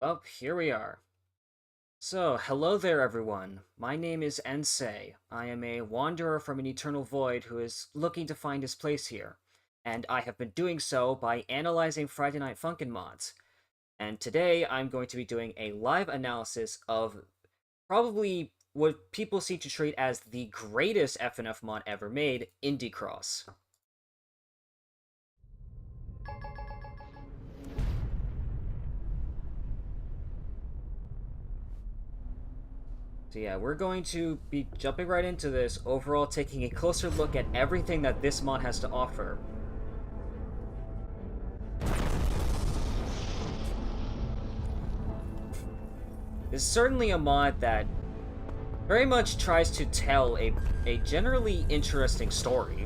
Well, here we are. So, hello there, everyone. My name is Ensei. I am a wanderer from an eternal void who is looking to find his place here, and I have been doing so by analyzing Friday Night Funkin' mods. And today, I'm going to be doing a live analysis of probably what people seem to treat as the greatest FNF mod ever made, Indie Cross. So yeah, we're going to be jumping right into this, overall taking a closer look at everything that this mod has to offer. This is certainly a mod that very much tries to tell a generally interesting story.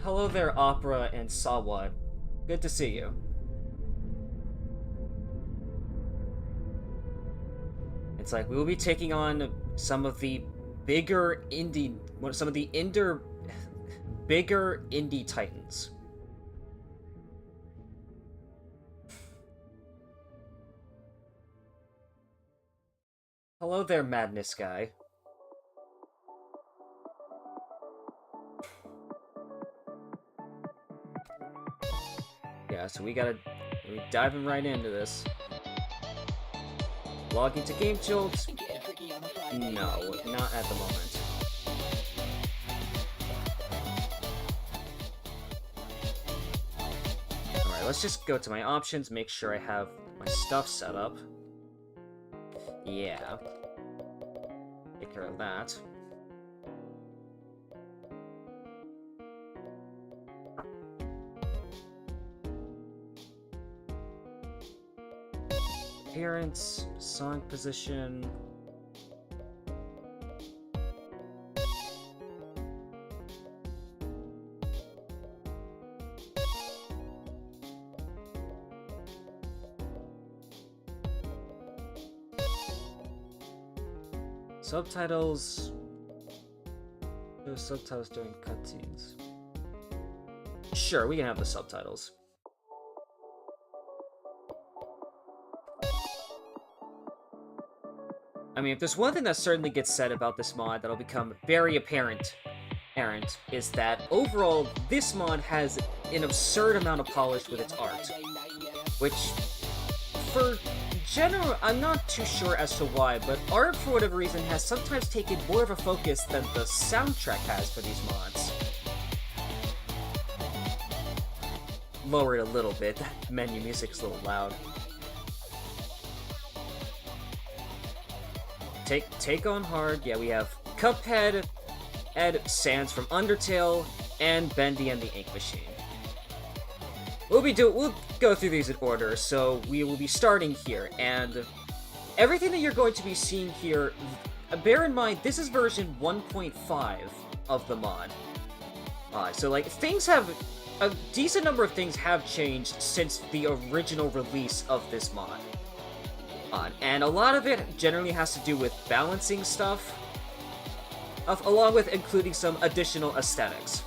Hello there, Opera and Sawa. Good to see you. It's like we will be taking on some of the bigger indie, some of the bigger indie titans. Hello there, Madness Guy. Yeah, so we diving right into this. Log into Game Jolts? No, not at the moment. Alright, let's just go to my options, make sure I have my stuff set up. Yeah. Take care of that. Appearance, song position. Subtitles. There's subtitles during cutscenes. Sure, we can have the subtitles. I mean, if there's one thing that certainly gets said about this mod that'll become very apparent, is that overall, this mod has an absurd amount of polish with its art. Which, for general, I'm not too sure as to why, but art, for whatever reason, has sometimes taken more of a focus than the soundtrack has for these mods. Lower it a little bit, that menu music's a little loud. Take on hard, yeah, we have Cuphead, Ed Sans from Undertale, and Bendy and the Ink Machine. We'll go through these in order, so we will be starting here, and everything that you're going to be seeing here, bear in mind, this is version 1.5 of the mod. So, like, a decent number of things have changed since the original release of this mod. And a lot of it generally has to do with balancing stuff, along with including some additional aesthetics.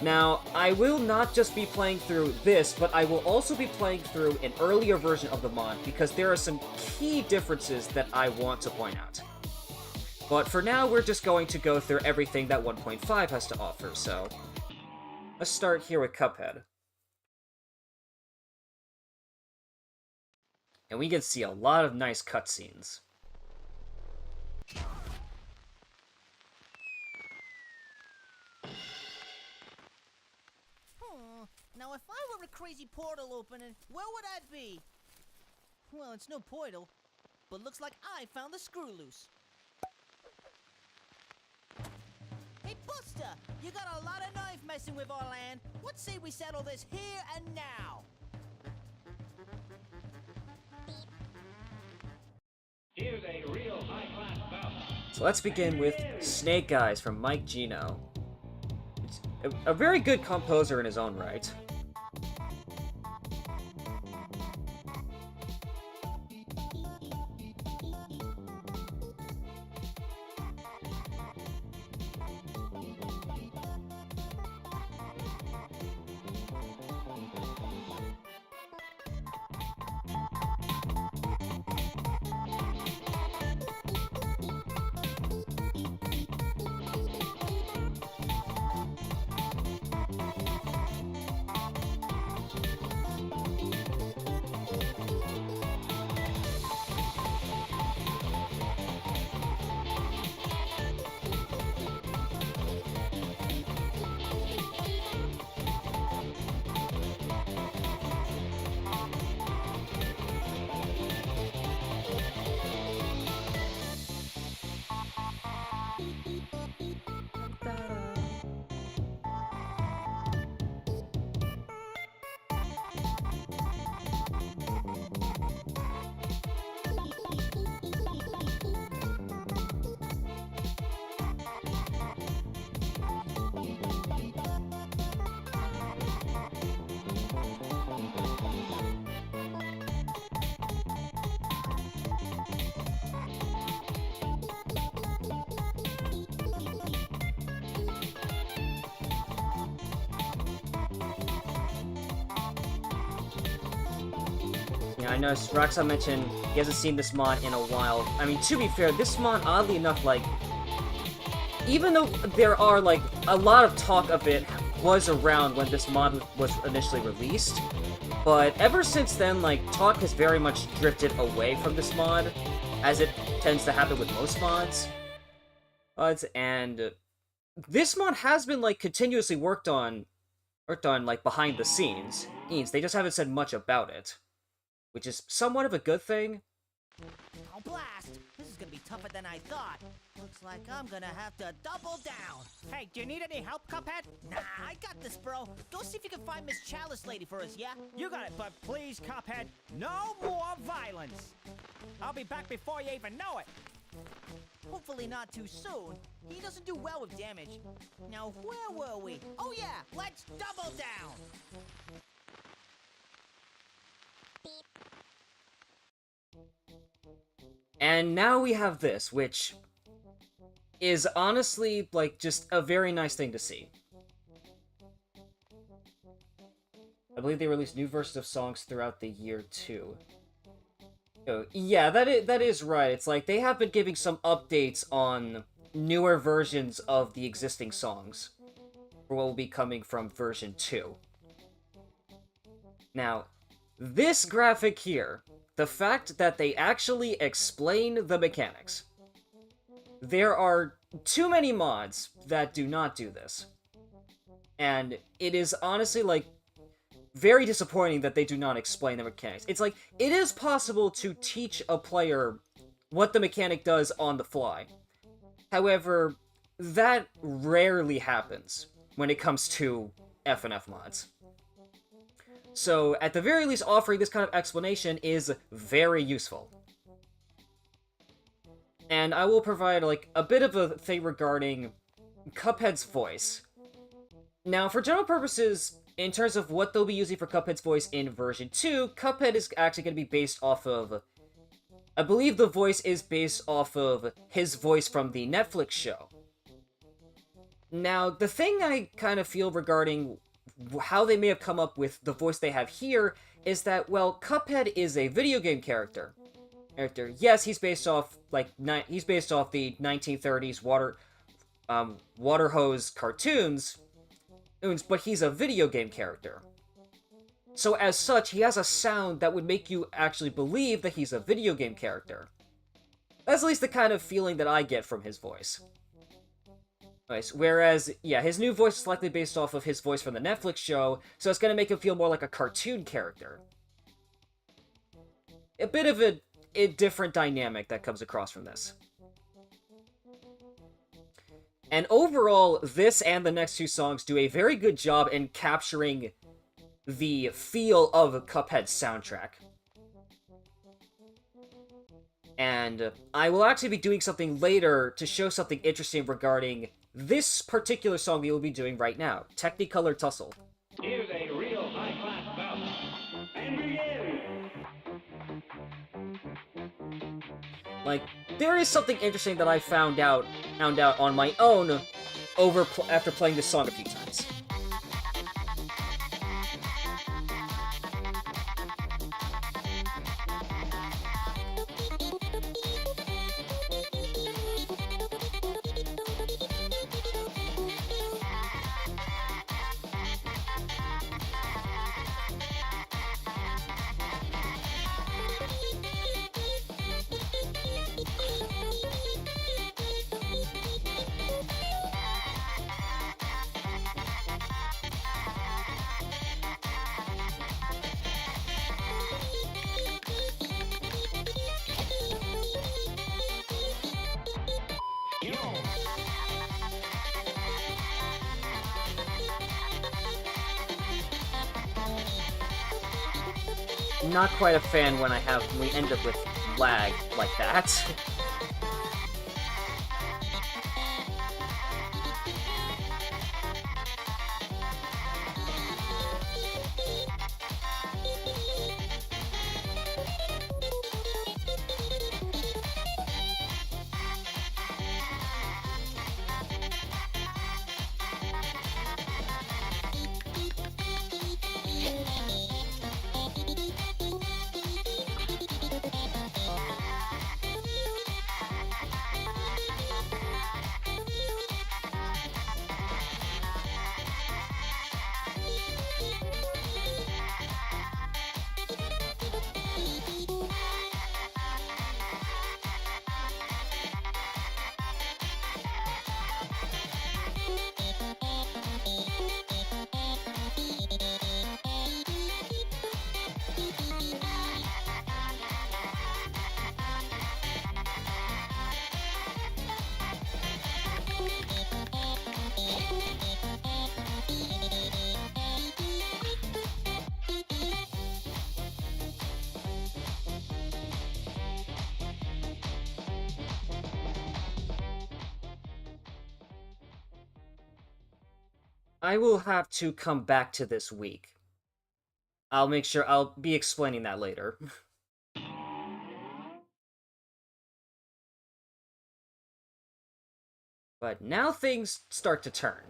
Now, I will not just be playing through this, but I will also be playing through an earlier version of the mod, because there are some key differences that I want to point out. But for now, we're just going to go through everything that 1.5 has to offer, so let's start here with Cuphead. And we can see a lot of nice cutscenes. Now, if I were a crazy portal opening, where would I be? Well, it's no portal, but looks like I found the screw loose. Hey, Buster! You got a lot of knife messing with our land. What say we settle this here and now? Here's a real high-class bout. So let's begin with Snake Eyes from Mike Gino. It's a very good composer in his own right. Yeah, I know Roxanne mentioned he hasn't seen this mod in a while. I mean, to be fair, this mod, oddly enough, like, even though there are, like, a lot of talk of it was around when this mod was initially released, but ever since then, like, talk has very much drifted away from this mod, as it tends to happen with most mods. And this mod has been, like, continuously worked on, like, behind the scenes. They just haven't said much about it, which is somewhat of a good thing. Oh, blast! This is gonna be tougher than I thought. Looks like I'm gonna have to double down. Hey, do you need any help, Cuphead? Nah, I got this, bro. Go see if you can find Miss Chalice Lady for us, yeah? You got it, but please, Cuphead, no more violence. I'll be back before you even know it. Hopefully not too soon. He doesn't do well with damage. Now, where were we? Oh yeah, let's double down! And now we have this, which is honestly, like, just a very nice thing to see. I believe they released new versions of songs throughout the year, too. Oh, yeah, that is right. It's like, they have been giving some updates on newer versions of the existing songs, for what will be coming from version 2. Now, this graphic here, the fact that they actually explain the mechanics. There are too many mods that do not do this. And it is honestly, like, very disappointing that they do not explain the mechanics. It's like, it is possible to teach a player what the mechanic does on the fly. However, that rarely happens when it comes to FNF mods. So, at the very least, offering this kind of explanation is very useful. And I will provide, like, a bit of a thing regarding Cuphead's voice. Now, for general purposes, in terms of what they'll be using for Cuphead's voice in version 2, Cuphead is actually going to be based off of... I believe the voice is based off of his voice from the Netflix show. Now, the thing I kind of feel regarding how they may have come up with the voice they have here is that, well, Cuphead is a video game character. Yes, he's based off, like, he's based off the 1930s water hose cartoons, but he's a video game character. So as such, he has a sound that would make you actually believe that he's a video game character. That's at least the kind of feeling that I get from his voice. Nice. Whereas, yeah, his new voice is likely based off of his voice from the Netflix show, so it's going to make him feel more like a cartoon character. A bit of a different dynamic that comes across from this. And overall, this and the next two songs do a very good job in capturing the feel of Cuphead's soundtrack. And I will actually be doing something later to show something interesting regarding this particular song we will be doing right now, Technicolor Tussle. Here's a real high-class bout. And begin! Like, there is something interesting that I found out on my own after playing this song a few times. Not quite a fan when we end up with lag like that. I will have to come back to this week. I'll make sure I'll be explaining that later. But now things start to turn.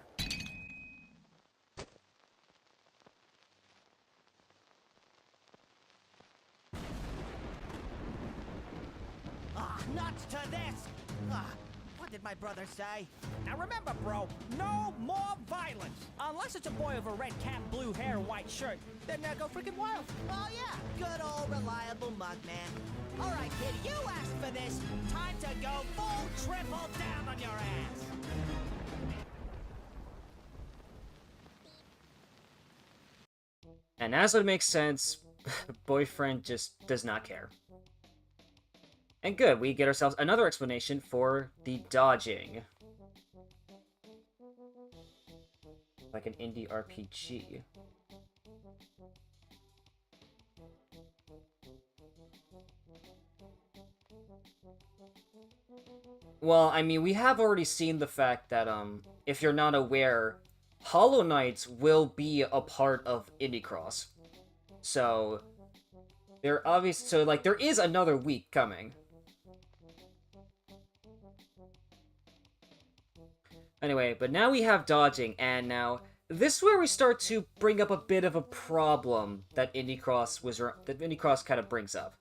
Nuts to this! What did my brother say? Now remember, bro, no more violence. Unless it's a boy with a red cap, blue hair, and white shirt. Then go freaking wild. Oh yeah, good old reliable mug man. All right, kid, you asked for this. Time to go full triple down on your ass. And as it makes sense, boyfriend just does not care. And good, we get ourselves another explanation for the dodging. Like an indie RPG. Well, I mean, we have already seen the fact that, if you're not aware, Hollow Knight will be a part of Indie Cross. So, there is another week coming. Anyway, but now we have dodging, and now this is where we start to bring up a bit of a problem that Indie Cross kind of brings up.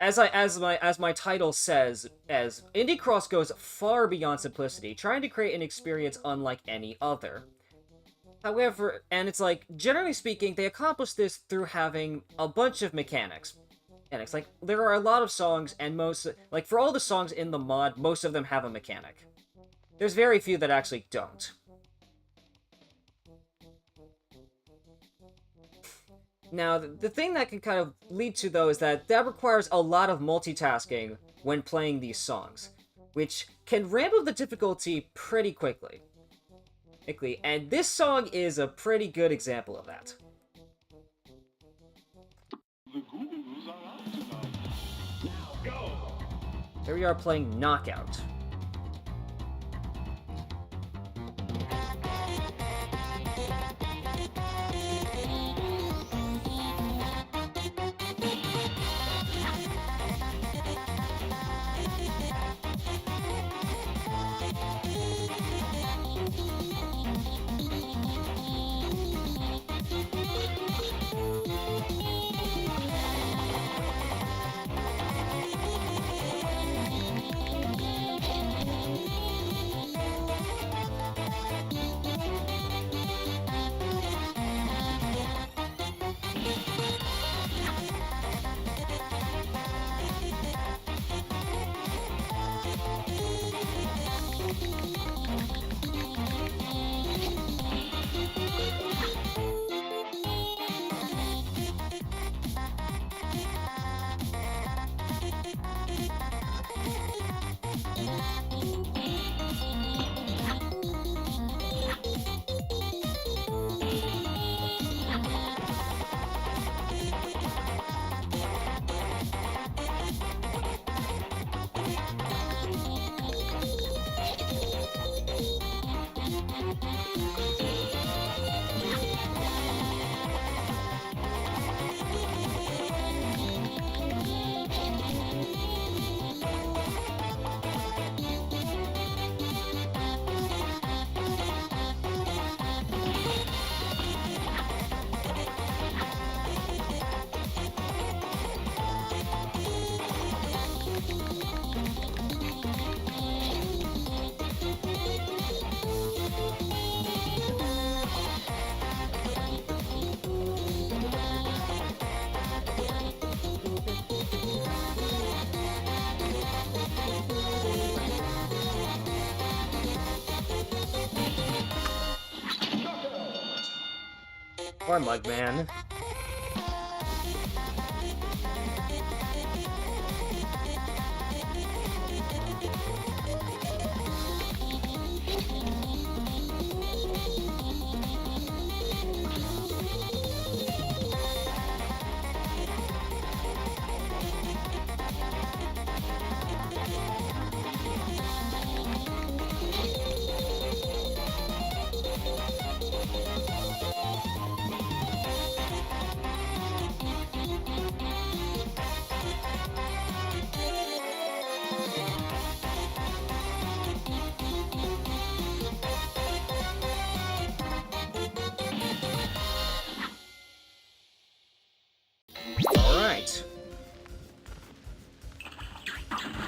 As my title says, as Indie Cross goes far beyond simplicity, trying to create an experience unlike any other. However, and it's like, generally speaking, they accomplish this through having a bunch of mechanics. And it's like, there are a lot of songs, and for all the songs in the mod, most of them have a mechanic. There's very few that actually don't. Now, the thing that can kind of lead to, though, is that requires a lot of multitasking when playing these songs, which can ramp up the difficulty pretty quickly. And this song is a pretty good example of that. The Googles are out tonight. Now go! Here we are playing Knockout. Or Mugman.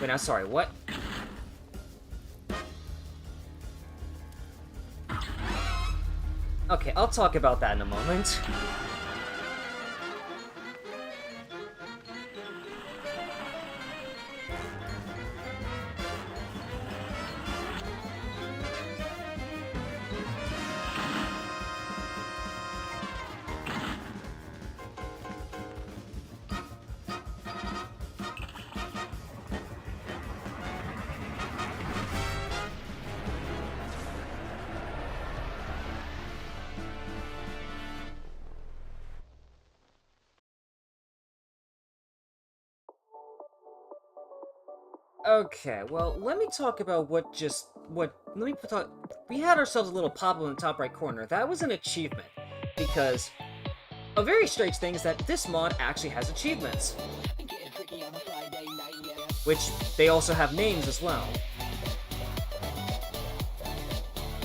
Wait, now, sorry, what? Okay, I'll talk about that in a moment. Okay, well, let me talk about we had ourselves a little pop-up in the top right corner. That was an achievement, because a very strange thing is that this mod actually has achievements. Which, they also have names as well.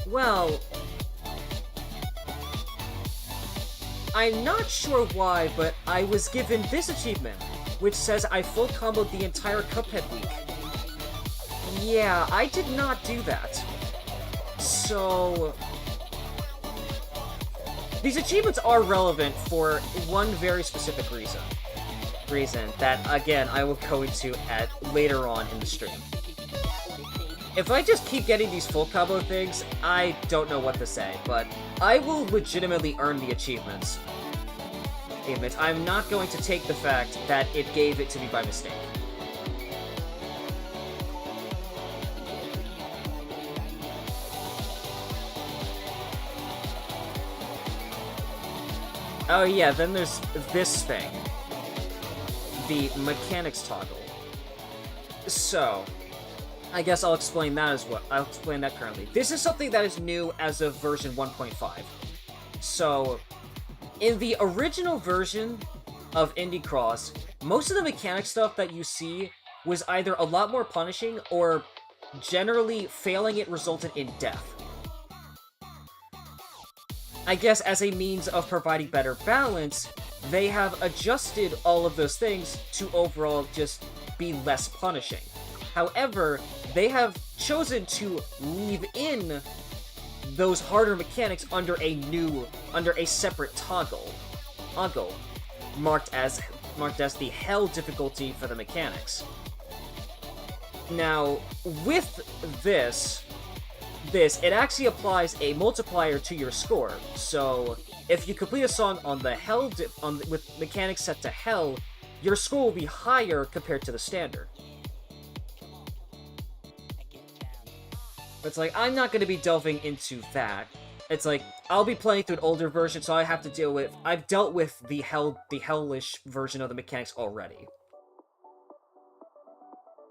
Well, I'm not sure why, but I was given this achievement, which says I full comboed the entire Cuphead week. Yeah, I did not do that. So... these achievements are relevant for one very specific reason. That, again, I will go into at later on in the stream. If I just keep getting these full combo things, I don't know what to say, but I will legitimately earn the achievements. I'm not going to take the fact that it gave it to me by mistake. Oh yeah, then there's this thing. The mechanics toggle. So, I guess I'll explain that as well. I'll explain that currently. This is something that is new as of version 1.5. So, in the original version of Indie Cross, most of the mechanic stuff that you see was either a lot more punishing or generally failing it resulted in death. I guess as a means of providing better balance, they have adjusted all of those things to overall just be less punishing. However, they have chosen to leave in those harder mechanics under a separate toggle, marked as the hell difficulty for the mechanics. Now, with this, it actually applies a multiplier to your score. So, if you complete a song on the hell with mechanics set to hell, your score will be higher compared to the standard. It's like, I'm not going to be delving into that. It's like, I'll be playing through an older version, so I have to deal with... I've dealt with the hellish version of the mechanics already.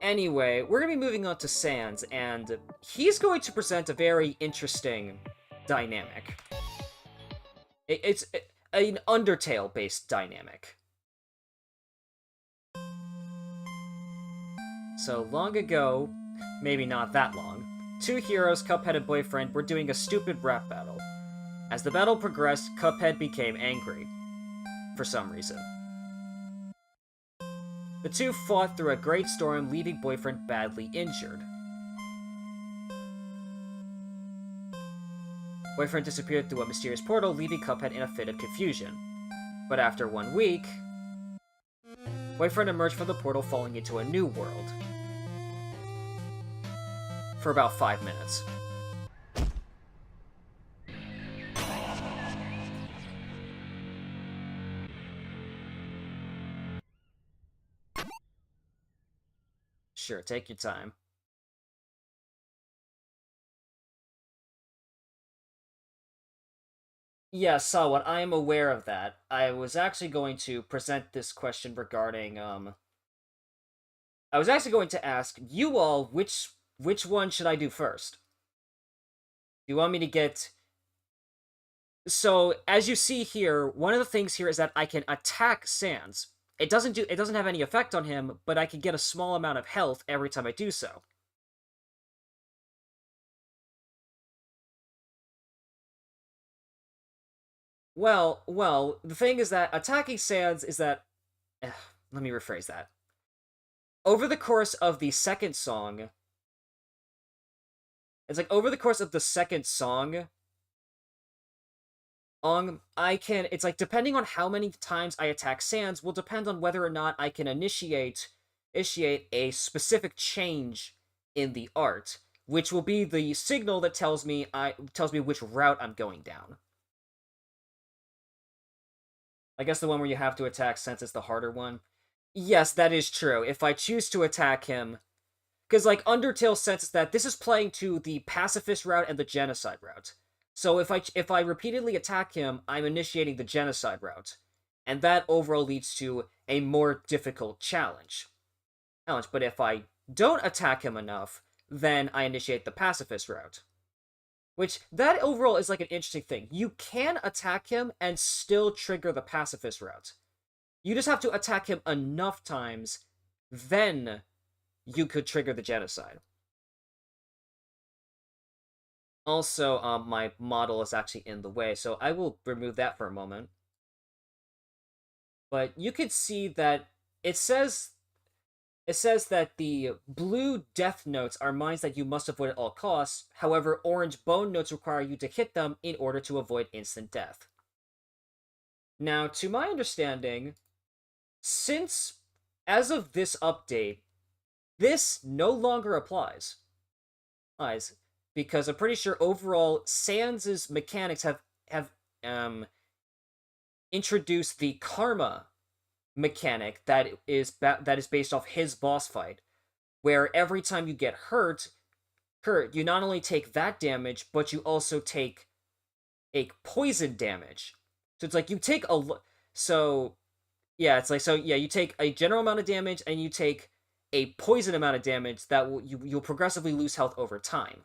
Anyway, we're going to be moving on to Sans, and he's going to present a very interesting dynamic. It's an Undertale-based dynamic. So, long ago, maybe not that long, two heroes, Cuphead and Boyfriend, were doing a stupid rap battle. As the battle progressed, Cuphead became angry. For some reason. The two fought through a great storm, leaving Boyfriend badly injured. Boyfriend disappeared through a mysterious portal, leaving Cuphead in a fit of confusion. But after 1 week, Boyfriend emerged from the portal, falling into a new world. For about 5 minutes. Sure, take your time. Yeah, Sawat, I am aware of that. I was actually going to present this question regarding, I was actually going to ask you all which one should I do first? Do you want me to get... So, as you see here, one of the things here is that I can attack Sans. It doesn't have any effect on him, but I can get a small amount of health every time I do so. Well, the thing is that attacking Sans is that... let me rephrase that. over the course of the second song, it's like, depending on how many times I attack Sans will depend on whether or not I can initiate a specific change in the art, which will be the signal that tells me which route I'm going down. I guess the one where you have to attack Sans is the harder one. Yes, that is true. If I choose to attack him, because like Undertale senses that this is playing to the Pacifist route and the Genocide route. So if I repeatedly attack him, I'm initiating the Genocide route, and that overall leads to a more difficult challenge. But if I don't attack him enough, then I initiate the Pacifist route. Which, that overall is like an interesting thing. You can attack him and still trigger the Pacifist route. You just have to attack him enough times, then you could trigger the Genocide. Also, my model is actually in the way, so I will remove that for a moment. But you could see that it says that the blue death notes are mines that you must avoid at all costs. However, orange bone notes require you to hit them in order to avoid instant death. Now, to my understanding, since as of this update, this no longer applies. Because I'm pretty sure overall Sans' mechanics have introduced the karma mechanic that is based off his boss fight, where every time you get hurt, you not only take that damage, but you also take a poison damage. So it's like you take you take a general amount of damage and you take a poison amount of damage that you'll progressively lose health over time.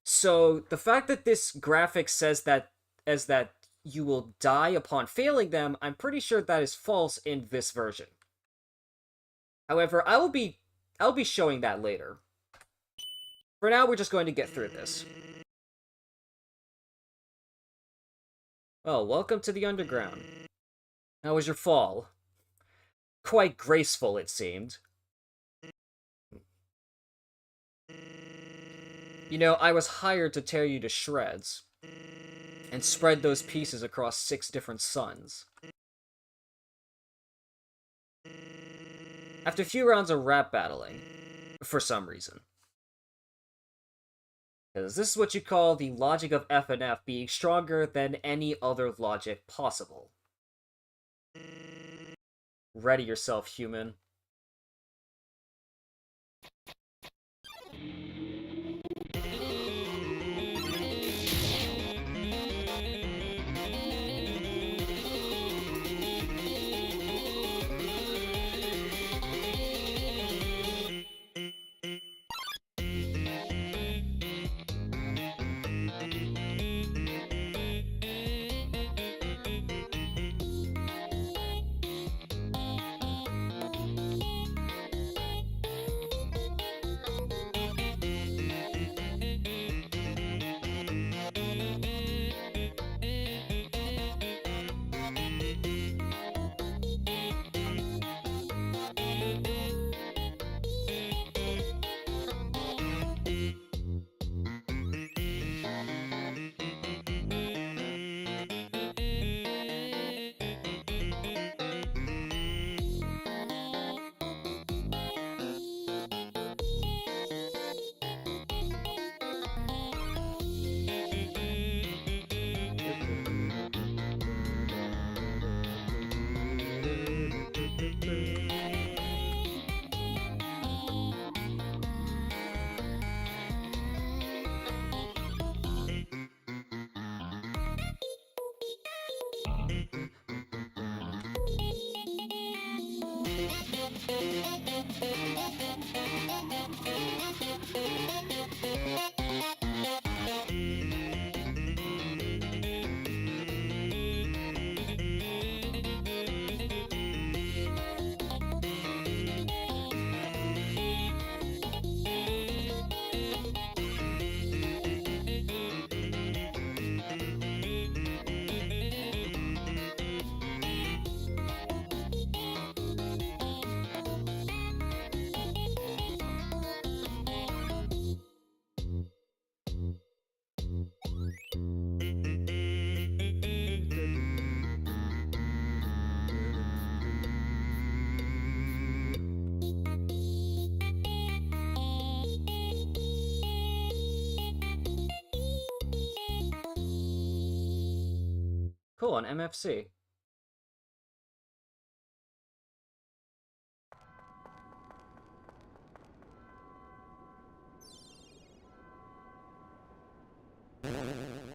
So the fact that this graphic says that you will die upon failing them, I'm pretty sure that is false in this version. However, I'll be showing that later. For now, we're just going to get through this. Well, welcome to the underground. How was your fall? Quite graceful, it seemed. You know, I was hired to tear you to shreds and spread those pieces across 6 different suns. After a few rounds of rap battling, for some reason. Because this is what you call the logic of F and F being stronger than any other logic possible. Ready yourself, human. Cool, on MFC.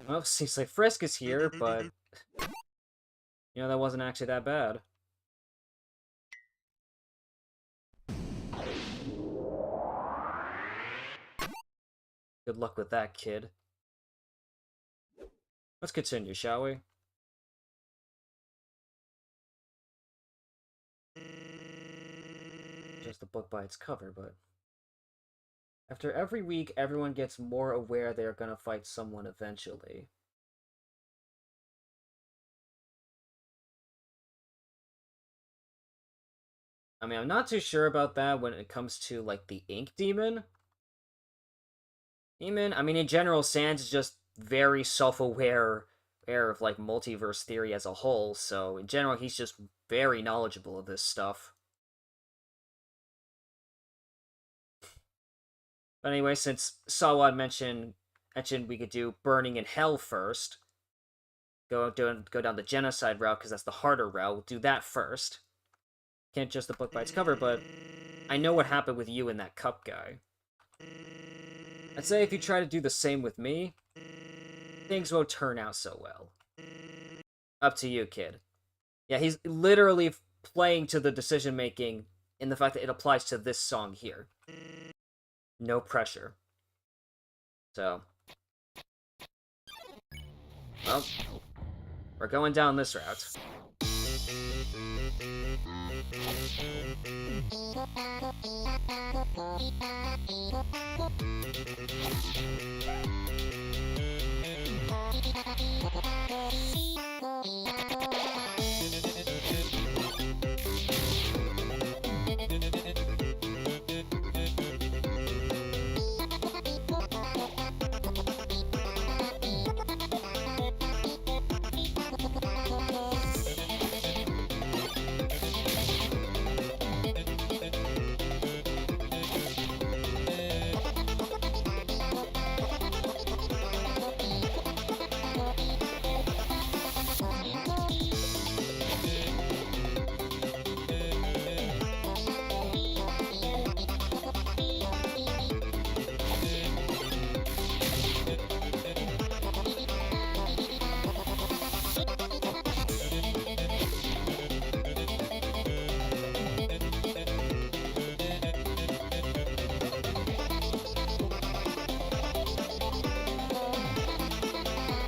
Well, seems like Frisk is here, but... You know, that wasn't actually that bad. Good luck with that, kid. Let's continue, shall we? Just the book by its cover, but... After every week, everyone gets more aware they're gonna fight someone eventually. I mean, I'm not too sure about that when it comes to, like, the Ink Demon. I mean, in general, Sans is just very self-aware of, like, multiverse theory as a whole, so in general, he's just very knowledgeable of this stuff. But anyway, since Sawad mentioned we could do Burning in Hell first, go down the Genocide route, because that's the harder route, we'll do that first. Can't just the book by its cover, but I know what happened with you and that cup guy. I'd say if you try to do the same with me, things won't turn out so well. Up to you, kid. Yeah, he's literally playing to the decision-making in the fact that it applies to this song here. No pressure. So. Well, we're going down this route.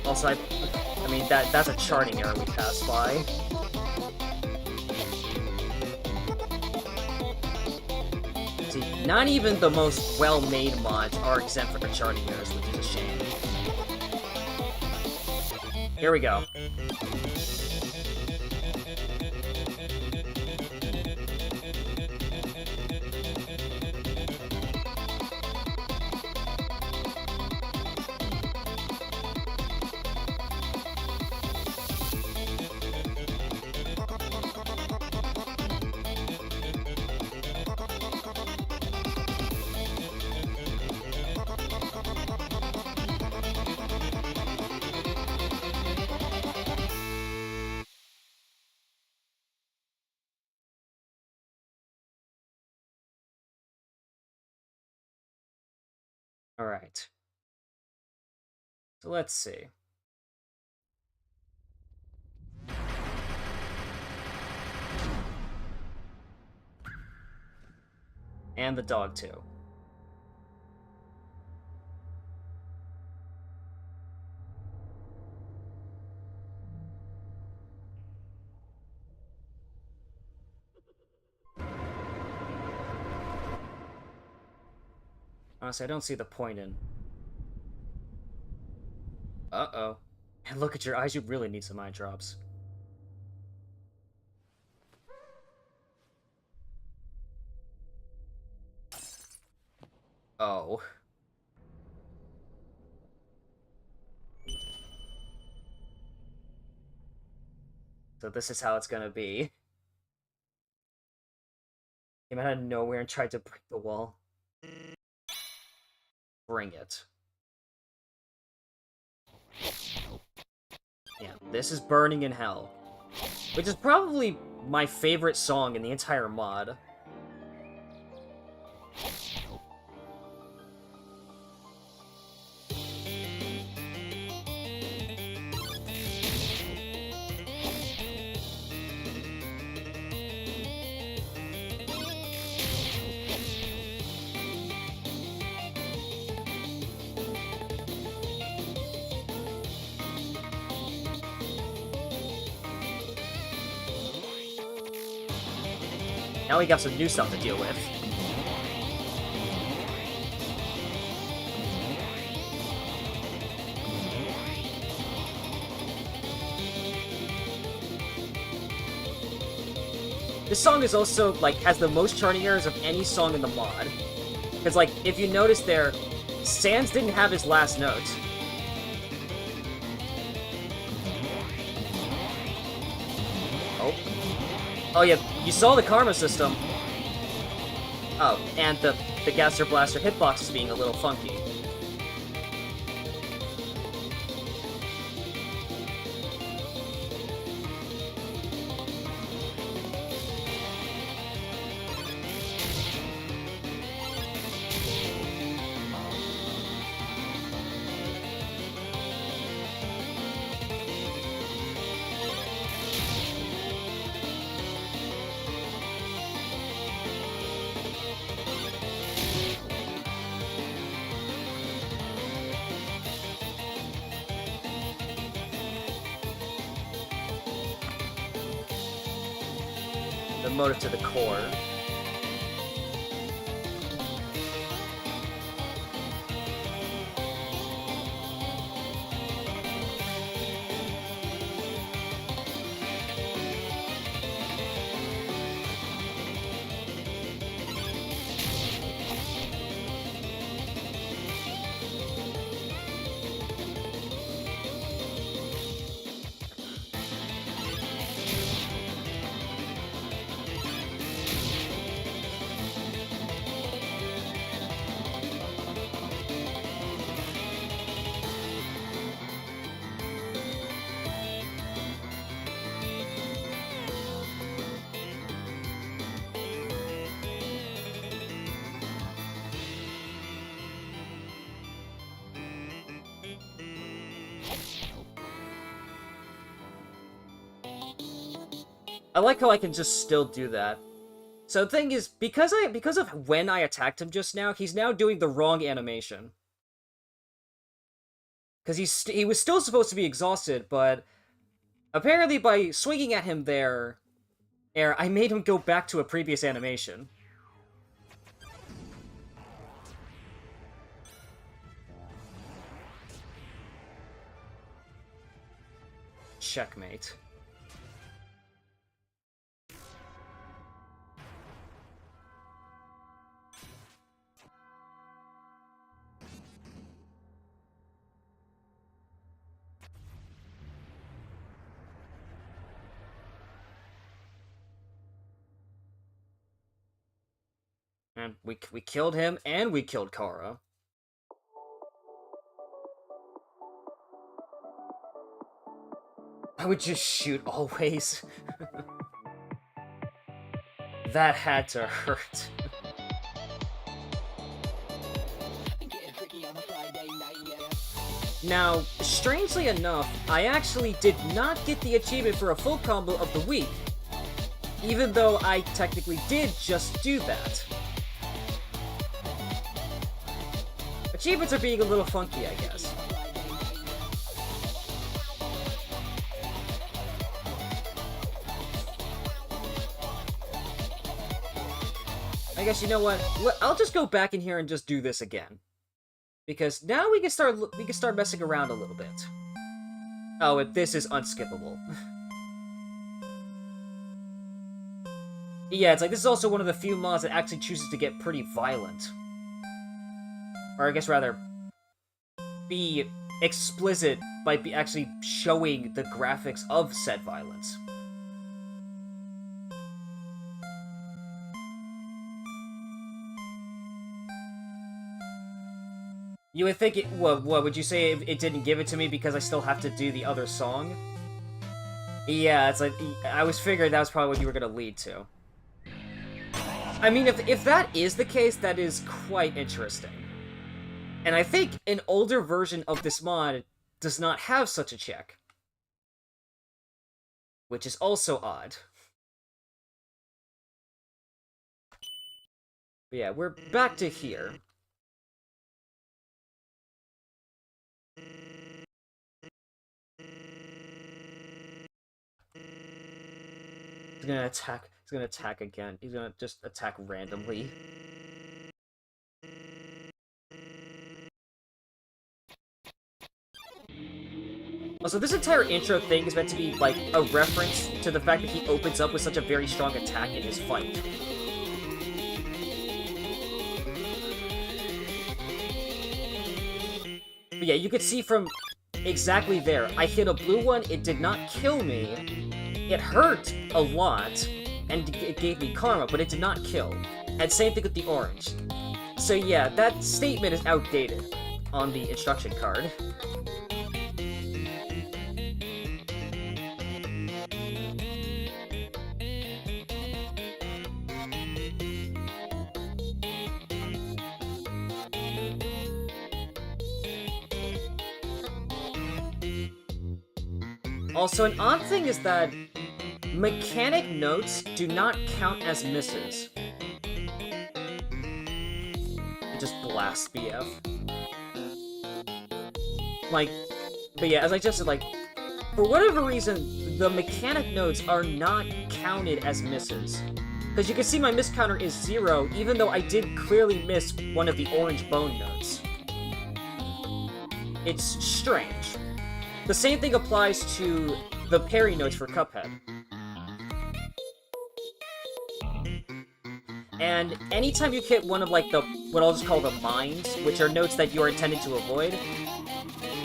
Also, I mean, that's a charting error we passed by. See, not even the most well-made mods are exempt from charting errors, which is a shame. Here we go. Alright. So let's see. And the dog, too. Honestly, I don't see the point in... Uh-oh. And look at your eyes, you really need some eye drops. Oh. So this is how it's gonna be. Came out of nowhere and tried to break the wall. Bring it. Yeah, this is Burning in Hell, which is probably my favorite song in the entire mod. Now we got some new stuff to deal with. This song is also, like, has the most charting errors of any song in the mod. Because, like, if you notice there, Sans didn't have his last note. Oh. Oh yeah, you saw the karma system. Oh, and the Gaster Blaster hitbox is being a little funky. The motive to the core. I like how I can just still do that. So the thing is, because of when I attacked him just now, he's now doing the wrong animation. Because he was still supposed to be exhausted, but apparently by swinging at him there, I made him go back to a previous animation. Checkmate. And we killed him, and we killed Kara. I would just shoot always. That had to hurt. Now, strangely enough, I actually did not get the achievement for a full combo of the week, even though I technically did just do that. Achievements are being a little funky, I guess. I guess, you know what? I'll just go back in here and just do this again. Because now we can start messing around a little bit. Oh, and this is unskippable. Yeah, it's like this is also one of the few mods that actually chooses to get pretty violent. Or I guess rather, be explicit by actually showing the graphics of said violence. You would think it... What would you say it didn't give it to me because I still have to do the other song? Yeah, it's like... I was figuring that was probably what you were gonna lead to. I mean, if that is the case, that is quite interesting. And I think an older version of this mod does not have such a check. Which is also odd. But yeah, we're back to here. He's gonna attack. He's gonna attack again. He's gonna just attack randomly. Also, this entire intro thing is meant to be, like, a reference to the fact that he opens up with such a very strong attack in his fight. But yeah, you could see from exactly there. I hit a blue one, it did not kill me. It hurt a lot, and it gave me karma, but it did not kill. And same thing with the orange. So yeah, that statement is outdated on the instruction card. Also, an odd thing is that mechanic notes do not count as misses. It just blasts BF. Like, but yeah, as I just said, like, for whatever reason, the mechanic notes are not counted as misses. Because you can see my miss counter is 0, even though I did clearly miss one of the orange bone notes. It's strange. The same thing applies to the parry notes for Cuphead. And anytime you hit one of, like, the, what I'll just call the mines, which are notes that you are intended to avoid,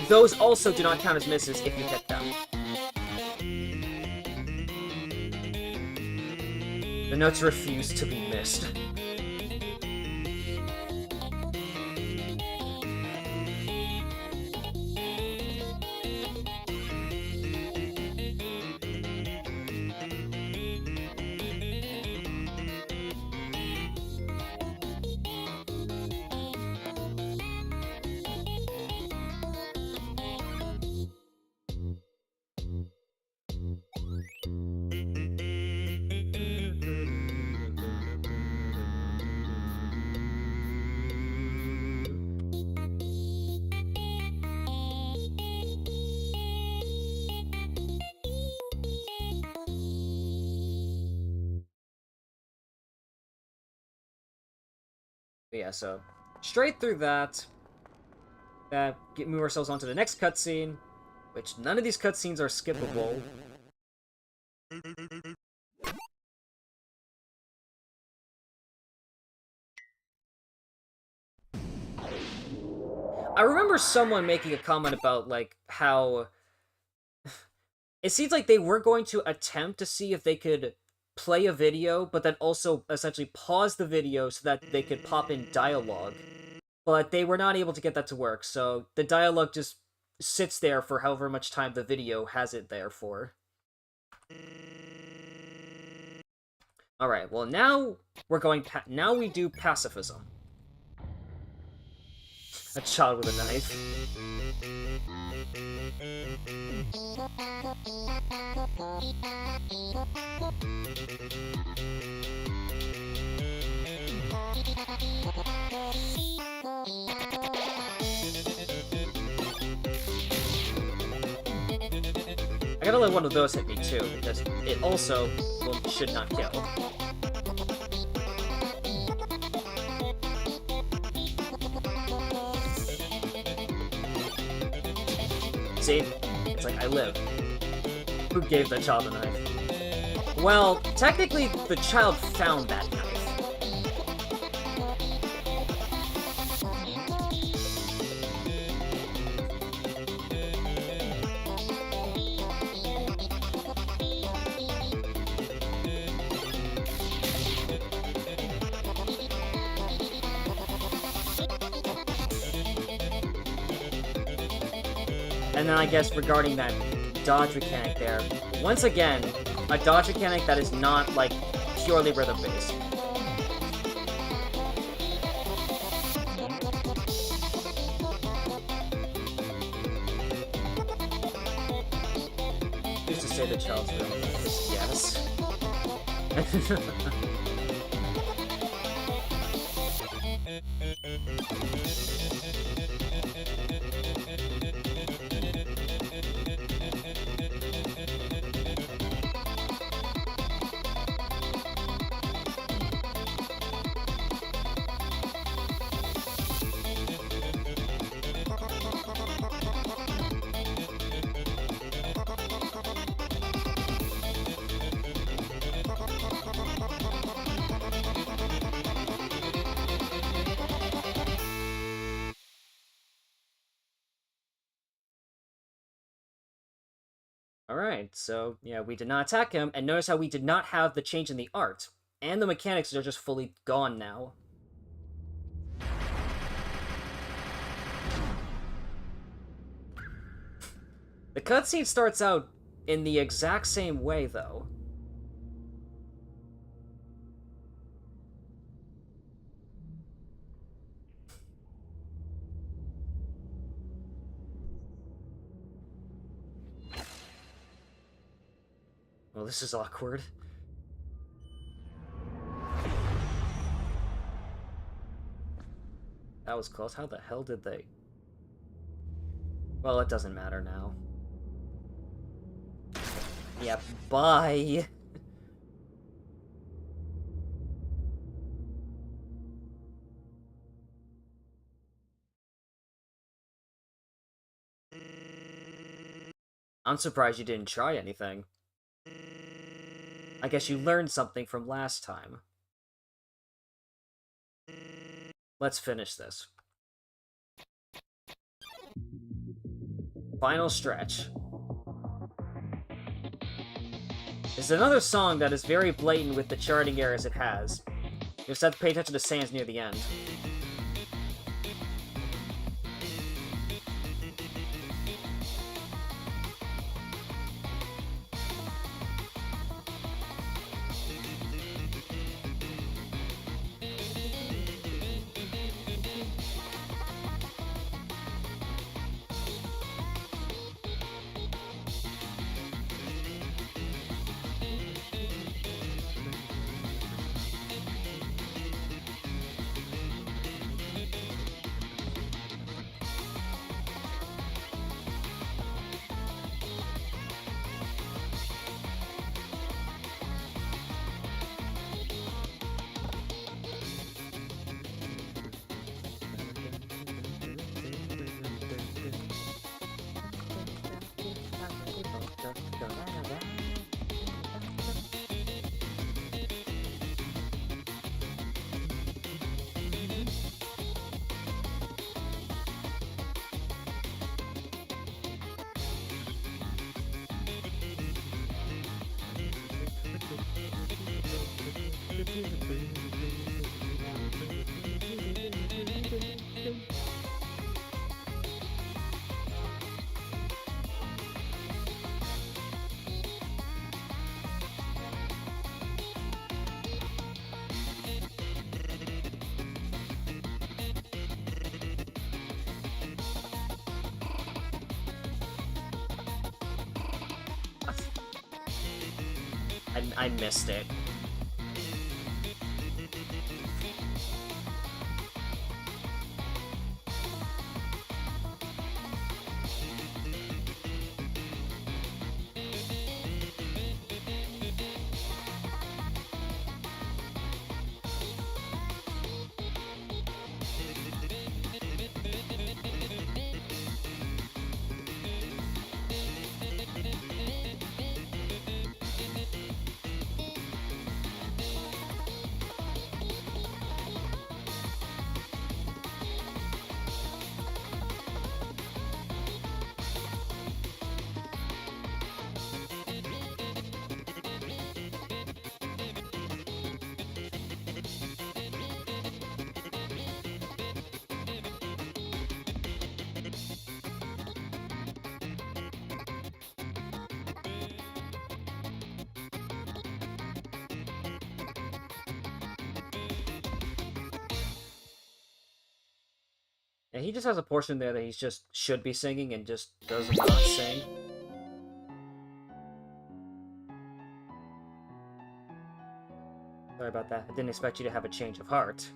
those also do not count as misses if you hit them. The notes refuse to be missed. But yeah, so straight through that, move ourselves on to the next cutscene, which none of these cutscenes are skippable. I remember someone making a comment about, like, how it seems like they were going to attempt to see if they could play a video, but then also essentially pause the video so that they could pop in dialogue. But they were not able to get that to work, so the dialogue just sits there for however much time the video has it there for. Alright, well now we're going now we do pacifism. A child with a knife. I gotta let one of those hit me too, because it also should not kill. See? It's like, I live. Who gave the child a knife? Well, technically, the child found that knife. And then I guess regarding that dodge mechanic there, once again, a dodge mechanic that is not, like, purely rhythm-based. Who's to say the child's real name is yes? Alright, so, yeah, we did not attack him, and notice how we did not have the change in the art. And the mechanics are just fully gone now. The cutscene starts out in the exact same way, though. Well, this is awkward. That was close. How the hell did they... Well, it doesn't matter now. Yeah, bye! I'm surprised you didn't try anything. I guess you learned something from last time. Let's finish this. Final stretch. This is another song that is very blatant with the charting errors it has. You just have to pay attention to Sans near the end. I missed it. he just has a portion there that he just should be singing and just does not sing. Sorry about that. I didn't expect you to have a change of heart.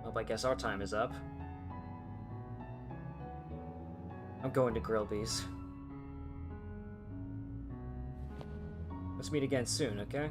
Well, I guess our time is up. I'm going to Grillby's. Let's meet again soon, okay?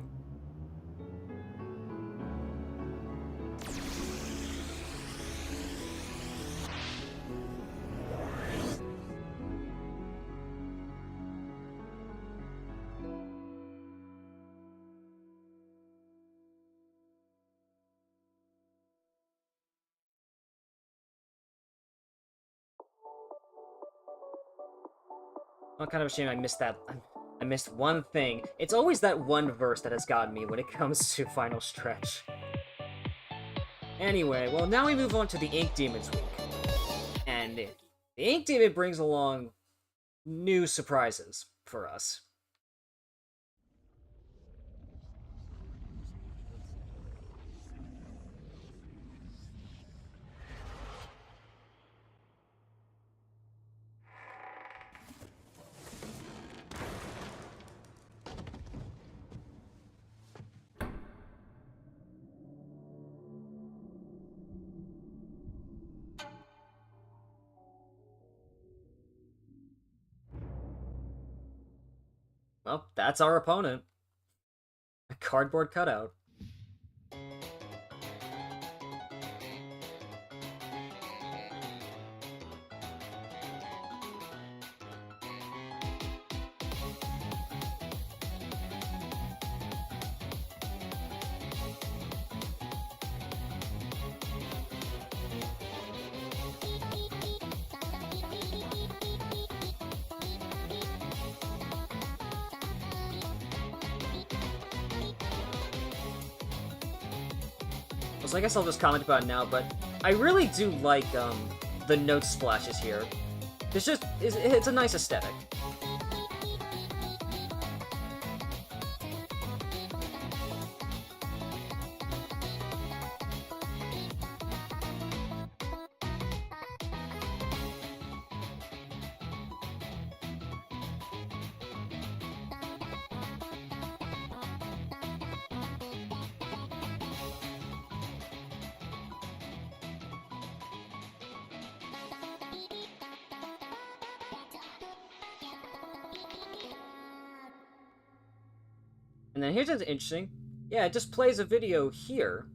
Oh, kind of a shame I missed that. I missed one thing. It's always that one verse that has gotten me when it comes to Final Stretch. Anyway, well, now we move on to the Ink Demons week. And the Ink Demon brings along new surprises for us. Well, that's our opponent. A cardboard cutout. So I guess I'll just comment about it now, but I really do like the note splashes here. It's a nice aesthetic. And then here's what's interesting. Yeah, it just plays a video here.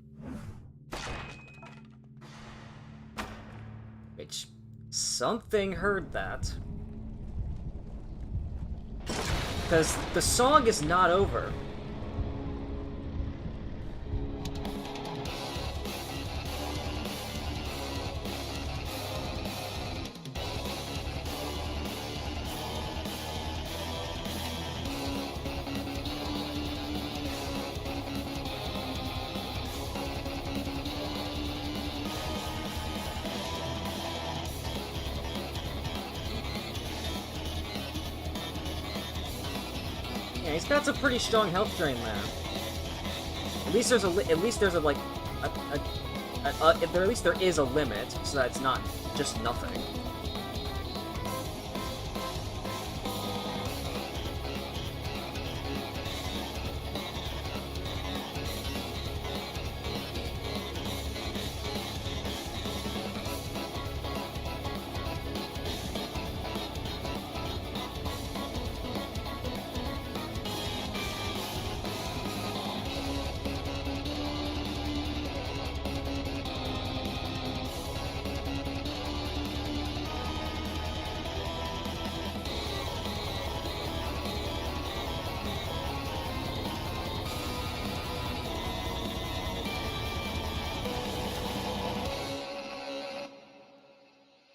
Which, something heard that. Because the song is not over. Yeah, he's got some pretty strong health drain there. At least there's a limit, so that it's not just nothing.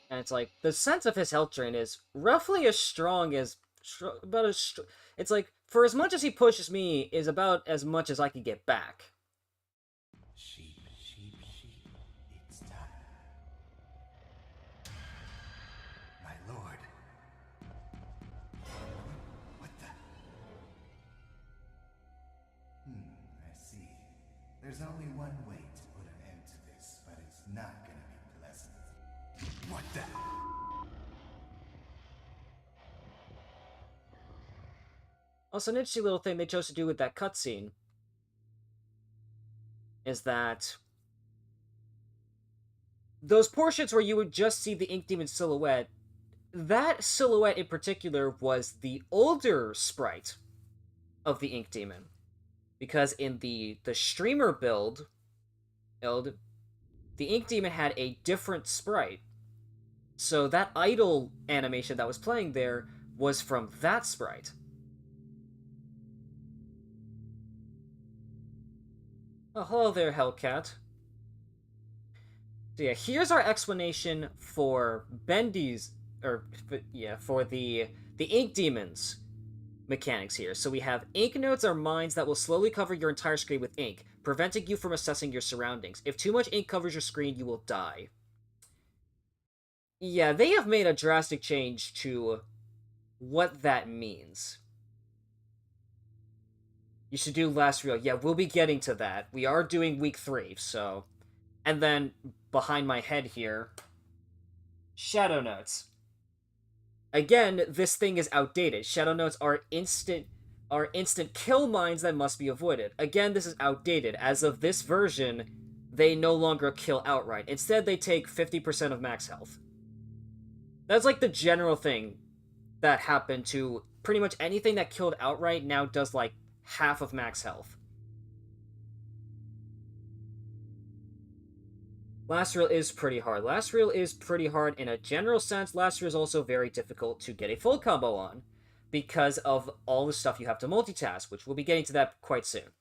And it's like, the sense of his health drain is roughly as strong as, it's like, for as much as he pushes me, is about as much as I can get back. Sheep, sheep, sheep, it's time. My lord. What the? There's only one way to put an end to this, but it's not gonna be pleasant. What the? Also, an interesting little thing they chose to do with that cutscene is that those portions where you would just see the Ink Demon silhouette, that silhouette in particular was the older sprite of the Ink Demon. Because in the streamer build, the Ink Demon had a different sprite. So that idle animation that was playing there was from that sprite. Oh, hello there, Hellcat. So yeah, here's our explanation for Bendy's, for the Ink Demon's mechanics here. So we have ink nodes are mines that will slowly cover your entire screen with ink, preventing you from assessing your surroundings. If too much ink covers your screen, you will die. Yeah, they have made a drastic change to what that means. You should do last reel. Yeah, we'll be getting to that. We are doing week 3, so... And then, behind my head here... Shadow Notes. Again, this thing is outdated. Shadow Notes are instant kill mines that must be avoided. Again, this is outdated. As of this version, they no longer kill outright. Instead, they take 50% of max health. That's like the general thing that happened to pretty much anything that killed outright now does like half of max health. Last reel is pretty hard. Last reel is pretty hard in a general sense. Last reel is also very difficult to get a full combo on because of all the stuff you have to multitask, which we'll be getting to that quite soon.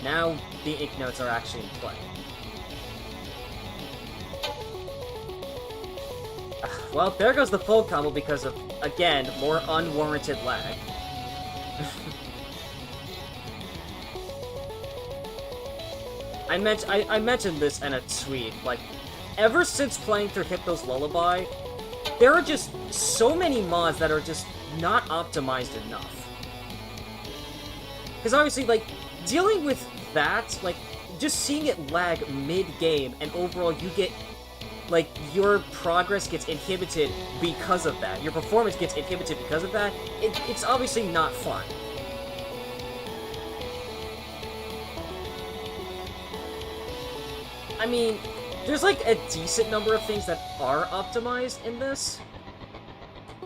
Now the ink notes are actually in play. Well, there goes the full combo because of, again, more unwarranted lag. I mentioned this in a tweet, like, ever since playing through Hypno's Lullaby, there are just so many mods that are just not optimized enough. Because obviously, like, dealing with that, like, just seeing it lag mid-game, and overall you get, like, your progress gets inhibited because of that. Your performance gets inhibited because of that. It's obviously not fun. I mean, there's, like, a decent number of things that are optimized in this,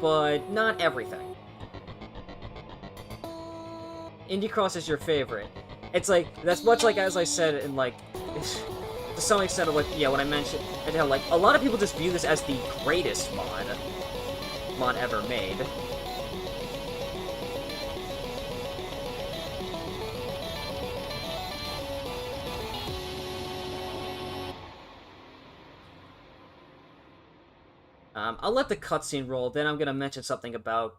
but not everything. Indie Cross is your favorite. It's like, that's much like, as I said in, like, to some extent of, like, yeah, when I mentioned, and how, like, a lot of people just view this as the greatest mod ever made. I'll let the cutscene roll, then I'm gonna mention something about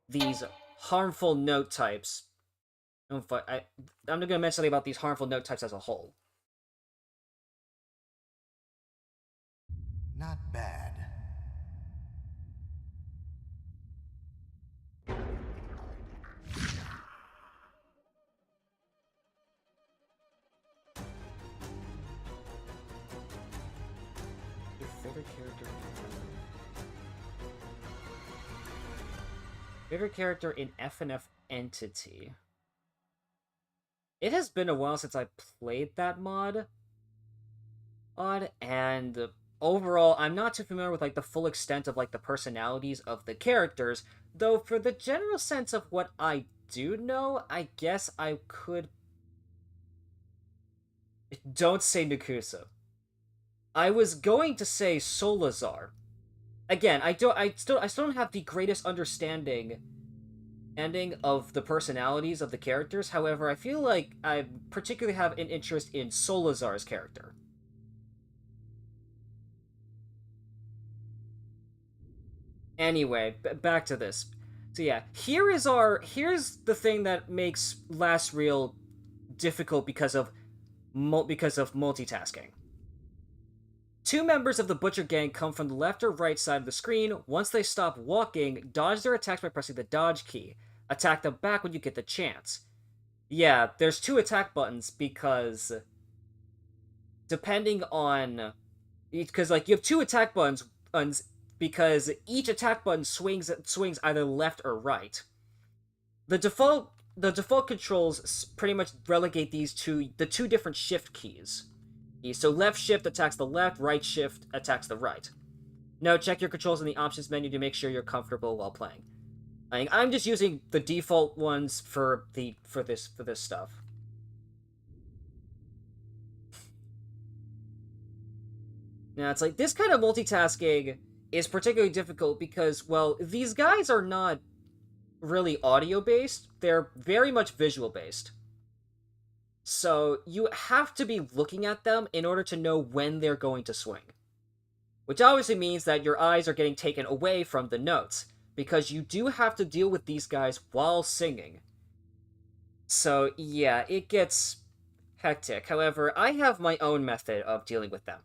these harmful note types. I'm gonna mention something about these harmful note types as a whole. Not bad. Your favorite character? Favorite character in FNF Entity? It has been a while since I played that mod, and overall, I'm not too familiar with, like, the full extent of, like, the personalities of the characters, though for the general sense of what I do know, I guess I could... Don't say Nakusa. I was going to say Solazar. Again, I still don't have the greatest understanding of the personalities of the characters. However, I feel like I particularly have an interest in Solazar's character. Anyway, back to this. So yeah, here's the thing that makes Last Reel difficult because of multitasking. Two members of the Butcher Gang come from the left or right side of the screen. Once they stop walking, dodge their attacks by pressing the dodge key. Attack them back when you get the chance. Yeah, there's two attack buttons because... Depending on... Because, like, you have two attack buttons because each attack button swings either left or right. The default controls pretty much relegate these to the two different shift keys. So left shift attacks the left, right shift attacks the right. Now check your controls in the options menu to make sure you're comfortable while playing. I'm just using the default ones for this stuff. Now it's like this kind of multitasking is particularly difficult because, well, these guys are not really audio based, they're very much visual based. So you have to be looking at them in order to know when they're going to swing. Which obviously means that your eyes are getting taken away from the notes, because you do have to deal with these guys while singing. So yeah, it gets hectic. However, I have my own method of dealing with them.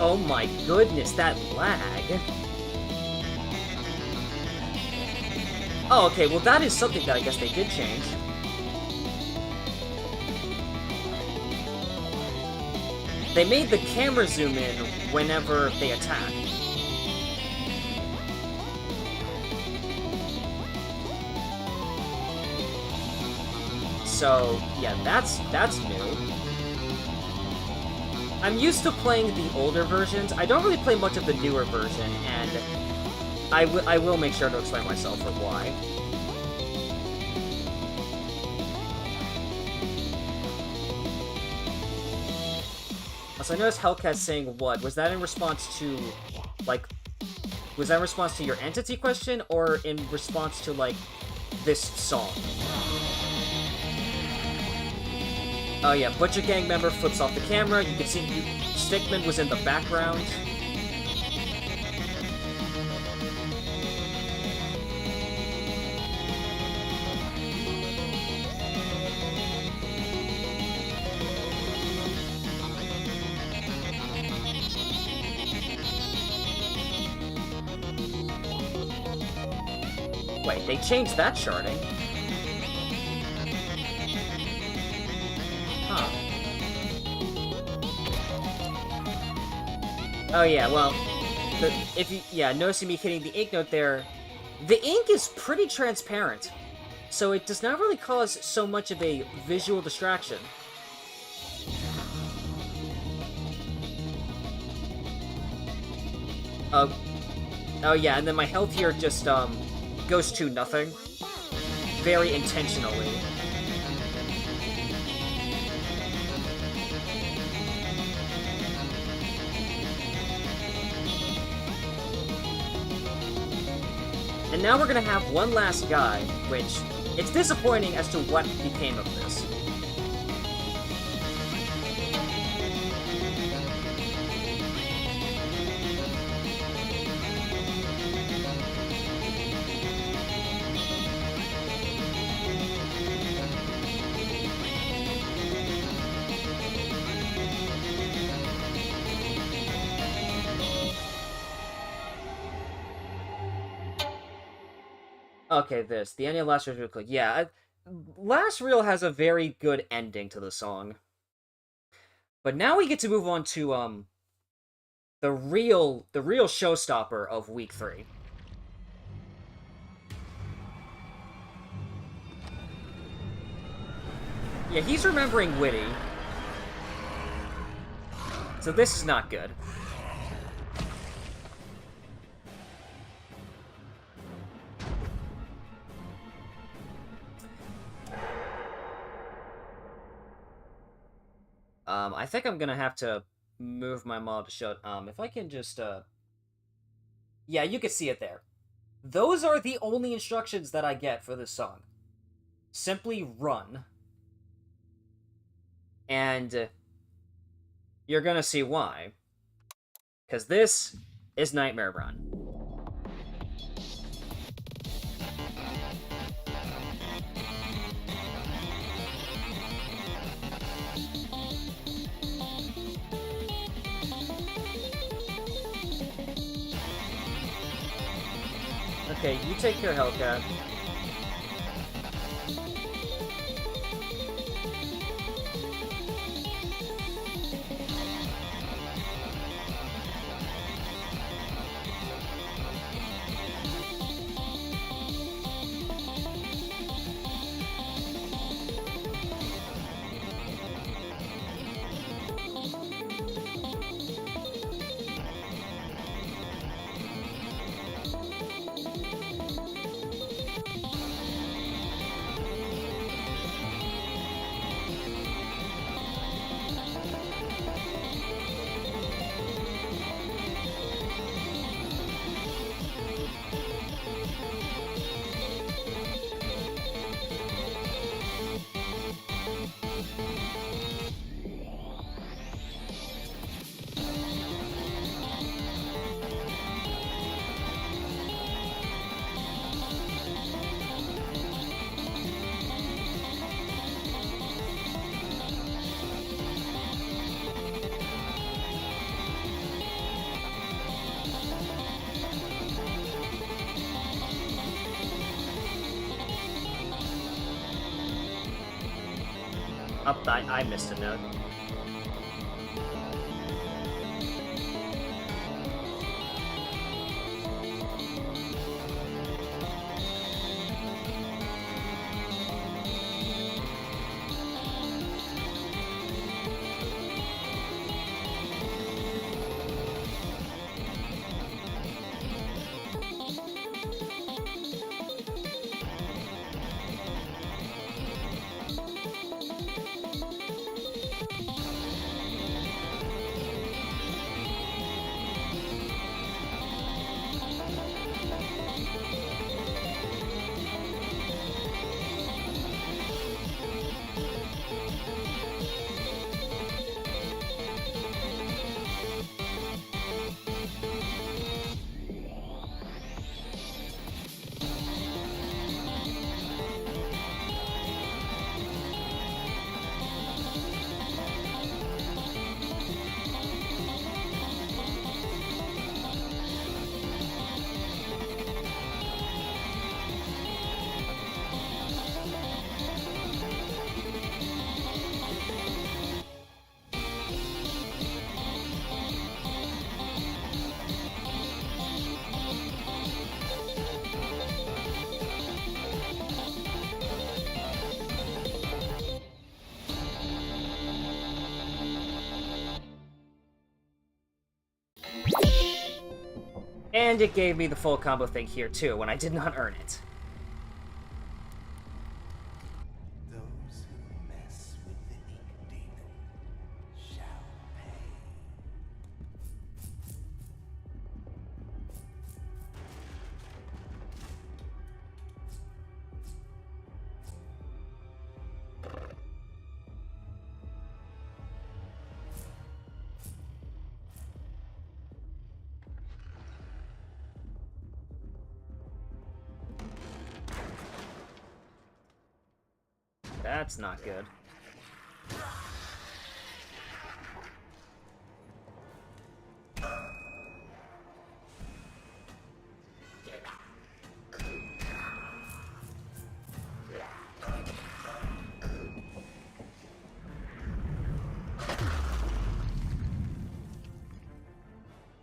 Oh my goodness, that lag. Oh, okay, well that is something that I guess they did change. They made the camera zoom in whenever they attack. So, yeah, that's new. I'm used to playing the older versions. I don't really play much of the newer version, and I will make sure to explain myself for why. Also, I noticed Hellcat saying what? Was that in response to, like... Was that in response to your entity question, or in response to, like, this song? Oh yeah, Butcher Gang member flips off the camera. You can see Stickman was in the background. Wait, they changed that sharding. Oh yeah, well, noticing me hitting the ink note there, the ink is pretty transparent, so it does not really cause so much of a visual distraction. Oh yeah, and then my health here just, goes to nothing. Very intentionally. And now we're gonna have one last guy, which, it's disappointing as to what became of this. Okay, this. The ending of Last Reel Click. Yeah, Last Reel has a very good ending to the song. But now we get to move on to, the real showstopper of week 3. Yeah, he's remembering Witty. So this is not good. I think I'm gonna have to move my mob to show. If I can just, yeah, you can see it there. Those are the only instructions that I get for this song. Simply run. And you're gonna see why. Because this is Nightmare Run. Okay, you take care, Hellcat. I missed a note. And it gave me the full combo thing here too, when I did not earn it. Those who mess with the ink demon shall pay. That's not good.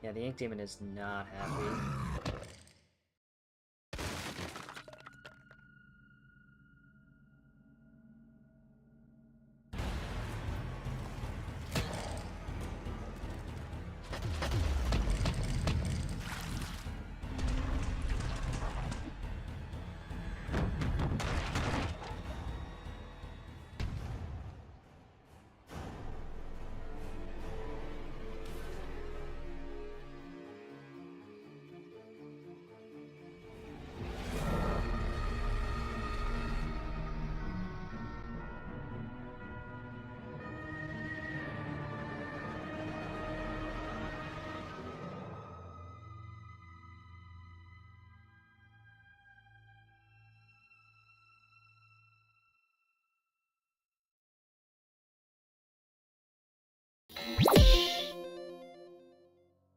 Yeah, the Ink Demon is not happy.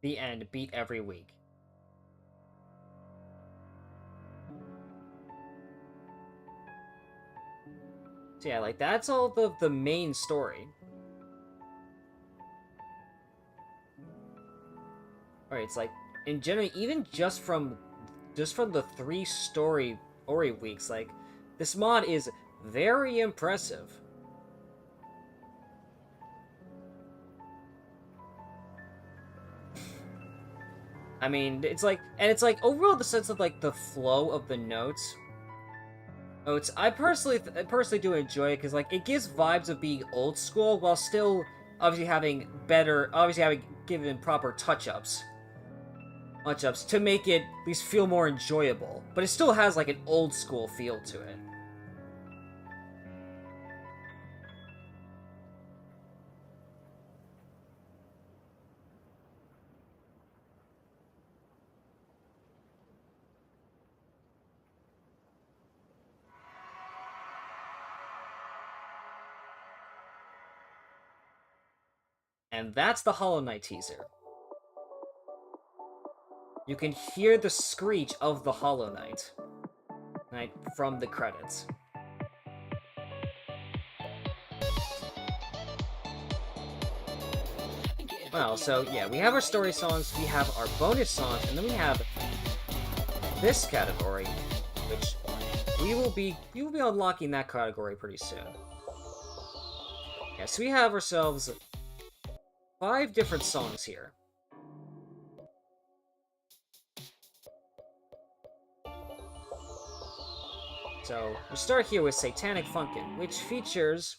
The end. Beat every week. So yeah, like, that's all the main story. Alright, it's like, in general, even just from the 3 story weeks, like, this mod is very impressive. I mean, it's like, and it's like, overall, the sense of, like, the flow of the notes. Oh, I personally do enjoy it, because, like, it gives vibes of being old school, while still, obviously having given proper touch-ups to make it at least feel more enjoyable. But it still has, like, an old school feel to it. And that's the Hollow Knight teaser. You can hear the screech of the Hollow Knight, right, from the credits. Well, so yeah, we have our story songs, we have our bonus songs, and then we have this category, which we will be unlocking that category pretty soon. Yeah, so we have ourselves 5 different songs here. So, we start here with Satanic Funkin', which features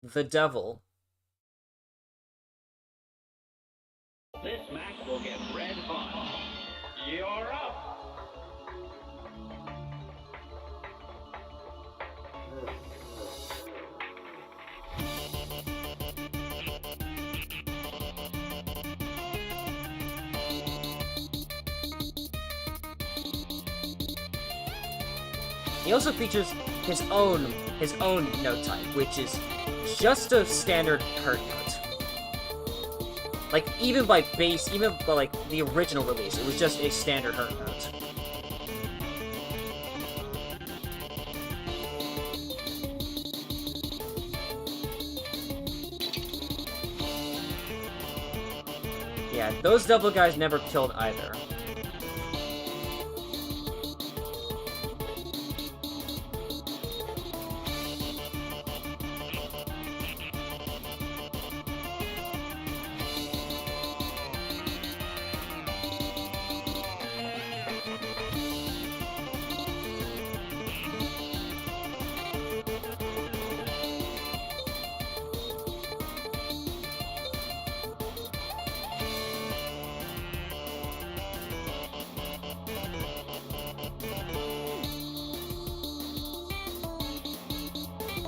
the devil. This match will get red hot. You're up. He also features his own note type, which is just a standard hurt note. Like, even by like the original release, it was just a standard hurt note. Yeah, those double guys never killed either.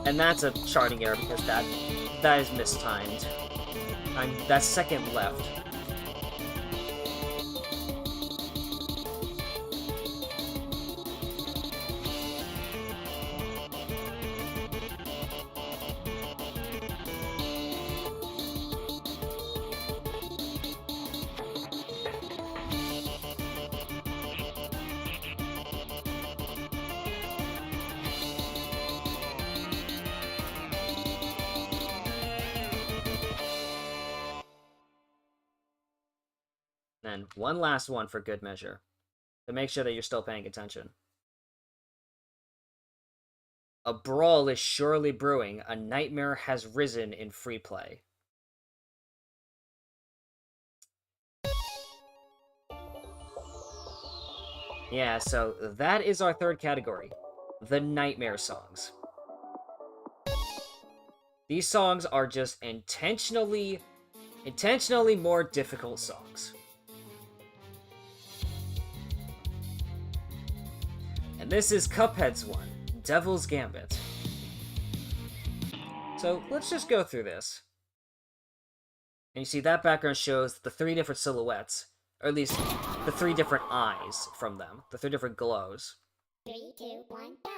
And that's a charting error because that is mistimed. That's second left. And one last one for good measure, to make sure that you're still paying attention. A brawl is surely brewing. A nightmare has risen in free play. Yeah, so that is our third category. The nightmare songs. These songs are just intentionally more difficult songs. And this is Cuphead's one, Devil's Gambit. So let's just go through this. And you see that background shows the three different silhouettes, or at least the three different eyes from them, the three different glows. 3, 2, 1, go!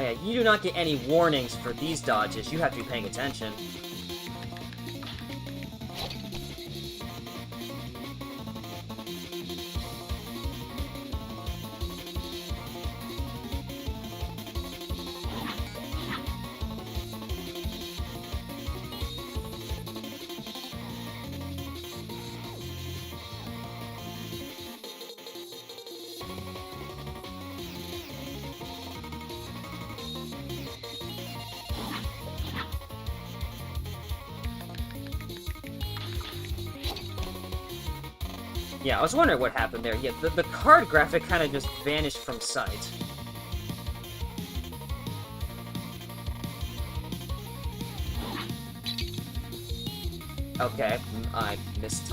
Oh yeah, you do not get any warnings for these dodges. You have to be paying attention. Yeah, I was wondering what happened there. Yeah, the card graphic kind of just vanished from sight. Okay, I missed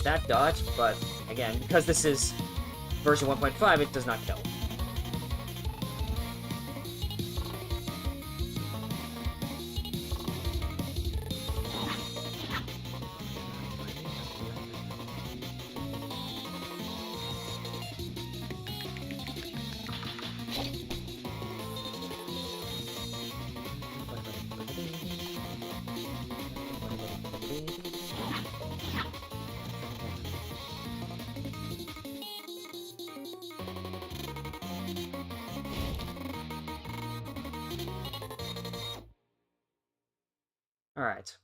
that dodge, but again, because this is version 1.5, it does not kill. Alright.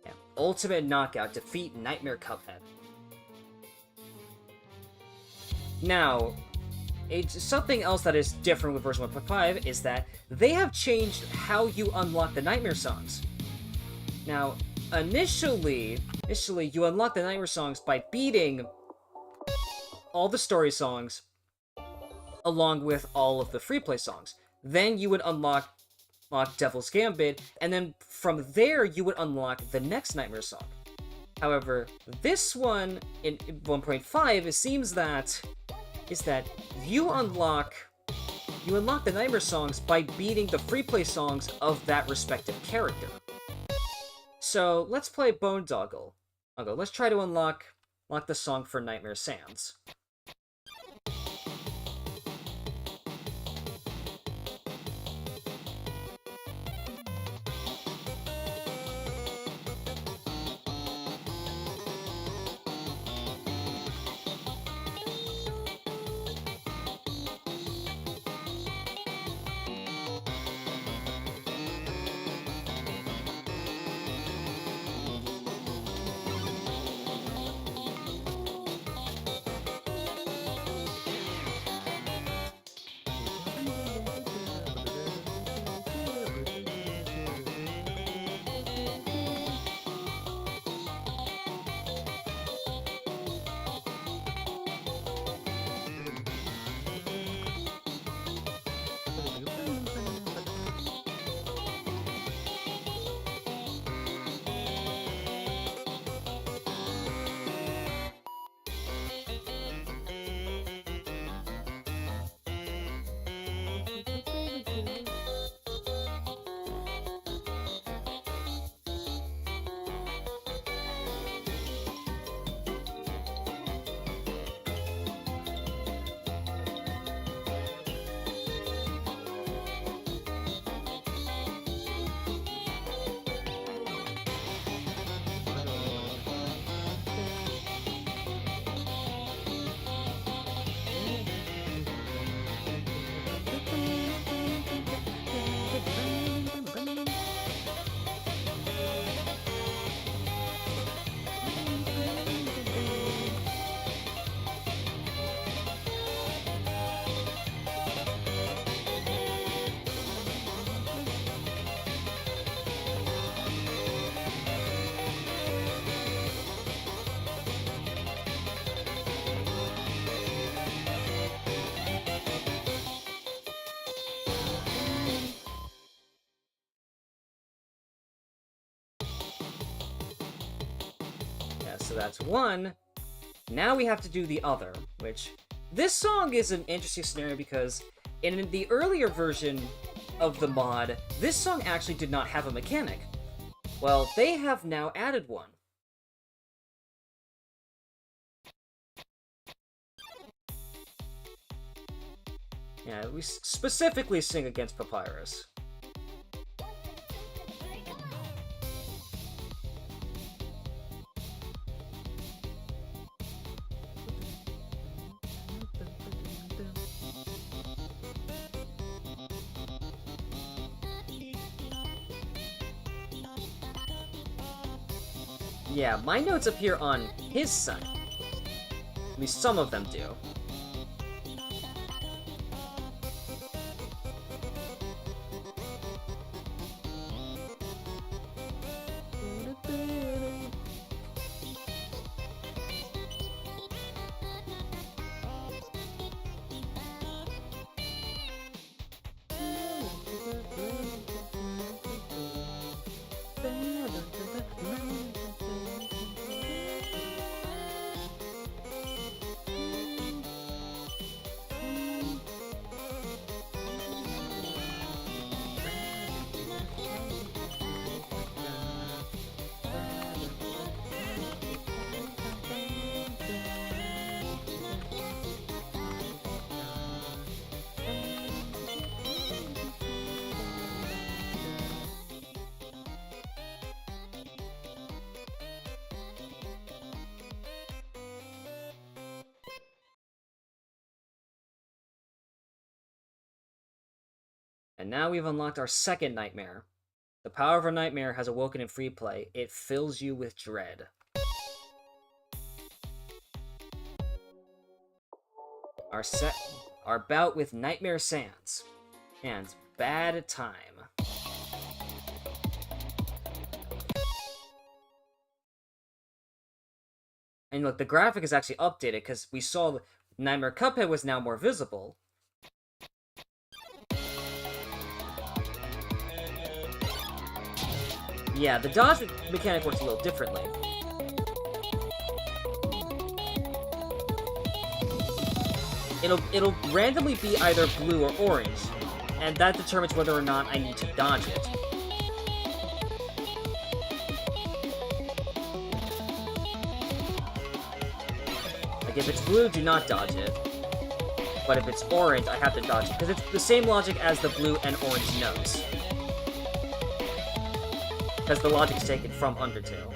Yeah. Ultimate Knockout. Defeat Nightmare Cuphead. Now, something else that is different with version 1.5 is that they have changed how you unlock the Nightmare songs. Now, initially you unlock the Nightmare songs by beating all the story songs along with all of the free play songs. Then you would unlock Devil's Gambit, and then from there you would unlock the next Nightmare song. However, this one in 1.5, it seems that you unlock the Nightmare songs by beating the free play songs of that respective character. So let's play Bone Doggle. Let's try to unlock the song for Nightmare Sands. So that's one. Now we have to do the other, which... This song is an interesting scenario because in the earlier version of the mod, this song actually did not have a mechanic. Well, they have now added one. Yeah, we specifically sing against Papyrus. Yeah, my notes appear on his site. At least some of them do. And now we've unlocked our second nightmare. The power of our nightmare has awoken in free play. It fills you with dread. Our bout with Nightmare Sans. And Bad Time. And look, the graphic is actually updated because we saw Nightmare Cuphead was now more visible. Yeah, the dodge mechanic works a little differently. It'll randomly be either blue or orange, and that determines whether or not I need to dodge it. Like, if it's blue, do not dodge it. But if it's orange, I have to dodge it, because it's the same logic as the blue and orange notes. Because the logic's taken from Undertale.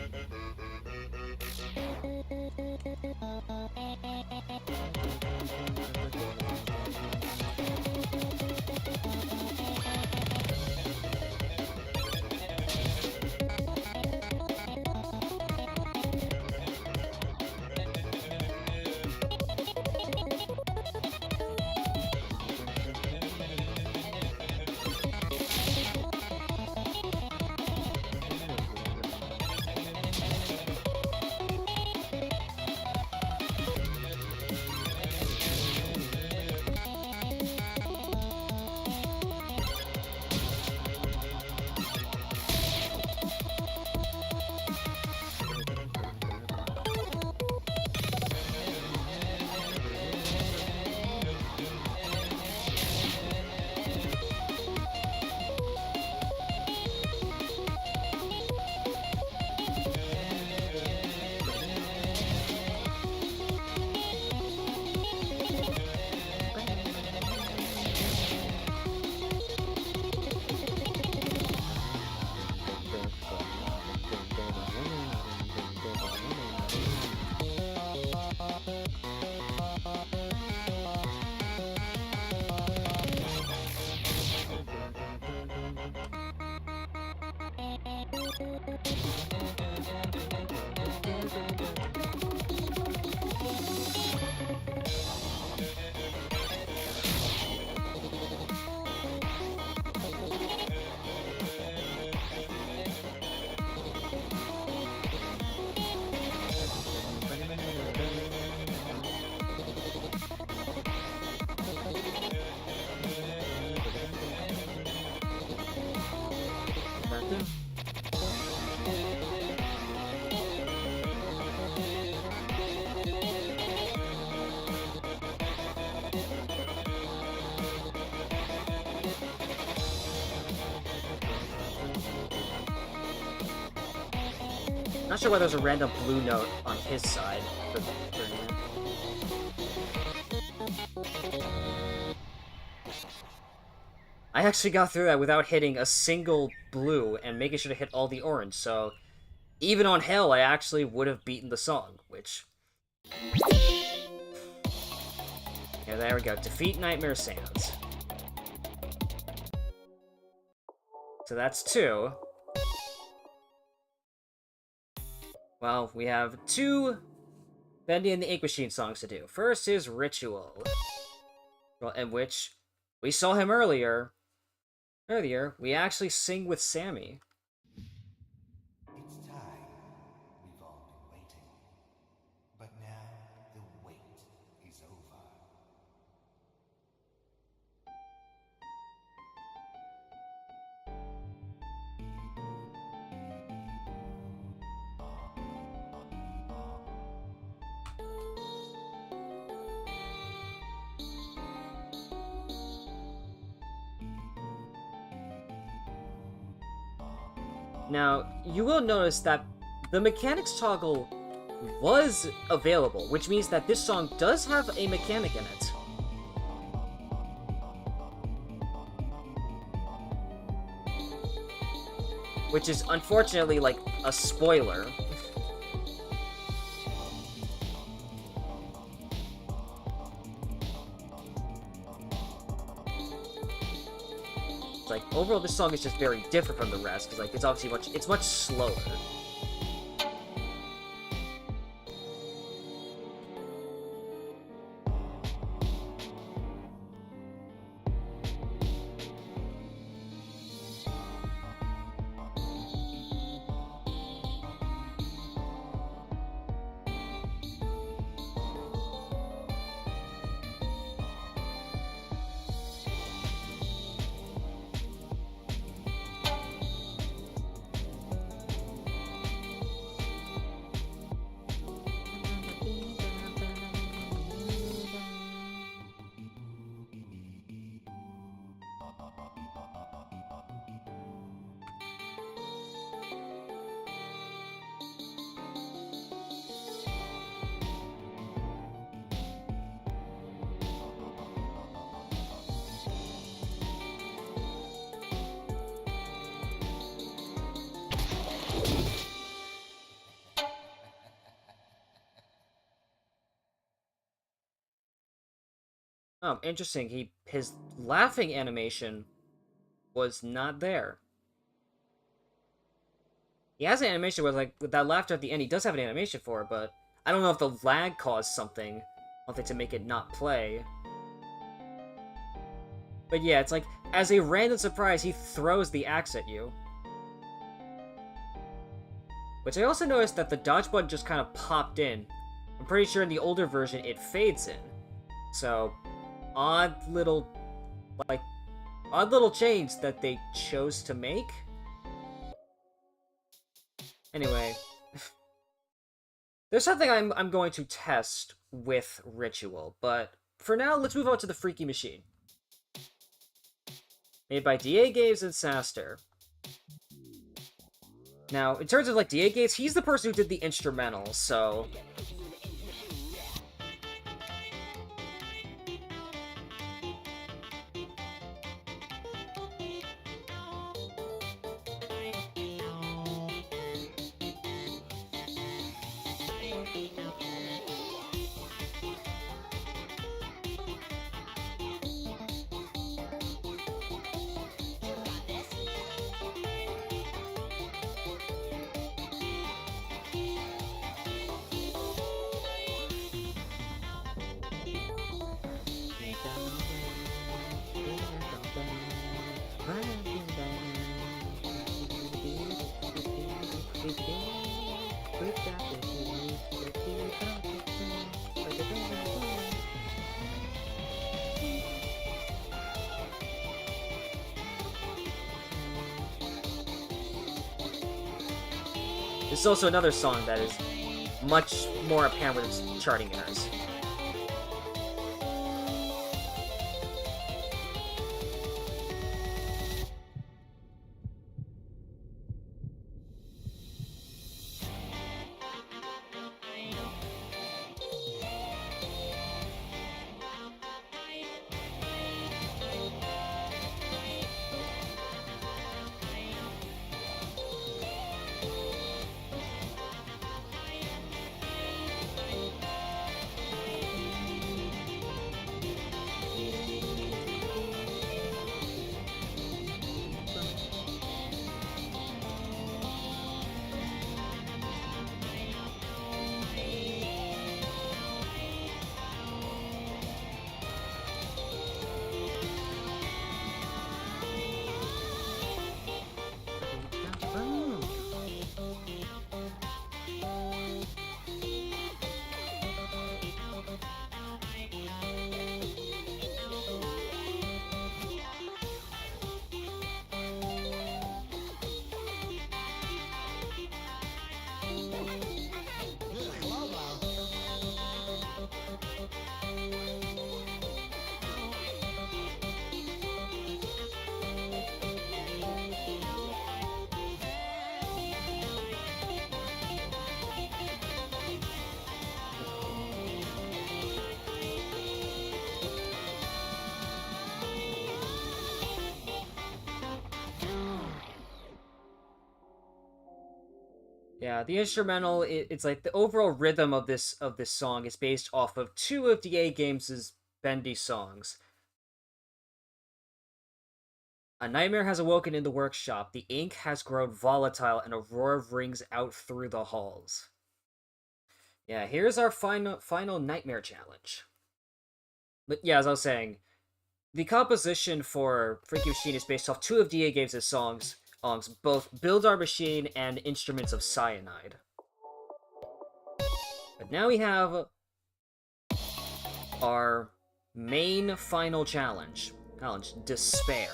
Not sure why there's a random blue note on his side for him. I actually got through that without hitting a single blue and making sure to hit all the orange, so even on hell, I actually would have beaten the song, which... Yeah, there we go. Defeat Nightmare Sands. So that's 2. Well, we have 2 Bendy and the Ink Machine songs to do. First is Ritual, well, in which we saw him earlier. We actually sing with Sammy. It's time. We've all been waiting. But now the wait is over. Now, you will notice that the mechanics toggle was available, which means that this song does have a mechanic in it. Which is unfortunately like a spoiler. It's like, overall this song is just very different from the rest, because like it's obviously much slower. Oh, interesting. His laughing animation was not there. He has an animation with that laughter at the end. He does have an animation for it, but I don't know if the lag caused something to make it not play. But yeah, it's like, as a random surprise, he throws the axe at you. Which I also noticed that the dodge button just kind of popped in. I'm pretty sure in the older version it fades in. So, odd little change that they chose to make. Anyway, there's something I'm going to test with Ritual, but for now, let's move on to the Freaky Machine. Made by DA Games and Saster. Now, in terms of like DA Games, he's the person who did the instrumental, so this is also another song that is much more apparent with its charting errors. Yeah, the instrumental, it's like the overall rhythm of this song is based off of two of DA Games' Bendy songs. A nightmare has awoken in the workshop. The ink has grown volatile, and a roar rings out through the halls. Yeah, here's our final nightmare challenge. But yeah, as I was saying, the composition for Freaky Machine is based off two of DA Games' songs, both Build Our Machine and Instruments of Cyanide. But now we have our main final challenge. Despair.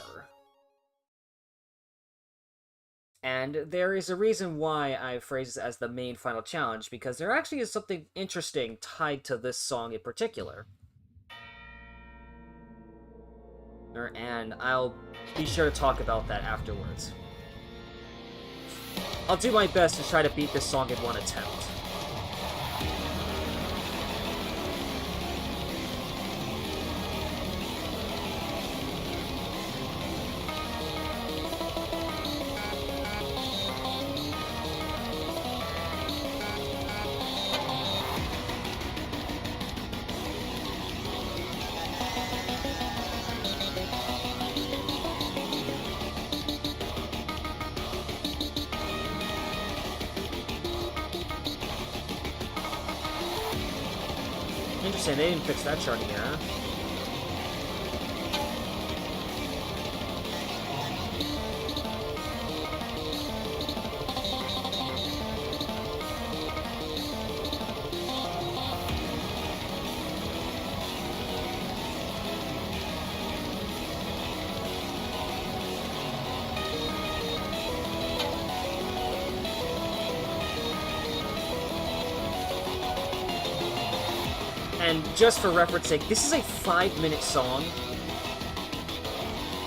And there is a reason why I phrase it as the main final challenge, because there actually is something interesting tied to this song in particular. And I'll be sure to talk about that afterwards. I'll do my best to try to beat this song in one attempt. Interesting, they didn't fix that charting here, huh? And just for reference sake, this is a 5-minute song.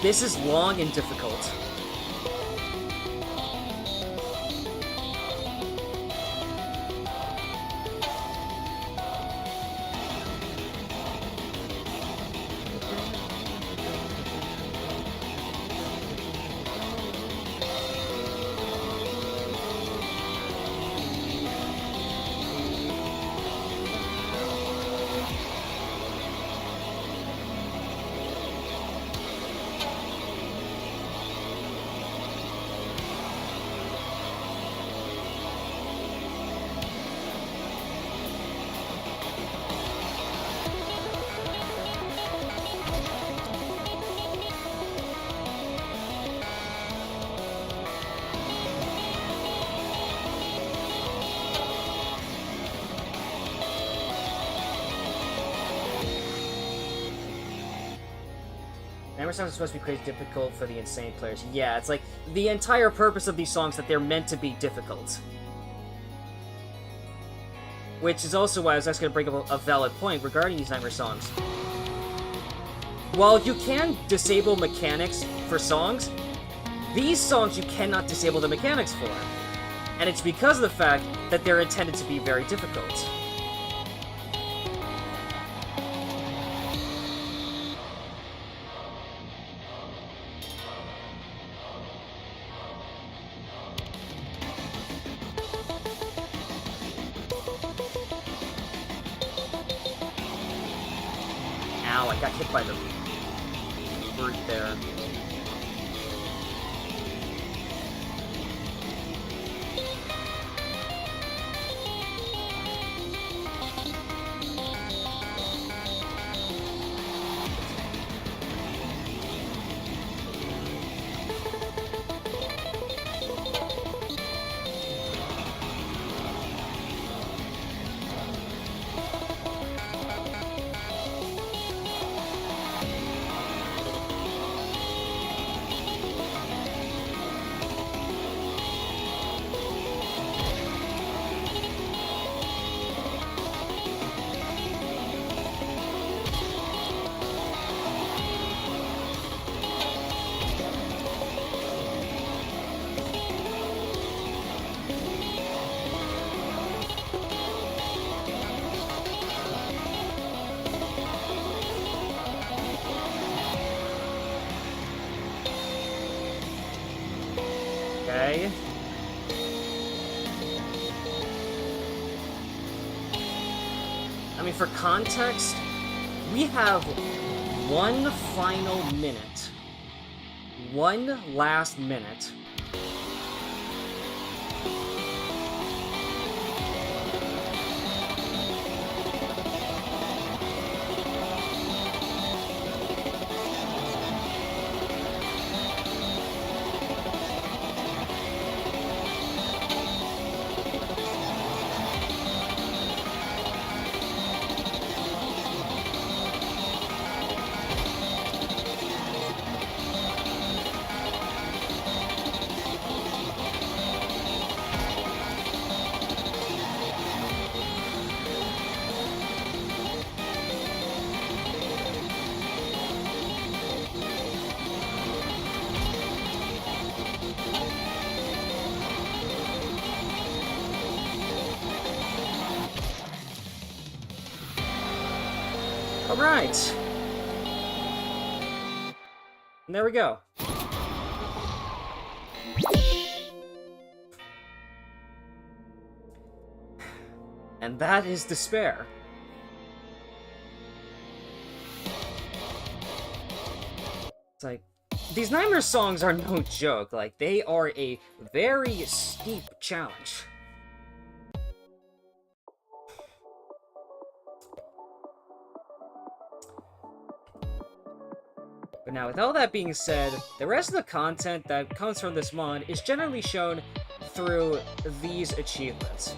This is long and difficult. Nightmare songs are supposed to be crazy difficult for the insane players. Yeah, it's like the entire purpose of these songs that they're meant to be difficult. Which is also why I was actually going to bring up a valid point regarding these Nightmare songs. While you can disable mechanics for songs, these songs you cannot disable the mechanics for. And it's because of the fact that they're intended to be very difficult. Ow, I got hit by the brute there. Okay. mean, for context, we have one final minute. One last minute. Alright. And there we go. And that is despair. It's like, these Nightmare songs are no joke. Like, they are a very steep challenge. But now, with all that being said, the rest of the content that comes from this mod is generally shown through these achievements.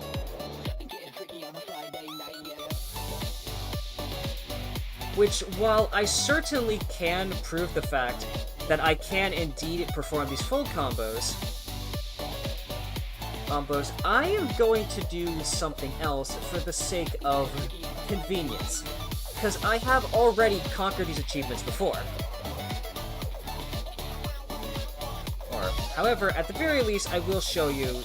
Which, while I certainly can prove the fact that I can indeed perform these full combos, I am going to do something else for the sake of convenience, because I have already conquered these achievements before. However, at the very least, I will show you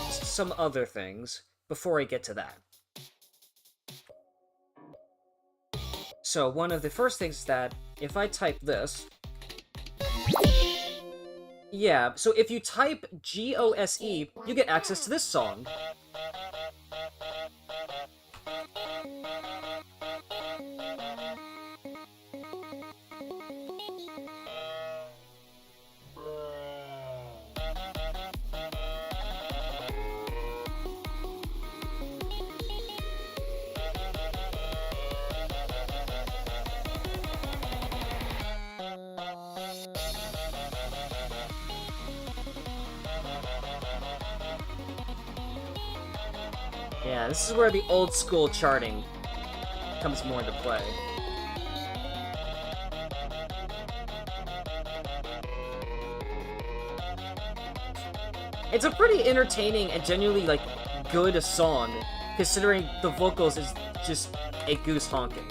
some other things before I get to that. So, one of the first things is that, if I type this... Yeah, so if you type GOSE, you get access to this song. Yeah, this is where the old school charting comes more into play. It's a pretty entertaining and genuinely, like, good song, considering the vocals is just a goose honking.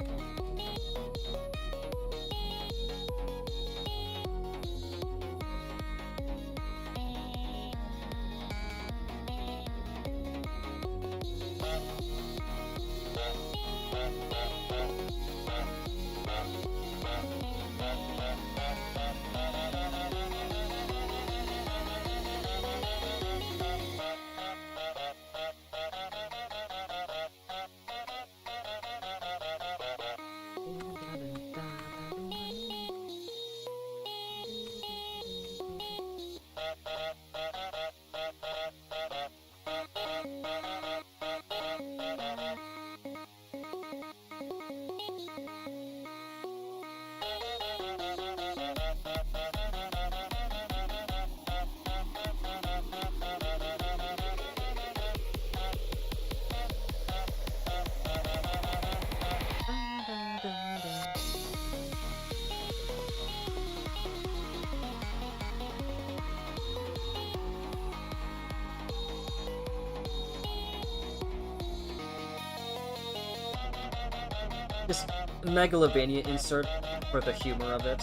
This Megalovania insert for the humor of it.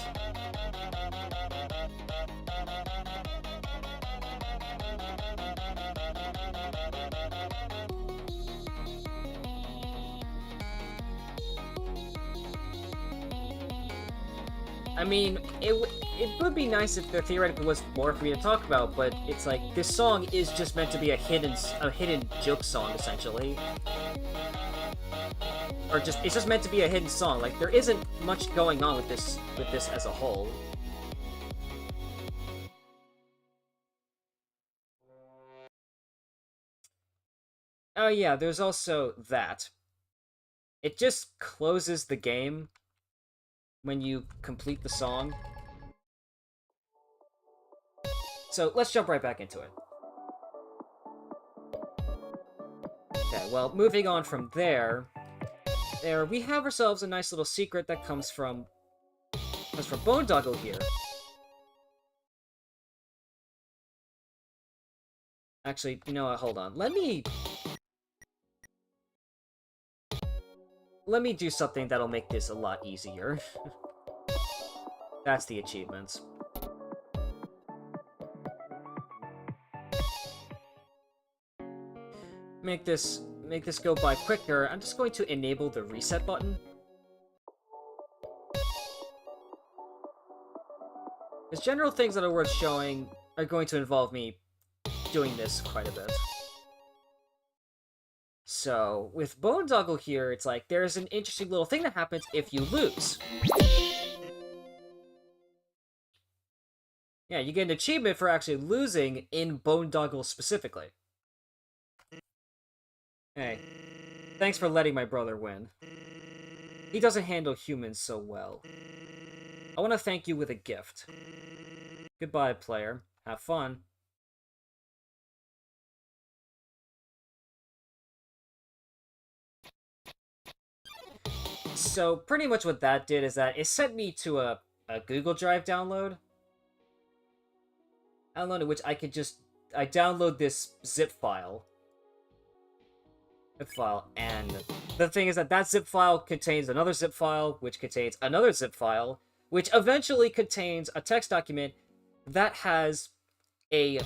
I mean, it would be nice if there theoretically was more for me to talk about, but it's like, this song is just meant to be a hidden joke song, essentially. or just it's just meant to be a hidden song. Like there isn't much going on with this as a whole. Oh yeah, there's also that. It just closes the game when you complete the song. So let's jump right back into it. Okay, well, moving on from there, we have ourselves a nice little secret that comes from Boondoggle here. Actually, you know what? Hold on. Let me do something that'll make this a lot easier. That's the achievements. Make this go by quicker. I'm just going to enable the reset button. Because general things that are worth showing are going to involve me doing this quite a bit. So, with Boondoggle here, it's like, there's an interesting little thing that happens if you lose. Yeah, you get an achievement for actually losing in Boondoggle specifically. Hey, thanks for letting my brother win. He doesn't handle humans so well. I want to thank you with a gift. Goodbye, player. Have fun. So, pretty much what that did is that it sent me to a Google Drive download. Which I download this zip file. And the thing is that zip file contains another zip file, which contains another zip file, which eventually contains a text document that has 9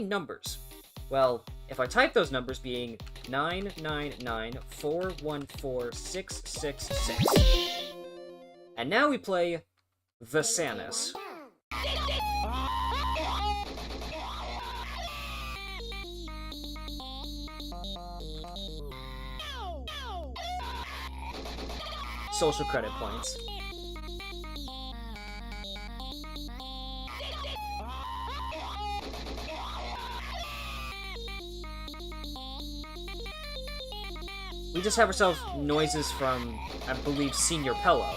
numbers. Well, if I type those numbers being 999414666. And now we play the Samus. Social credit points. We just have ourselves noises from, I believe, Senior Pello.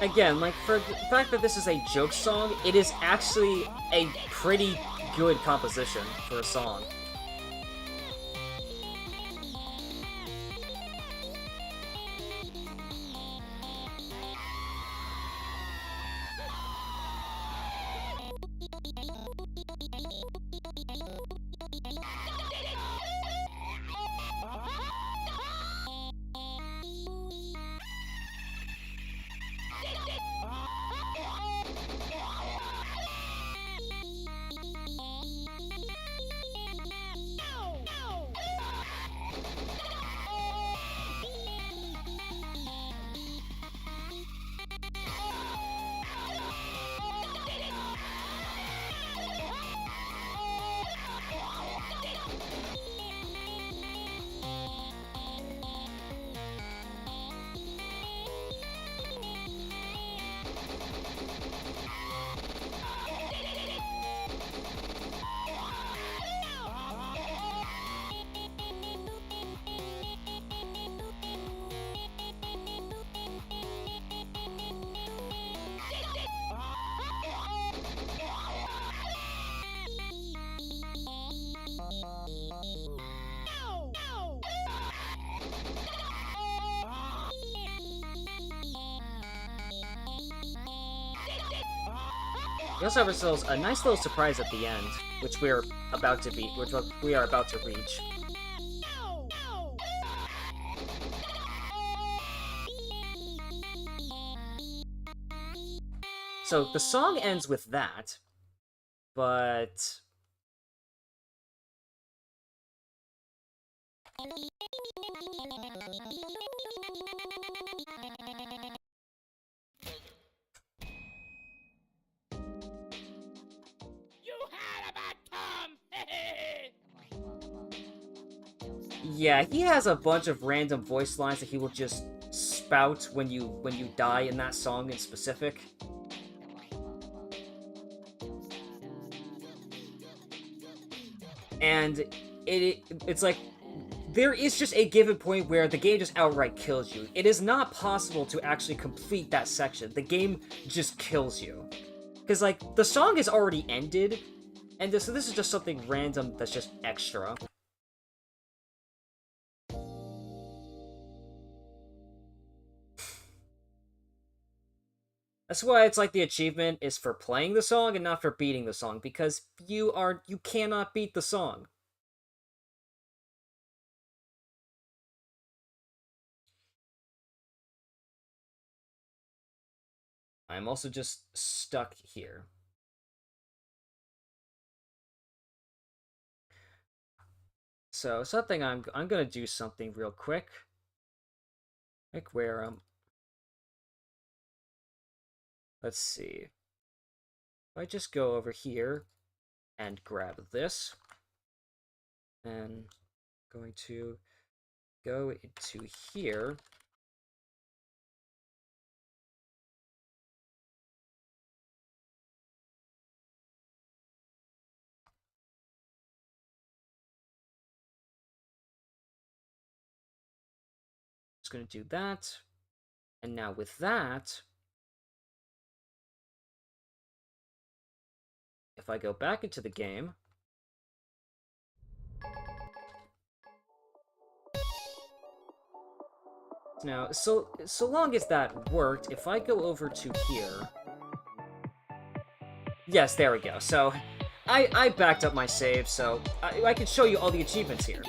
Again, like, for the fact that this is a joke song, it is actually a pretty good composition for a song. We also have ourselves a nice little surprise at the end, which we are about to reach. So the song ends with that, but Yeah, he has a bunch of random voice lines that he will just spout when you die in that song in specific. And it's like there is just a given point where the game just outright kills you. It is not possible to actually complete that section. The game just kills you. Because, like, the song is already ended, and so this is just something random that's just extra. That's why it's like the achievement is for playing the song and not for beating the song, because you cannot beat the song. I'm also just stuck here. So something I'm gonna do something real quick. Like where let's see. If I just go over here and grab this, and going to go into here. Just going to do that. And now with that, if I go back into the game, now, so long as that worked, if I go over to here... Yes, there we go. So, I backed up my save, so I can show you all the achievements here.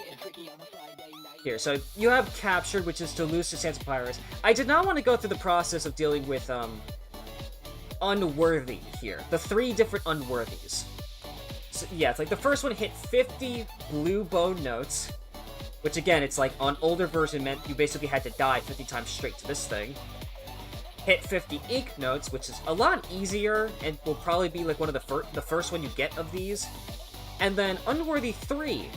Here, so you have Captured, which is to lose to Santa Pyrus. I did not want to go through the process of dealing with, Unworthy here. The 3 different Unworthies. So, yeah, it's like the first one hit 50 blue bone notes, which again, it's like on older version meant you basically had to die 50 times straight to this thing. Hit 50 ink notes, which is a lot easier and will probably be like one of the first one you get of these. And then Unworthy 3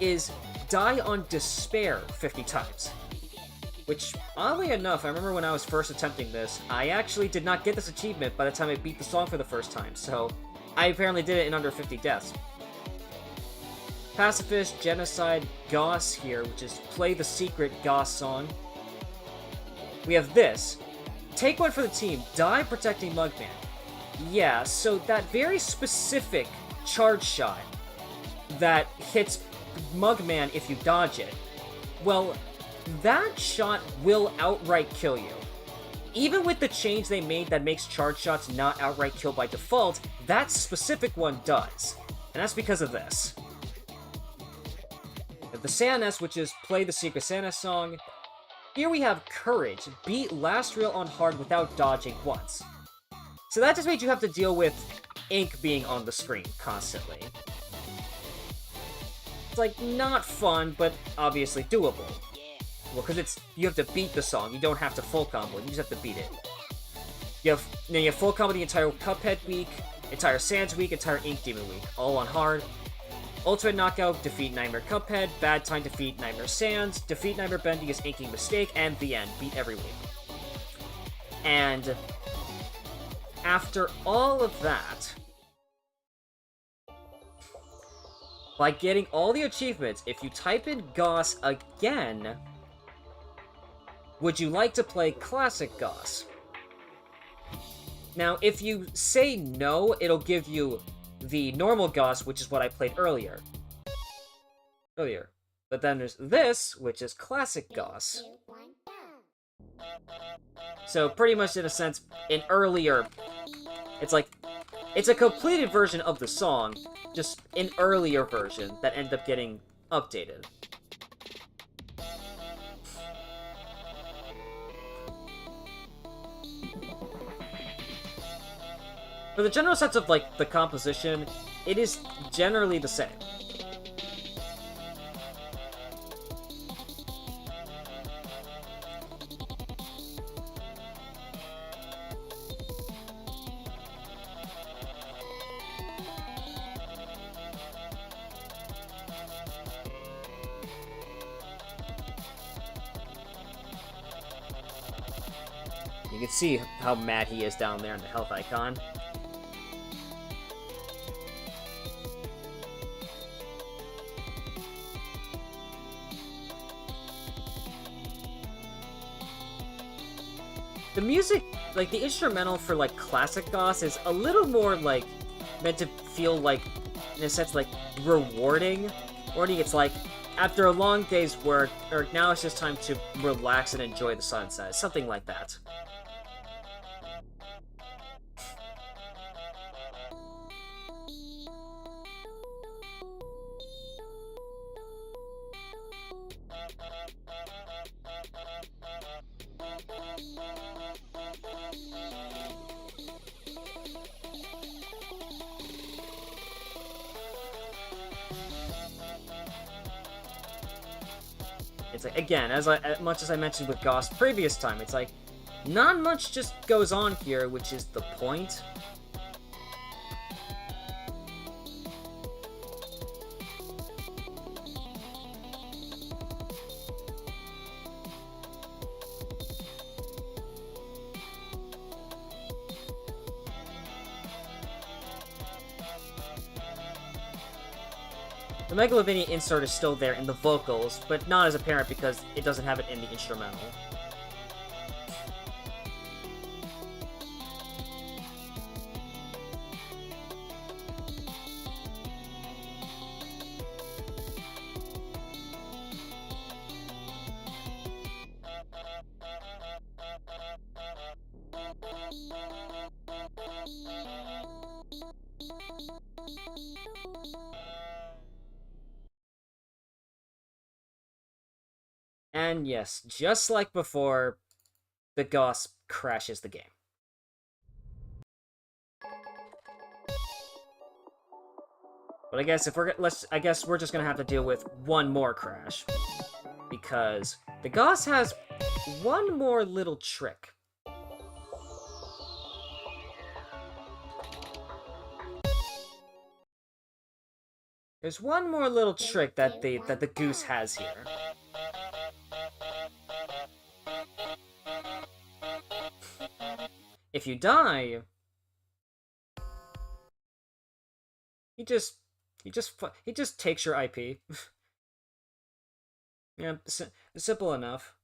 is die on despair 50 times. Which, oddly enough, I remember when I was first attempting this, I actually did not get this achievement by the time I beat the song for the first time, so I apparently did it in under 50 deaths. Pacifist, Genocide, Goss here, which is play the secret Goss song. We have this. Take one for the team, die protecting Mugman. Yeah, so that very specific charge shot that hits Mugman if you dodge it, well, that shot will outright kill you. Even with the change they made that makes charge shots not outright kill by default, that specific one does. And that's because of this. The Sanus, which is play the Secret Santa song. Here we have Courage, beat last rail on hard without dodging once. So that just means you have to deal with ink being on the screen constantly. It's like not fun, but obviously doable. Well, because you have to beat the song. You don't have to full combo. You just have to beat it. You have full combo the entire Cuphead week, entire Sans week, entire Ink Demon week, all on hard. Ultimate knockout, defeat Nightmare Cuphead. Bad time, defeat Nightmare Sans. Defeat Nightmare Bendy is Inking Mistake, and the end. Beat every week. And after all of that, by getting all the achievements, if you type in Goss again, would you like to play Classic Goss? Now, if you say no, it'll give you the normal Goss, which is what I played earlier. But then there's this, which is Classic Goss. So pretty much in a sense, an earlier... It's like... It's a completed version of the song, just an earlier version that ended up getting updated. For the general sense of, like, the composition, it is generally the same. You can see how mad he is down there in the health icon. The music, like, the instrumental for, like, classic Goss is a little more, like, meant to feel, like, in a sense, like, rewarding. Or it's like, after a long day's work, or now it's just time to relax and enjoy the sunset. Something like that. It's like, again, as much as I mentioned with Goss previous time, it's like, not much just goes on here, which is the point. The Megalovania insert is still there in the vocals, but not as apparent because it doesn't have it in the instrumental. And yes, just like before, the Goss crashes the game. But I guess I guess we're just gonna have to deal with one more crash, because the Goss has one more little trick. There's one more little trick that the Goose has here. If you die, he just takes your IP. Yeah, simple enough.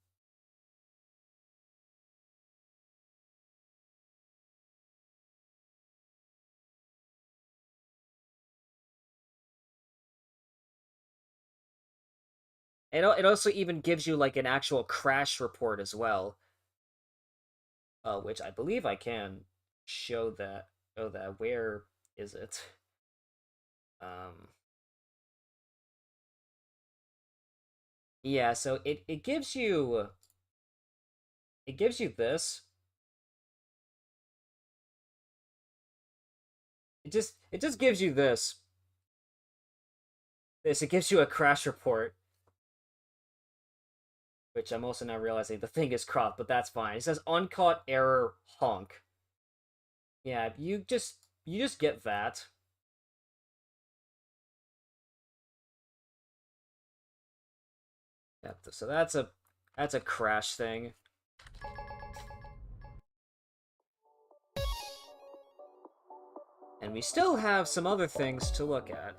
It also even gives you, like, an actual crash report as well. Which I believe I can show that. Oh, that. Where is it? Yeah, so it gives you... It gives you this. It just gives you this. It gives you a crash report. Which I'm also now realizing the thing is cropped, but that's fine. It says uncaught error honk. Yeah, you just get that. Yep, so that's a crash thing. And we still have some other things to look at.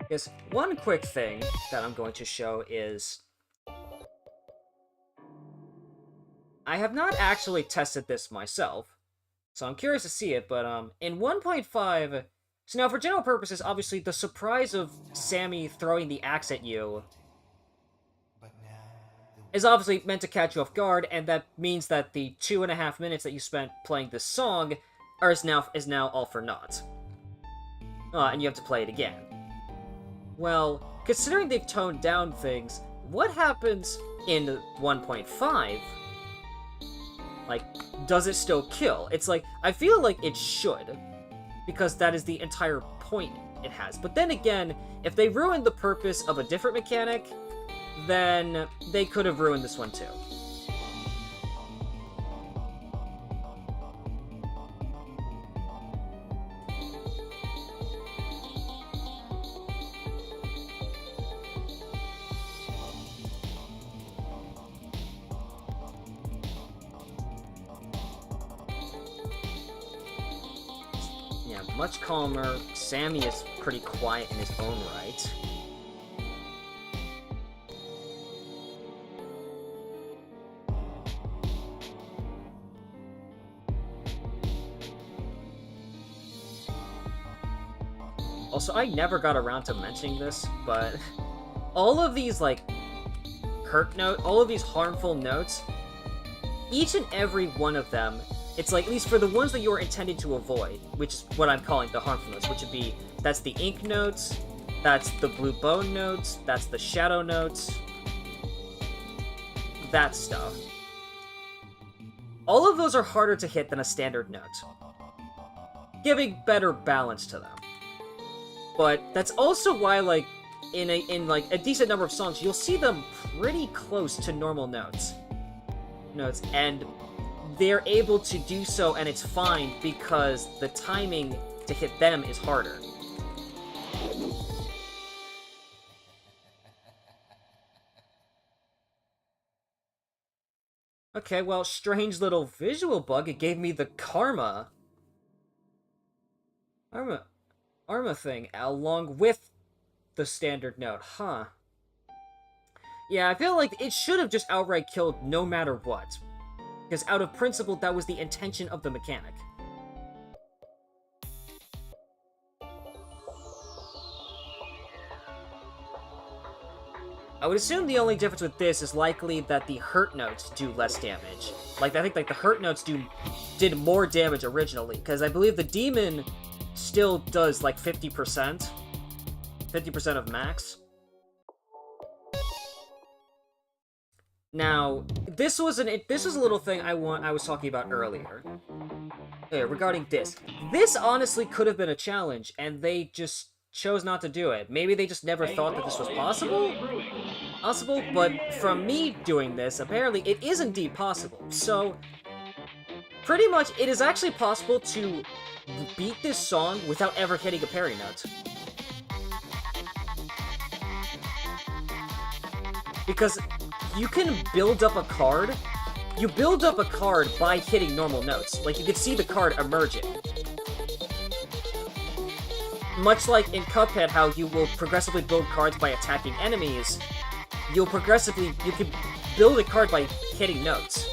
Yes, one quick thing that I'm going to show is... I have not actually tested this myself, so I'm curious to see it, but in 1.5... So now, for general purposes, obviously, the surprise of Sammy throwing the axe at you is obviously meant to catch you off guard, and that means that the 2.5 minutes that you spent playing this song is now all for naught. And you have to play it again. Well, considering they've toned down things, what happens in 1.5? Like, does it still kill? It's like, I feel like it should, because that is the entire point it has. But then again, if they ruined the purpose of a different mechanic, then they could have ruined this one too. much calmer. Sammy is pretty quiet in his own right. Also, I never got around to mentioning this, but all of these, like, all of these harmful notes, each and every one of them, it's like, at least for the ones that you are intended to avoid, which is what I'm calling the harmful notes, which would be, that's the ink notes, that's the blue bone notes, that's the shadow notes, that stuff. All of those are harder to hit than a standard note, giving better balance to them. But that's also why, like, in a decent number of songs, you'll see them pretty close to normal notes, and they're able to do so, and it's fine because the timing to hit them is harder. Okay, well, strange little visual bug. It gave me the Karma thing along with the standard note, huh? Yeah, I feel like it should have just outright killed no matter what. Because out of principle, that was the intention of the mechanic. I would assume the only difference with this is likely that the hurt notes do less damage. Like, I think like the hurt notes did more damage originally, because I believe the demon still does like 50%. 50% of max. Now, this was a little thing I was talking about earlier. Regarding this. This honestly could have been a challenge, and they just chose not to do it. Maybe they just never thought that this was possible? But from me doing this, apparently it is indeed possible. So, pretty much, it is actually possible to beat this song without ever hitting a parry note. Because you can build up a card. You build up a card by hitting normal notes. Like, you can see the card emerging. Much like in Cuphead, how you will progressively build cards by attacking enemies, you can build a card by hitting notes.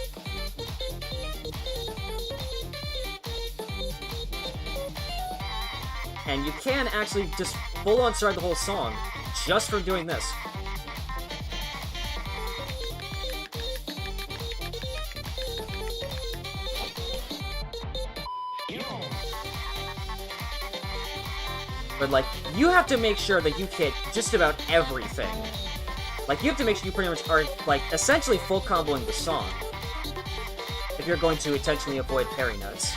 And you can actually just full-on start the whole song just from doing this. But, like, you have to make sure that you hit just about everything. Like, you have to make sure you pretty much are, like, essentially full comboing the song. If you're going to intentionally avoid parry notes.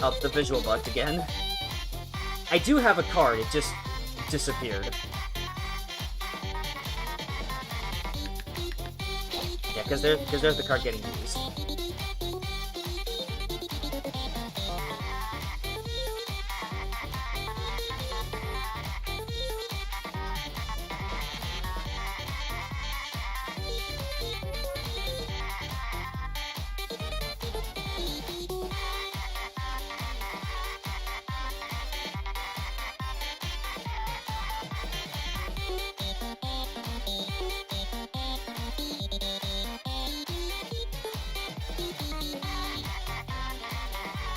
Oh, the visual bugged again. I do have a card, it just disappeared. Yeah, because there's the card getting used.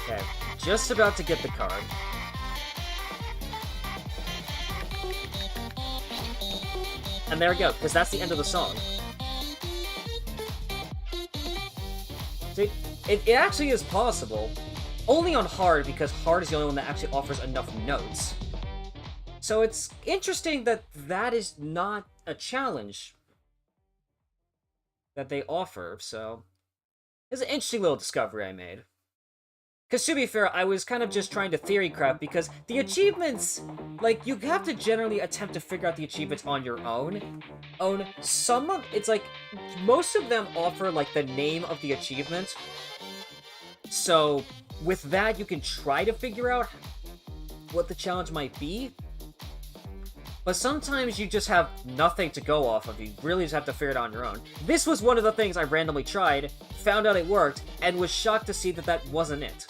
Okay, just about to get the card. And there we go, because that's the end of the song. See, it actually is possible. Only on hard, because hard is the only one that actually offers enough notes. So it's interesting that that is not a challenge that they offer, so... It's an interesting little discovery I made. Because to be fair, I was kind of just trying to theory craft, because the achievements, like, you have to generally attempt to figure out the achievements on your own. It's like, most of them offer, like, the name of the achievement. So, with that, you can try to figure out what the challenge might be. But sometimes you just have nothing to go off of. You really just have to figure it out on your own. This was one of the things I randomly tried, found out it worked, and was shocked to see that that wasn't it.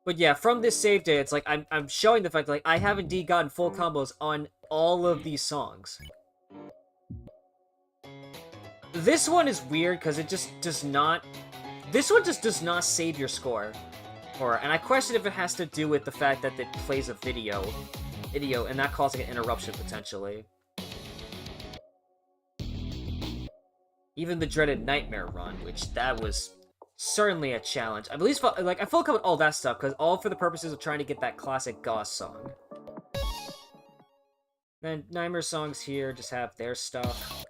But yeah, from this save data, it's like, I'm showing the fact that like, I have indeed gotten full combos on all of these songs. This one is weird, because it just does not... This one just does not save your score. And I question if it has to do with the fact that it plays a video, and that causing an interruption, potentially. Even the dreaded Nightmare Run, which that was certainly a challenge. I believe, like, I full covered all that stuff, because all for the purposes of trying to get that classic Gauss song. Then Nightmare songs here just have their stuff.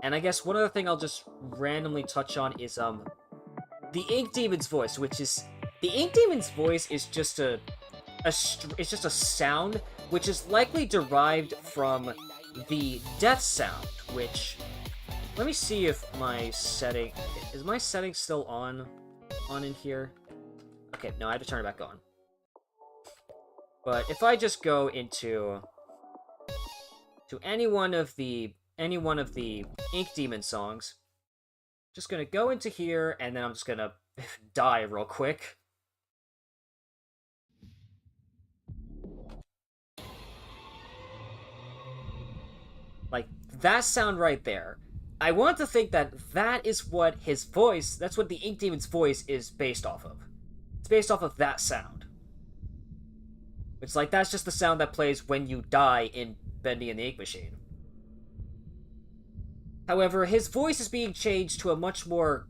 And I guess one other thing I'll just randomly touch on is, the Ink Demon's voice, which is... The Ink Demon's voice is just it's just a sound, which is likely derived from the death sound, which... Let me see if my setting... Is my setting still on in here? Okay, no, I have to turn it back on. But if I just go into... to any one of the Ink Demon songs. Just gonna go into here, and then I'm just gonna die real quick. Like, that sound right there. I want to think that that is what his voice, that's what the Ink Demon's voice is based off of. It's based off of that sound. It's like, that's just the sound that plays when you die in Bendy and the Ink Machine. However, his voice is being changed to a much more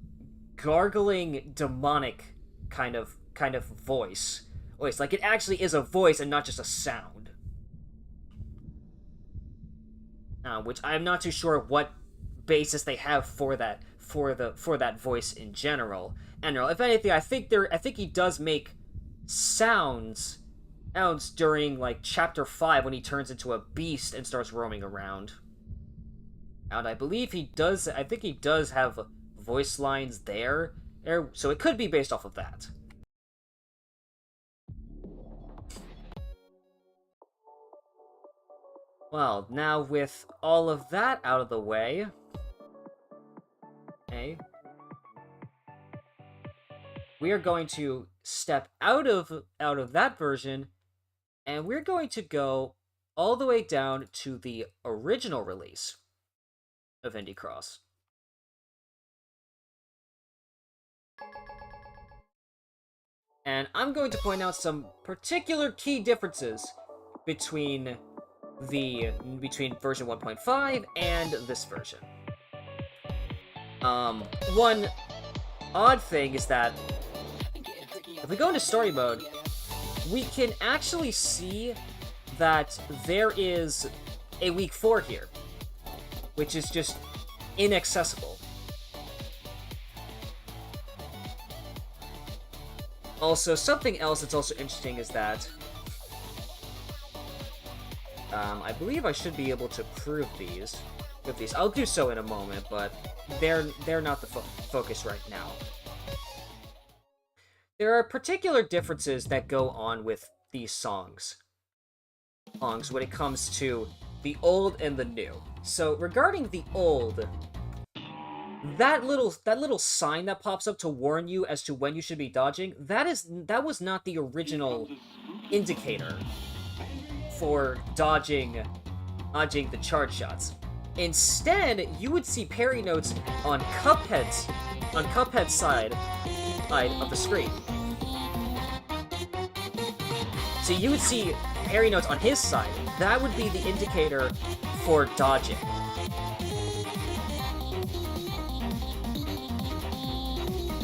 gargling, demonic kind of voice. Like, it actually is a voice and not just a sound. Which I'm not too sure what basis they have for that voice in general. And if anything, I think he does make sounds during like Chapter 5 when he turns into a beast and starts roaming around. And I believe he does, I think he does have voice lines there, so it could be based off of that. Well, now with all of that out of the way, okay, we are going to step out of that version, and we're going to go all the way down to the original release of Indie Cross. And I'm going to point out some particular key differences between version 1.5 and this version. One odd thing is that if we go into story mode, we can actually see that there is a week 4 here, which is just inaccessible. Also, something else that's also interesting is that I believe I should be able to prove these. I'll do so in a moment, but they're not the focus right now. There are particular differences that go on with these songs when it comes to the old and the new. So regarding the old, that little sign that pops up to warn you as to when you should be dodging, that was not the original indicator for dodging the charge shots. Instead, you would see parry notes on Cuphead's side of the screen. So you would see parry notes on his side. That would be the indicator for dodging.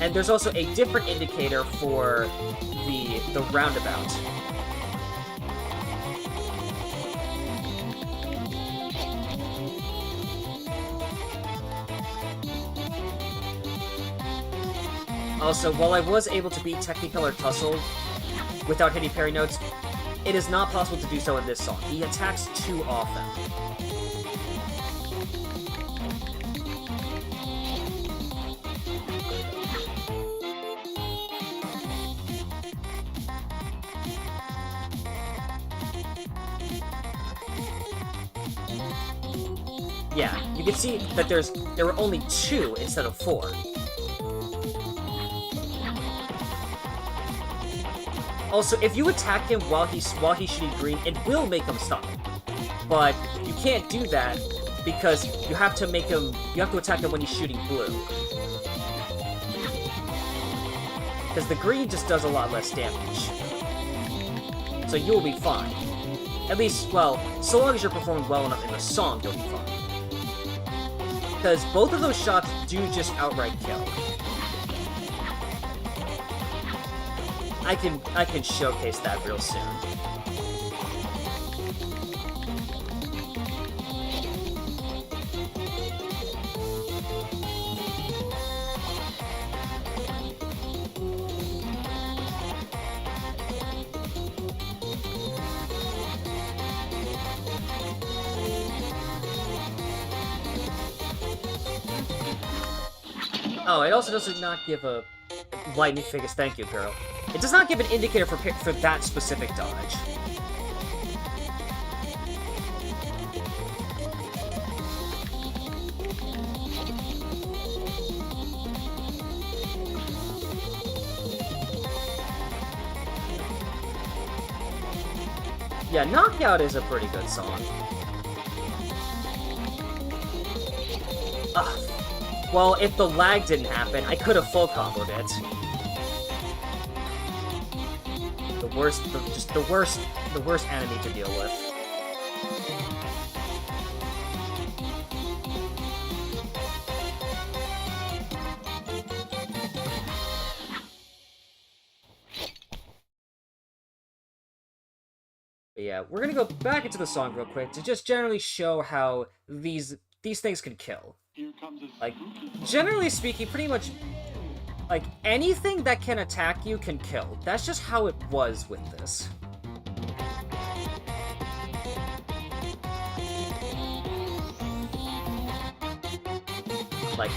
And there's also a different indicator for the roundabout. Also, while I was able to beat Technicolor Tussle without hitting parry notes, it is not possible to do so in this song. He attacks too often. Yeah, you can see that there were only 2 instead of 4. Also, if you attack him while he's shooting green, it will make him stop. But you can't do that because you have to attack him when he's shooting blue. Because the green just does a lot less damage. So you'll be fine. At least, well, so long as you're performing well enough in the song, you'll be fine. Because both of those shots do just outright kill. I can showcase that real soon. Oh, it also does not give a lightning figures. Thank you, girl. It does not give an indicator for that specific dodge. Yeah, Knockout is a pretty good song. Ugh. Well, if the lag didn't happen, I could have full comboed it. The worst enemy to deal with. But yeah, we're gonna go back into the song real quick to just generally show how these things can kill. Like, generally speaking, pretty much, like, anything that can attack you can kill. That's just how it was with this. Like,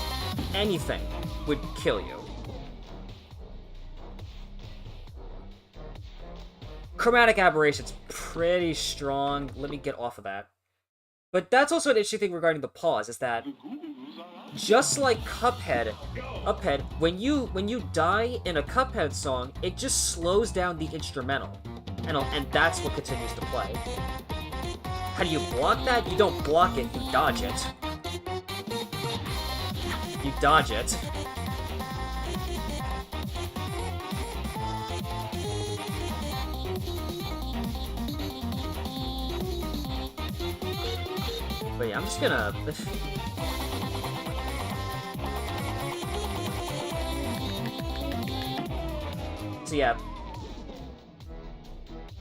anything would kill you. Chromatic Aberration's pretty strong. Let me get off of that. But that's also an interesting thing regarding the pause, is that just like Cuphead, when you die in a Cuphead song, it just slows down the instrumental, and that's what continues to play. How do you block that? You don't block it, you dodge it. You dodge it. But yeah, I'm just gonna... So yeah.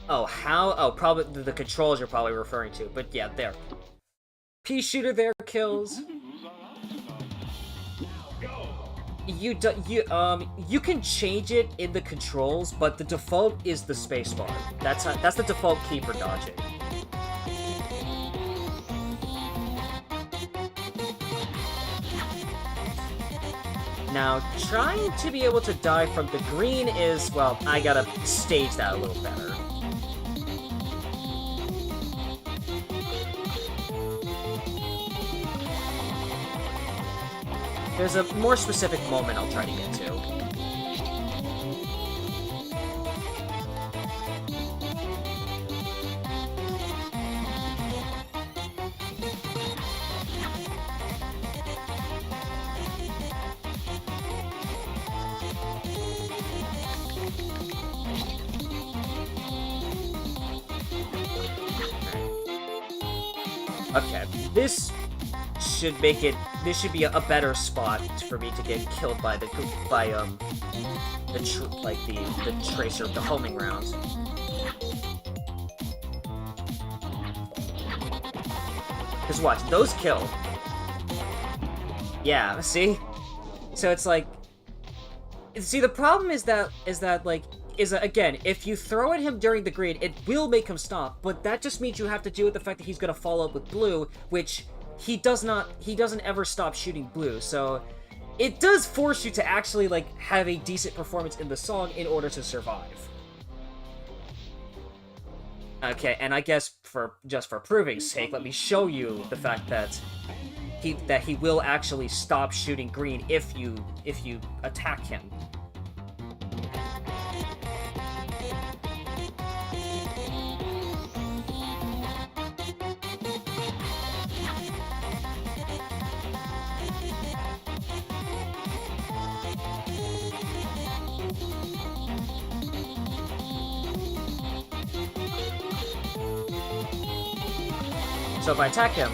Oh, how? Oh, probably the controls you're probably referring to. But yeah, there. Pea shooter there kills. You can change it in the controls, but the default is the spacebar. That's the default key for dodging. Now, trying to be able to die from the green is, well, I gotta stage that a little better. There's a more specific moment I'll try to get to. Okay, this should be a better spot for me to get killed by the tracer, the homing rounds. Because watch, those kill. Yeah, see? So it's like, see, the problem is that again, if you throw at him during the green, it will make him stop, but that just means you have to deal with the fact that he's gonna follow up with blue, which he doesn't ever stop shooting blue, so it does force you to actually, like, have a decent performance in the song in order to survive. Okay, and I guess just for proving's sake, let me show you the fact that he will actually stop shooting green if you attack him. So if I attack him...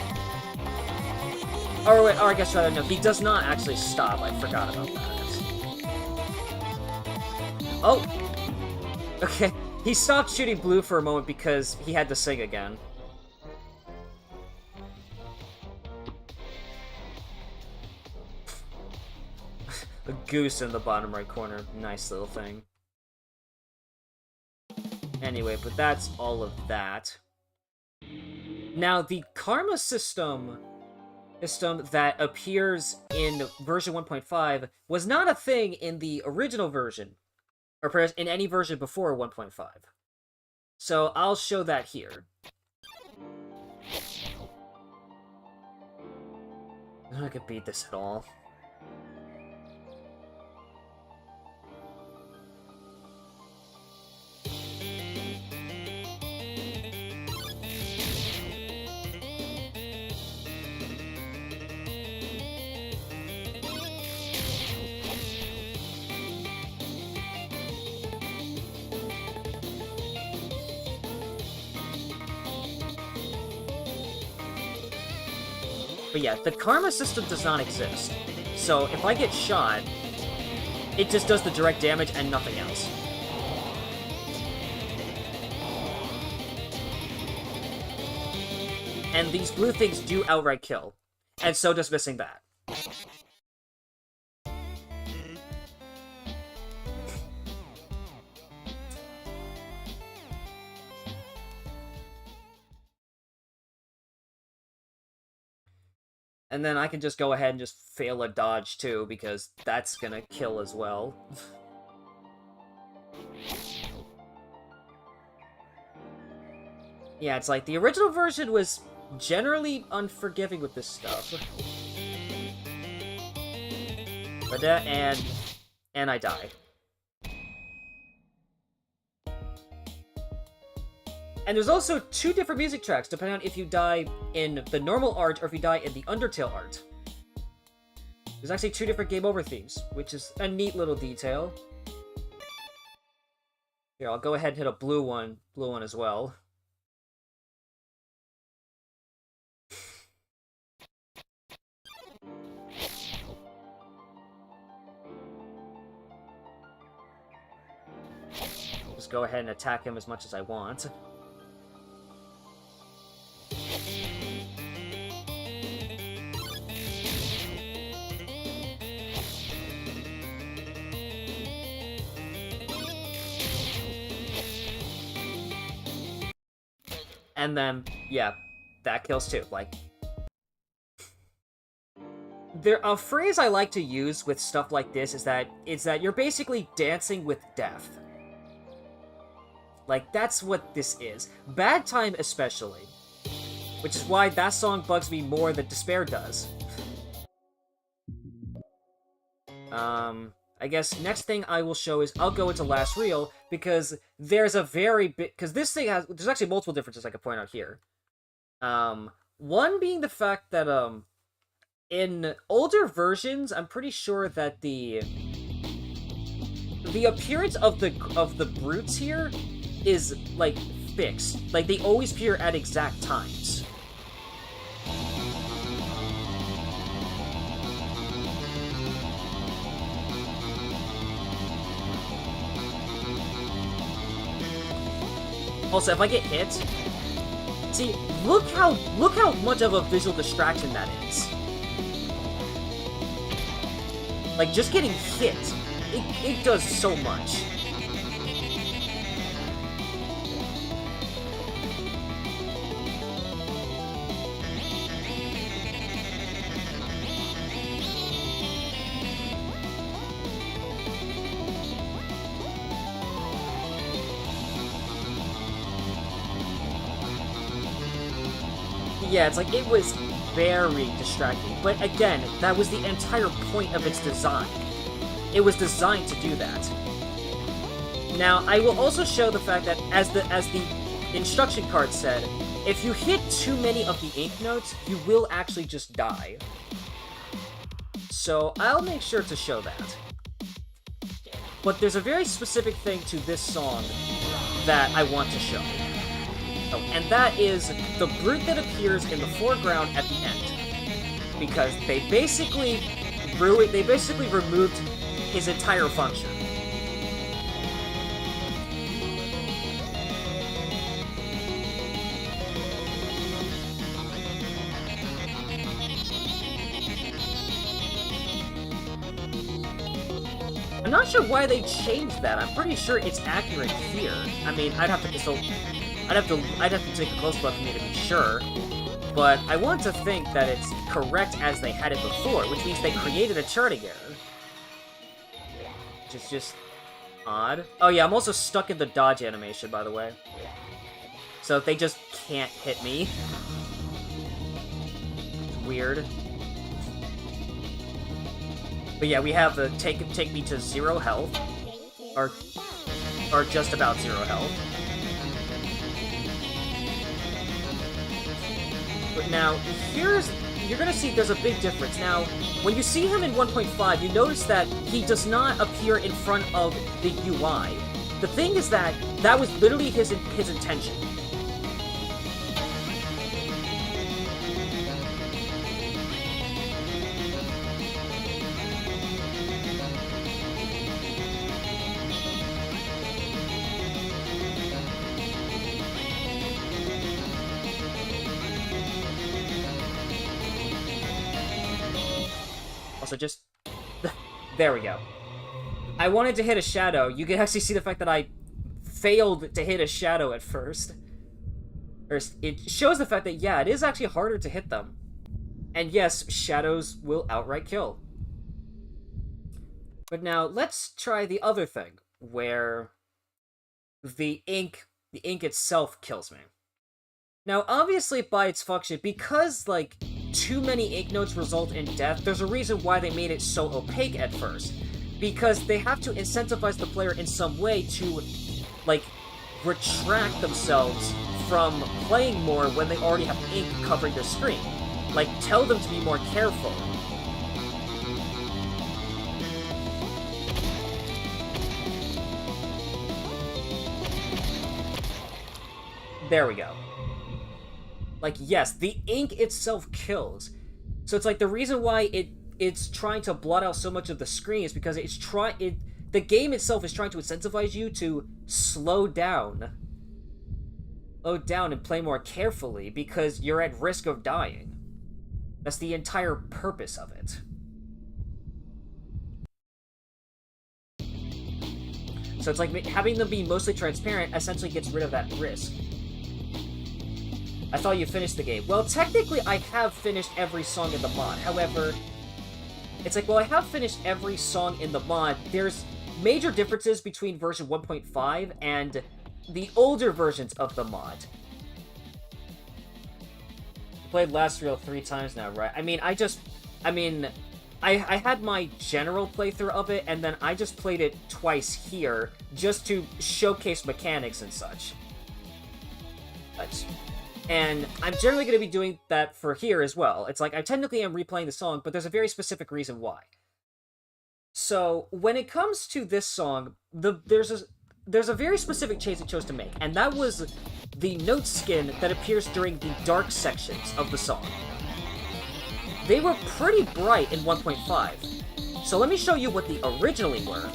Or I guess rather, no, he does not actually stop. I forgot about that. Oh! Okay, he stopped shooting blue for a moment because he had to sing again. A goose in the bottom right corner. Nice little thing. Anyway, but that's all of that. Now, the karma system that appears in version 1.5 was not a thing in the original version, or in any version before 1.5. So I'll show that here. I'm not gonna beat this at all. But yeah, the karma system does not exist. So if I get shot, it just does the direct damage and nothing else. And these blue things do outright kill. And so does missing that. And then I can just go ahead and just fail a dodge too, because that's gonna kill as well. Yeah, it's like the original version was generally unforgiving with this stuff. But and I die. And there's also 2 different music tracks, depending on if you die in the normal art or if you die in the Undertale art. There's actually 2 different game over themes, which is a neat little detail. Here, I'll go ahead and hit a blue one as well. Just go ahead and attack him as much as I want. And then, yeah, that kills too. Like, a phrase I like to use with stuff like this is that you're basically dancing with death. Like, that's what this is. Bad Time especially. Which is why that song bugs me more than Despair does. I guess next thing I will show is I'll go into Last Reel, because there's a very big... Because this thing has... There's actually multiple differences I can point out here. One being the fact that, in older versions, I'm pretty sure that the appearance of the brutes here is, like, fixed. Like, they always appear at exact times. Also, if I get hit, see, look how much of a visual distraction that is. Like, just getting hit, it does so much. Yeah, it's like, it was very distracting. But again, that was the entire point of its design. It was designed to do that. Now, I will also show the fact that, as the instruction card said, if you hit too many of the ink notes, you will actually just die. So I'll make sure to show that. But there's a very specific thing to this song that I want to show. Oh, and that is the brute that appears in the foreground at the end. Because they basically removed his entire function. I'm not sure why they changed that. I'm pretty sure it's accurate here. I mean, I'd have to take a close look for me to be sure. But I want to think that it's correct as they had it before, which means they created a charting error. Which is just odd. Oh yeah, I'm also stuck in the dodge animation, by the way. So they just can't hit me. It's weird. But yeah, we have the take me to 0 health, or just about 0 health. But now, you're gonna see there's a big difference. Now, when you see him in 1.5, you notice that he does not appear in front of the UI. The thing is that was literally his intention. Also, just... there we go. I wanted to hit a shadow. You can actually see the fact that I failed to hit a shadow at first. It shows the fact that, yeah, it is actually harder to hit them. And yes, shadows will outright kill. But now, let's try the other thing, where the ink itself kills me. Now, obviously, by its function, because, like, too many ink notes result in death, there's a reason why they made it so opaque at first. Because they have to incentivize the player in some way to, like, retract themselves from playing more when they already have ink covering their screen. Like, tell them to be more careful. There we go. Like, yes, the ink itself kills. So it's like the reason why it's trying to blot out so much of the screen is because the game itself is trying to incentivize you to slow down and play more carefully because you're at risk of dying. That's the entire purpose of it. So it's like having them be mostly transparent essentially gets rid of that risk. I thought you finished the game. Well, technically, I have finished every song in the mod. However, it's like, well, I have finished every song in the mod. There's major differences between version 1.5 and the older versions of the mod. I played Last Reel 3 times now, right? I had my general playthrough of it, and then I just played it twice here, just to showcase mechanics and such. And I'm generally going to be doing that for here as well. It's like, I technically am replaying the song, but there's a very specific reason why. So, when it comes to this song, there's a very specific change it chose to make, and that was the note skin that appears during the dark sections of the song. They were pretty bright in 1.5. So let me show you what they originally were.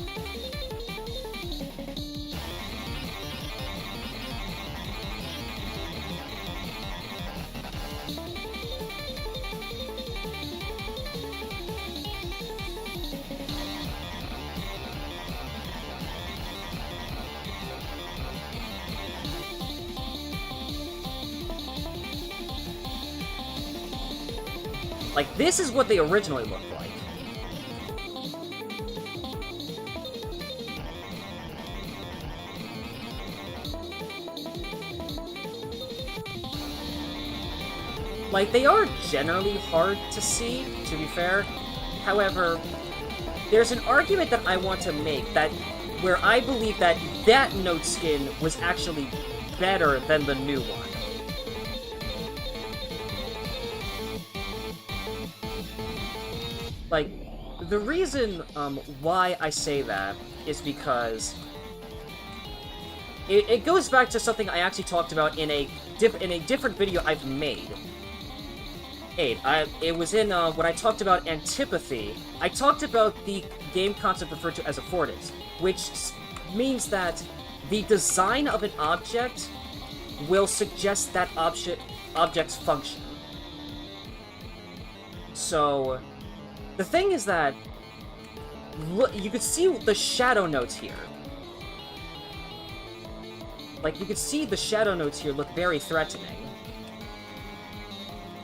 Like, this is what they originally looked like. Like, they are generally hard to see, to be fair. However, there's an argument that I want to make that where I believe that that note skin was actually better than the new one. Like, the reason why I say that is because it goes back to something I actually talked about in a different video I've made. It was in when I talked about antipathy. I talked about the game concept referred to as affordance, which means that the design of an object will suggest that object's function. So, the thing is that look, you could see the shadow notes here. Like, you could see the shadow notes here look very threatening.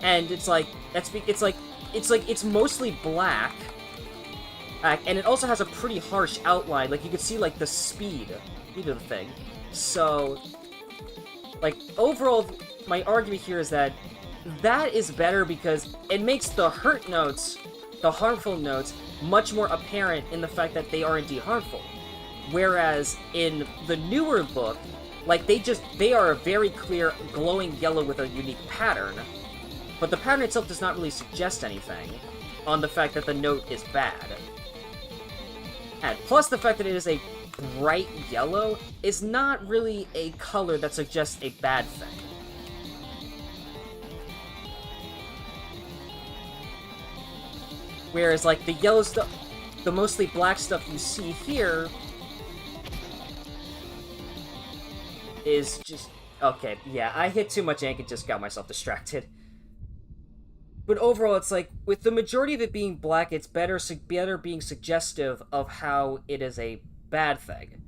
And it's like, it's mostly black. And it also has a pretty harsh outline. Like, you could see, like, the speed of the thing. So, like, overall, my argument here is that that is better because it makes the hurt notes, the harmful notes, much more apparent in the fact that they are indeed harmful. Whereas in the newer book, like, they are a very clear glowing yellow with a unique pattern. But the pattern itself does not really suggest anything on the fact that the note is bad. And plus the fact that it is a bright yellow is not really a color that suggests a bad thing. Whereas, like, the yellow stuff, the mostly black stuff you see here is just... Okay, yeah, I hit too much ink and just got myself distracted. But overall, it's like, with the majority of it being black, it's better being suggestive of how it is a bad thing.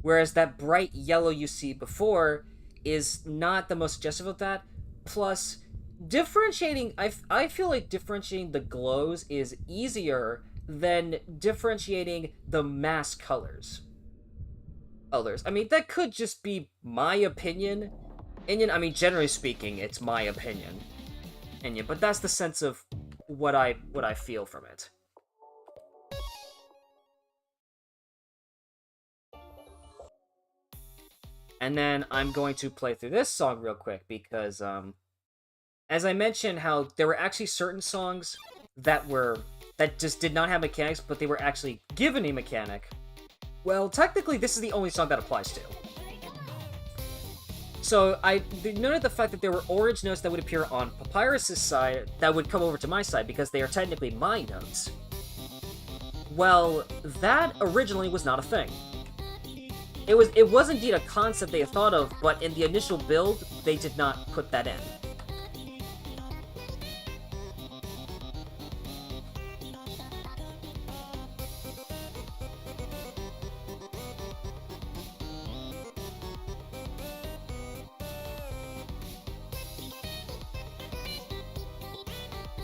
Whereas that bright yellow you see before is not the most suggestive of that. Plus, differentiating... I feel like differentiating the glows is easier than differentiating the mask colors. I mean, that could just be my opinion. I mean, generally speaking, it's my opinion. But that's the sense of what I feel from it. And then I'm going to play through this song real quick because, as I mentioned, how there were actually certain songs that just did not have mechanics, but they were actually given a mechanic. Well, technically, this is the only song that applies to. So, I noted the fact that there were orange notes that would appear on Papyrus's side that would come over to my side because they are technically my notes. Well, that originally was not a thing. It was indeed a concept they had thought of, but in the initial build, they did not put that in.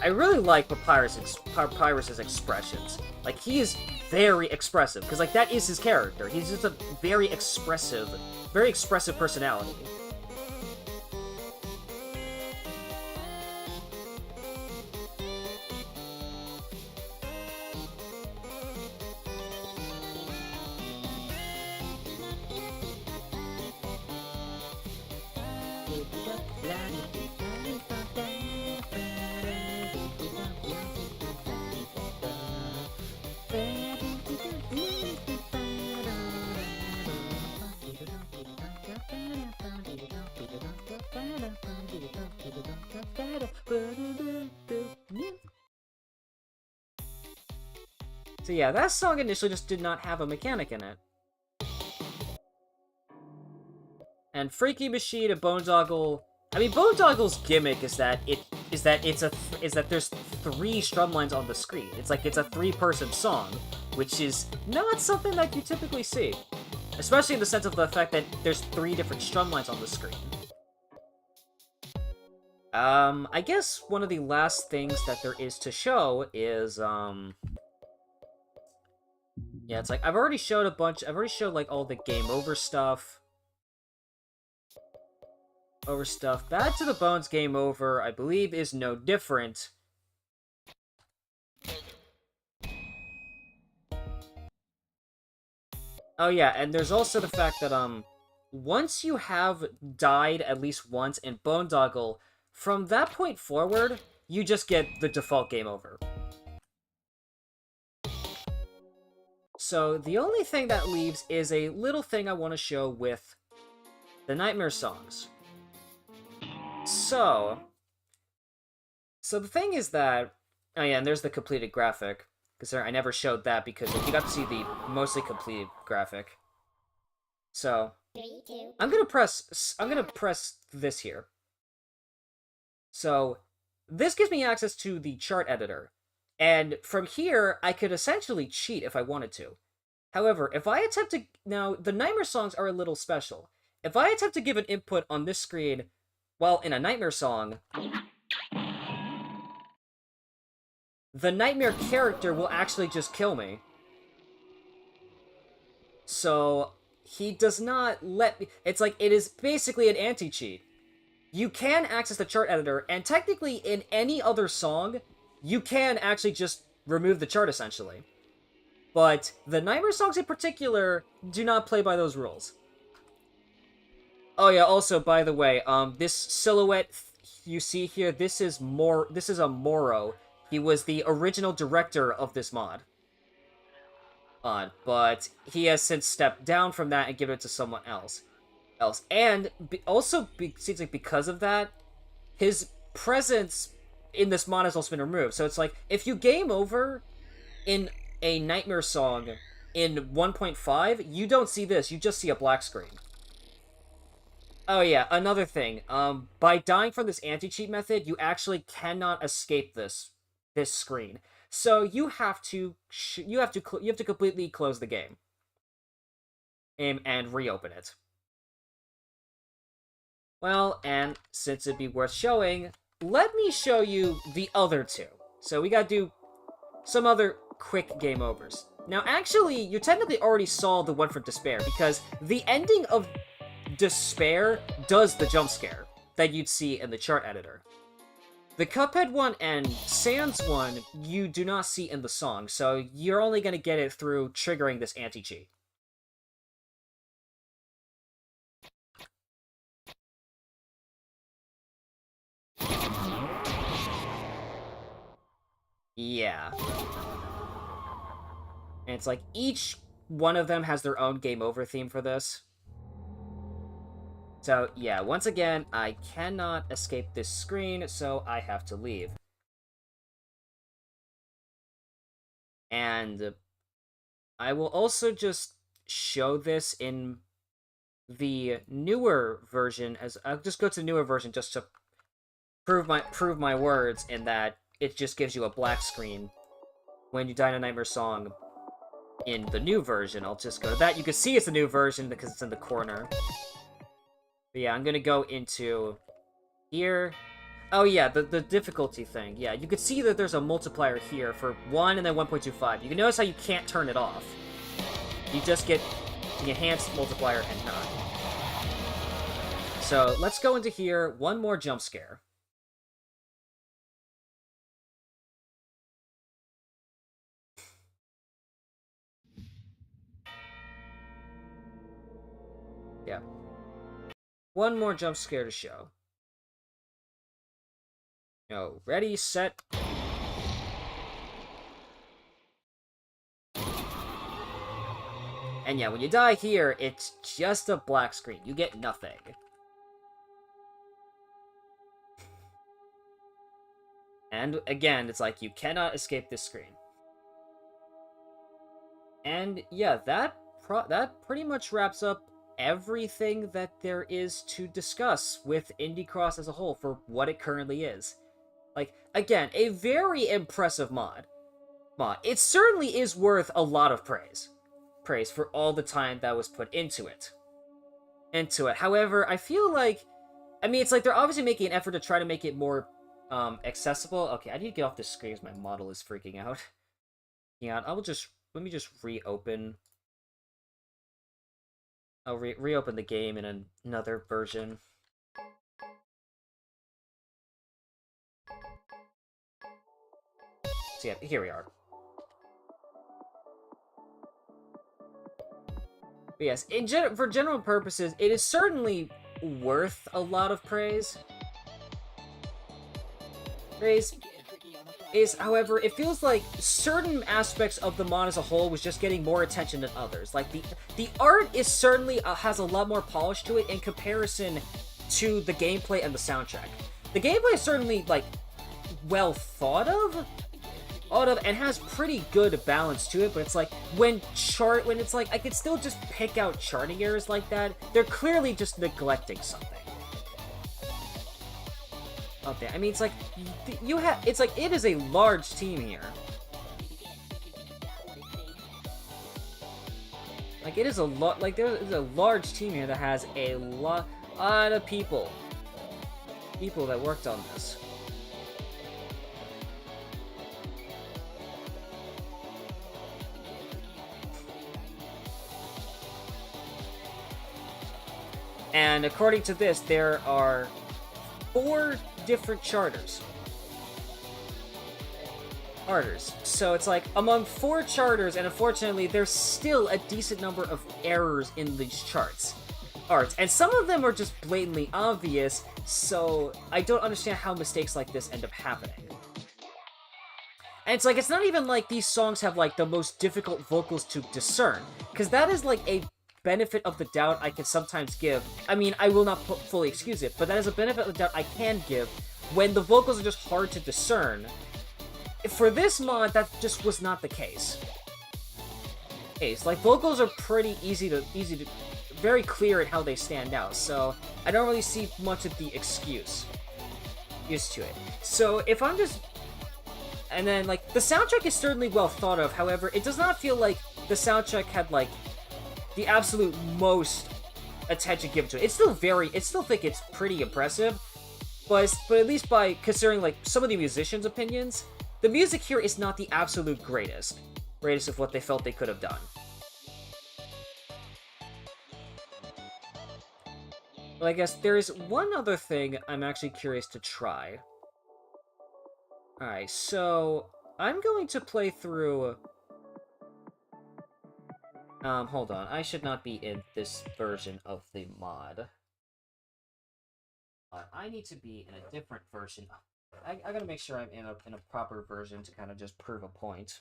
I really like Papyrus's expressions. Like, he is very expressive, because, like, that is his character. He's just a very expressive personality. So yeah, that song initially just did not have a mechanic in it. And Freaky Machine and Boondoggle... I mean, Boondoggle's gimmick is that there's 3 strum lines on the screen. It's like it's a 3-person song, which is not something that you typically see. Especially in the sense of the fact that there's 3 different strum lines on the screen. I guess one of the last things that there is to show is, yeah, it's like, I've already showed, like, all the game over stuff. over stuff. Bad to the Bones game over, I believe, is no different. Oh yeah, and there's also the fact that, once you have died at least once in Boondoggle, from that point forward, you just get the default game over. So, the only thing that leaves is a little thing I want to show with the Nightmare songs. So the thing is that... Oh yeah, and there's the completed graphic. Because I never showed that because you got to see the mostly completed graphic. So, 3, 2, I'm gonna press this here. So, this gives me access to the chart editor. And from here, I could essentially cheat if I wanted to. However, if I attempt to... Now, the Nightmare songs are a little special. If I attempt to give an input on this screen while in a Nightmare song, the Nightmare character will actually just kill me. So, he does not let me... It's like, it is basically an anti-cheat. You can access the chart editor, and technically in any other song, you can actually just remove the chart, essentially. But the Nightmare songs in particular do not play by those rules. Oh yeah, also, by the way, this silhouette you see here, this is a Moro. He was the original director of this mod. But he has since stepped down from that and given it to someone else. And seems like because of that, his presence in this mod has also been removed. So it's like, if you game over in a Nightmare song in 1.5, you don't see this, you just see a black screen. Oh yeah, another thing. By dying from this anti-cheat method, you actually cannot escape this screen. So you have to completely close the game and reopen it. Well, and since it'd be worth showing, let me show you the other two. So we gotta do some other quick game overs. Now, actually, you technically already saw the one for Despair, because the ending of Despair does the jump scare that you'd see in the chart editor. The Cuphead one and Sans one, you do not see in the song, so you're only going to get it through triggering this anti-cheat. Yeah. And it's like, each one of them has their own game over theme for this. So, yeah, once again, I cannot escape this screen, so I have to leave. And I will also just show this in the newer version, as I'll just go to the newer version just to prove my words, in that it just gives you a black screen when you die in a Nightmare song in the new version. I'll just go to that. You can see it's the new version because it's in the corner. But yeah, I'm gonna go into here. Oh yeah, the difficulty thing. Yeah, you can see that there's a multiplier here for 1 and then 1.25. You can notice how you can't turn it off. You just get the enhanced multiplier and not. So let's go into here. One more jump scare. Yeah. One more jump scare to show. No, ready, set. And yeah, when you die here, it's just a black screen. You get nothing. And again, it's like, you cannot escape this screen. And yeah, that pretty much wraps up everything that there is to discuss with Indie Cross as a whole for what it currently is. Like, again, a very impressive mod. It certainly is worth a lot of praise for all the time that was put into it. However, I feel like, I mean, it's like they're obviously making an effort to try to make it more accessible. Okay, I need to get off this screen because my model is freaking out. Yeah, let me just reopen. I'll reopen the game in another version. So yeah, here we are. But yes, for general purposes, it is certainly worth a lot of praise. However, it feels like certain aspects of the mod as a whole was just getting more attention than others. Like, the art is certainly has a lot more polish to it in comparison to the gameplay and the soundtrack. The gameplay is certainly, like, well thought of, and has pretty good balance to it, but it's like, when it's like, I could still just pick out charting errors like that, they're clearly just neglecting something. Okay, I mean, it's like, it is a large team here. Like, it is a lot, like, there is a large team here that has a lot of people that worked on this. And according to this, there are 4 different charters. So it's like, among 4 charters, and unfortunately, there's still a decent number of errors in these arts. And some of them are just blatantly obvious, so I don't understand how mistakes like this end up happening. And it's like, it's not even like these songs have, like, the most difficult vocals to discern, because that is, like, a benefit of the doubt I can sometimes give. I mean, I will not fully excuse it, but that is a benefit of the doubt I can give when the vocals are just hard to discern. For this mod, that just was not the case. Like, vocals are pretty easy to very clear in how they stand out, so I don't really see much of the excuse used to it. So if I'm just... And then, like, the soundtrack is certainly well thought of, however, it does not feel like the soundtrack had, like, the absolute most attention given to it. It's still think it's pretty impressive, but at least by considering, like, some of the musicians' opinions, the music here is not the absolute greatest of what they felt they could have done. But I guess there is one other thing I'm actually curious to try. Alright, so I'm going to play through... hold on. I should not be in this version of the mod. I need to be in a different version. I gotta make sure I'm in a proper version to kind of just prove a point.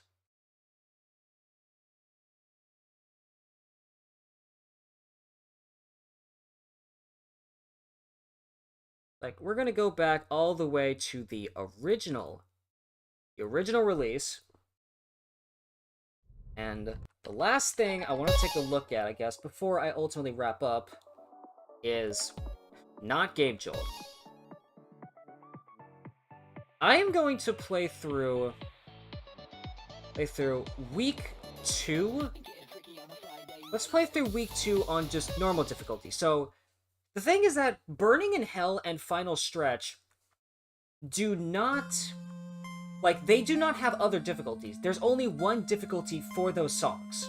Like, we're gonna go back all the way to the original release. And the last thing I want to take a look at, I guess, before I ultimately wrap up, is not Game Jolt. I am going to play through week 2. Let's play through week 2 on just normal difficulty. So, the thing is that Burning in Hell and Final Stretch do not... Like, they do not have other difficulties. There's only one difficulty for those songs.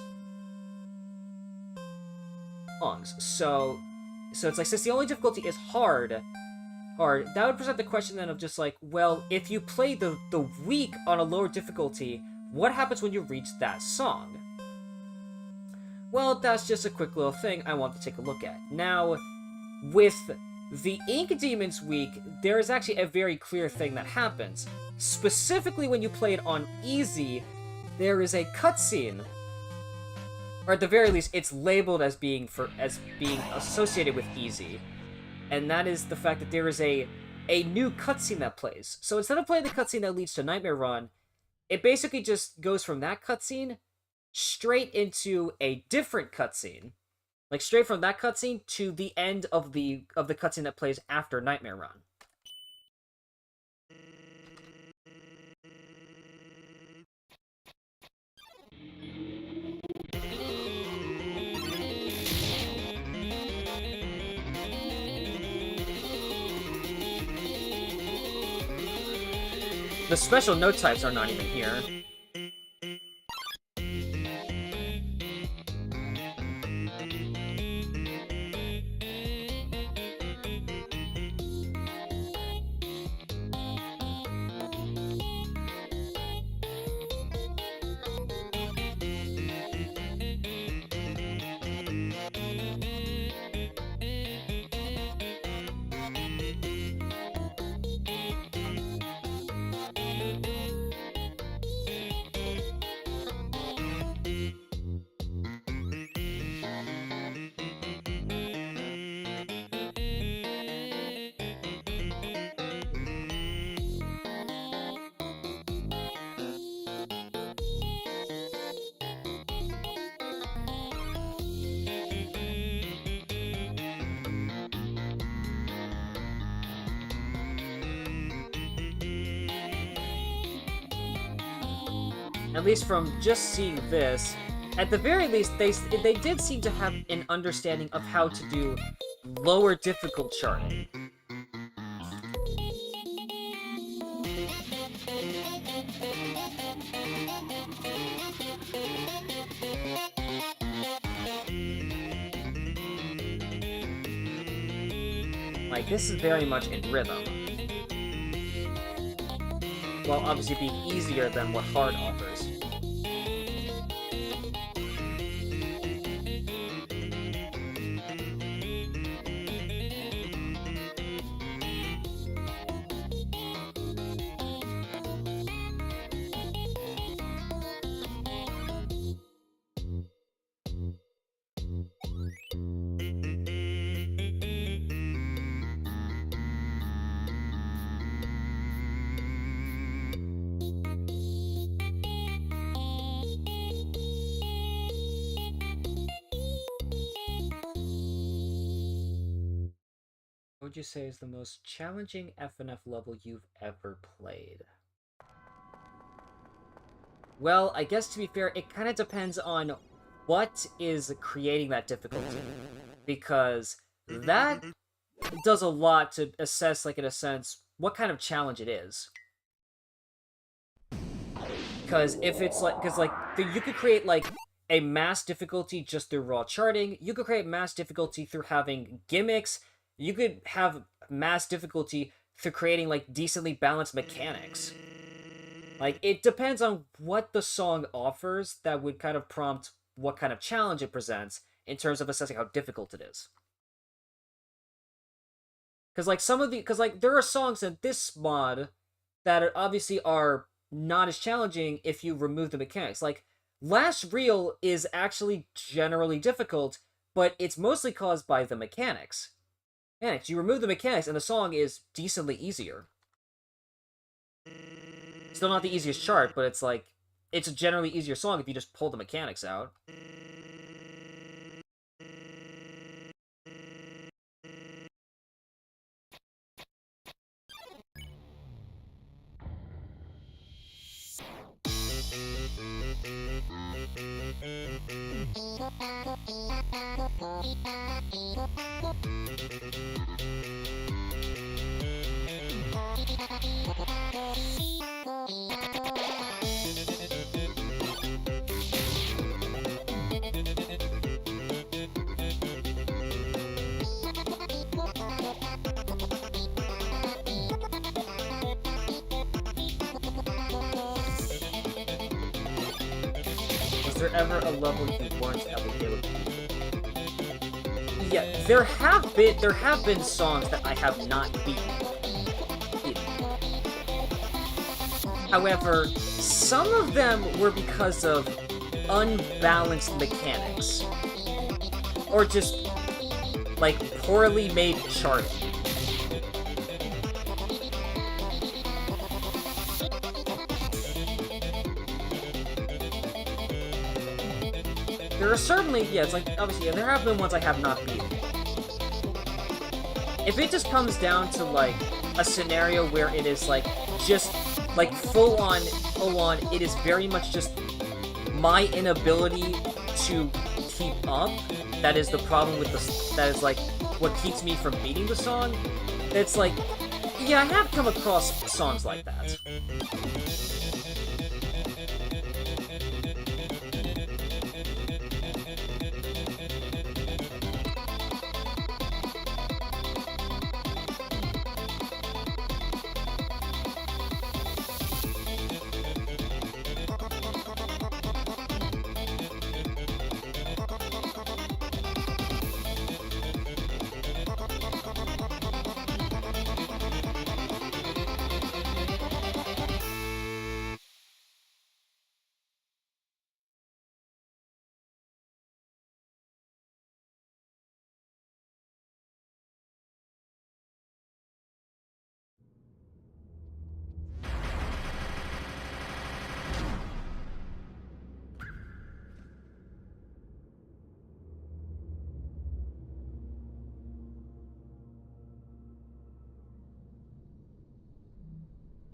So it's like, since the only difficulty is hard, that would present the question then of just like, well, if you play the weak on a lower difficulty, what happens when you reach that song? Well, that's just a quick little thing I want to take a look at. Now, with the Ink Demons week, there is actually a very clear thing that happens. Specifically when you play it on easy, there is a cutscene, or at the very least, it's labeled as being associated with easy, and that is the fact that there is a new cutscene that plays. So instead of playing the cutscene that leads to Nightmare Run, it basically just goes from that cutscene straight into a different cutscene. Like, straight from that cutscene to the end of the cutscene that plays after Nightmare Run. The special note types are not even here. at least from just seeing this, at the very least, they did seem to have an understanding of how to do lower difficult charting. Like, this is very much in rhythm. While obviously being easier than what hard offers. What would you say is the most challenging FNF level you've ever played? Well, I guess to be fair, it kind of depends on what is creating that difficulty. Because that does a lot to assess, like, in a sense, what kind of challenge it is. Because if it's like, you could create, like, a mass difficulty just through raw charting, you could create mass difficulty through having gimmicks, you could have mass difficulty through creating, like, decently balanced mechanics. Like, it depends on what the song offers that would kind of prompt what kind of challenge it presents in terms of assessing how difficult it is. Because, like, there are songs in this mod that obviously are not as challenging if you remove the mechanics. Like, Last Reel is actually generally difficult, but it's mostly caused by the mechanics. You remove the mechanics, and the song is decently easier. Still not the easiest chart, but it's like, it's a generally easier song if you just pull the mechanics out. Was there ever a level you weren't able to beat? Yeah, there have been songs that I have not beaten. However, some of them were because of unbalanced mechanics. Or just, like, poorly made charting. There are certainly, yeah, it's like, obviously, there have been ones I have not beaten. If it just comes down to, like, a scenario where it is, like, just, like, full on, it is very much just my inability to keep up, that is the problem with that is, like, what keeps me from beating the song. It's like, yeah, I have come across songs like that.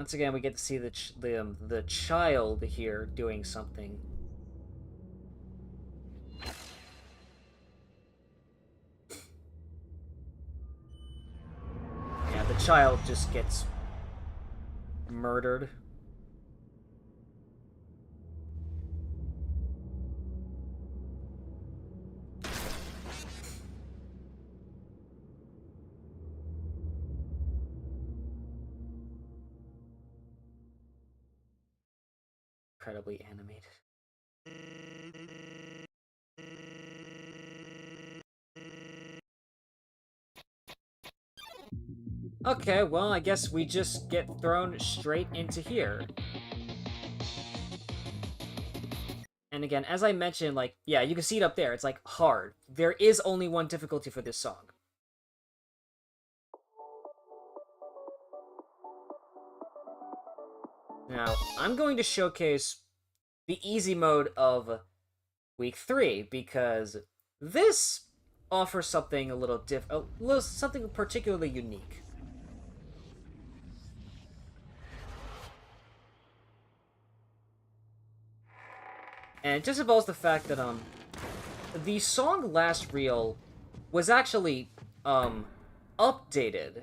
Once again, we get to see the child here doing something. Yeah, the child just gets murdered. Incredibly animated. Okay, well, I guess we just get thrown straight into here. And again, as I mentioned, like, yeah, you can see it up there. It's like hard. There is only one difficulty for this song. Now, I'm going to showcase the easy mode of week 3 because this offers something a little something particularly unique. And it just involves the fact that the song Last Reel was actually updated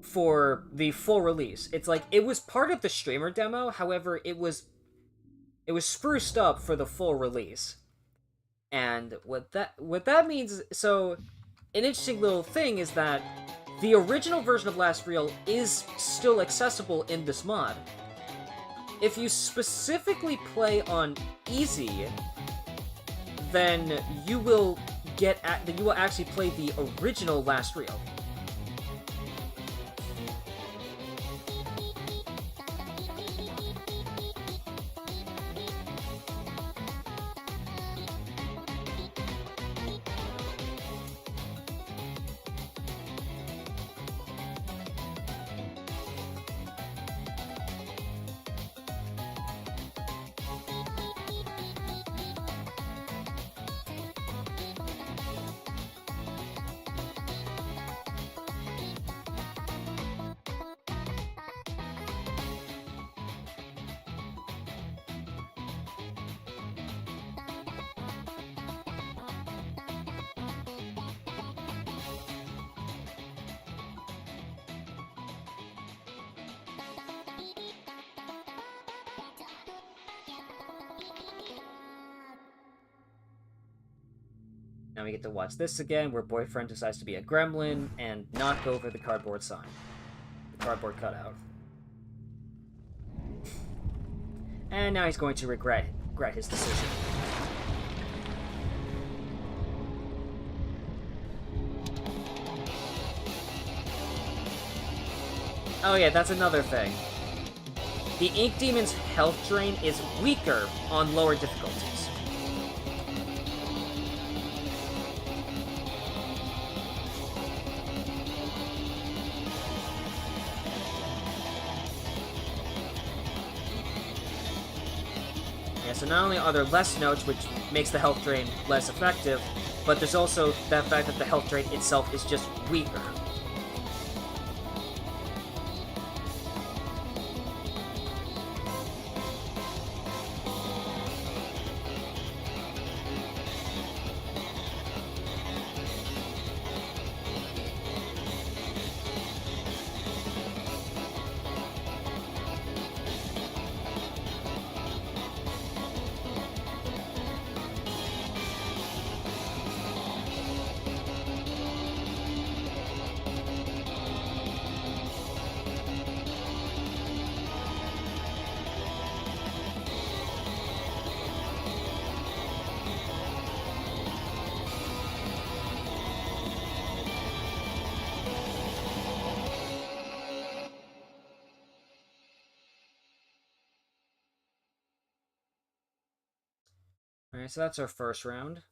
for the full release. It's like it was part of the streamer demo, however, it was spruced up for the full release. And what that means, so an interesting little thing is that the original version of Last Reel is still accessible in this mod. If you specifically play on easy, then you will actually play the original Last Reel. Now we get to watch this again, where boyfriend decides to be a gremlin and knock over the cardboard sign. The cardboard cutout. And now he's going to regret his decision. Oh yeah, that's another thing. The Ink Demon's health drain is weaker on lower difficulties. So not only are there less notes, which makes the health drain less effective, but there's also that fact that the health drain itself is just weaker. Alright, so that's our first round.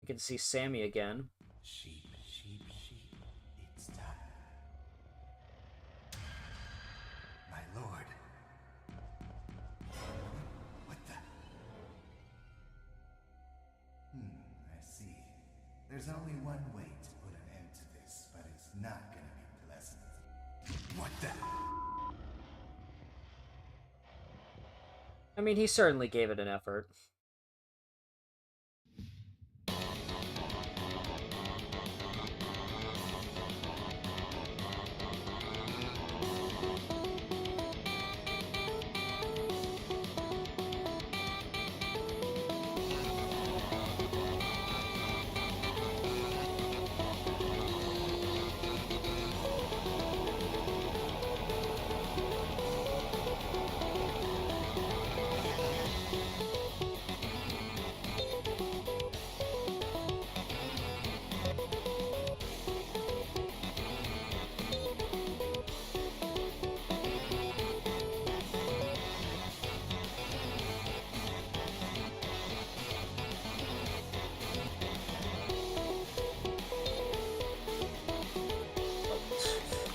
You can see Sammy again. Sheep, sheep, sheep, it's time. My lord. What the? I see. There's only one way to put an end to this, but it's not gonna be pleasant. What the? I mean, he certainly gave it an effort.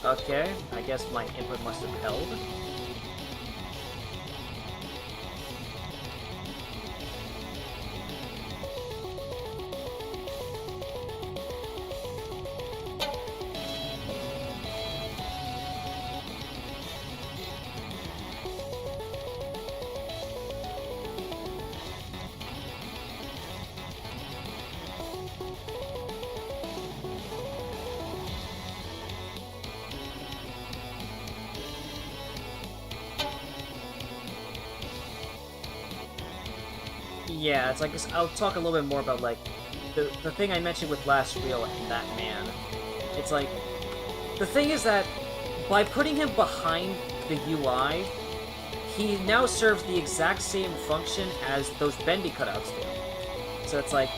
Okay, I guess my input must have held. Yeah, it's like, I'll talk a little bit more about, like, the thing I mentioned with Last Reel and that man. It's like, the thing is that by putting him behind the UI, he now serves the exact same function as those Bendy cutouts do. So it's like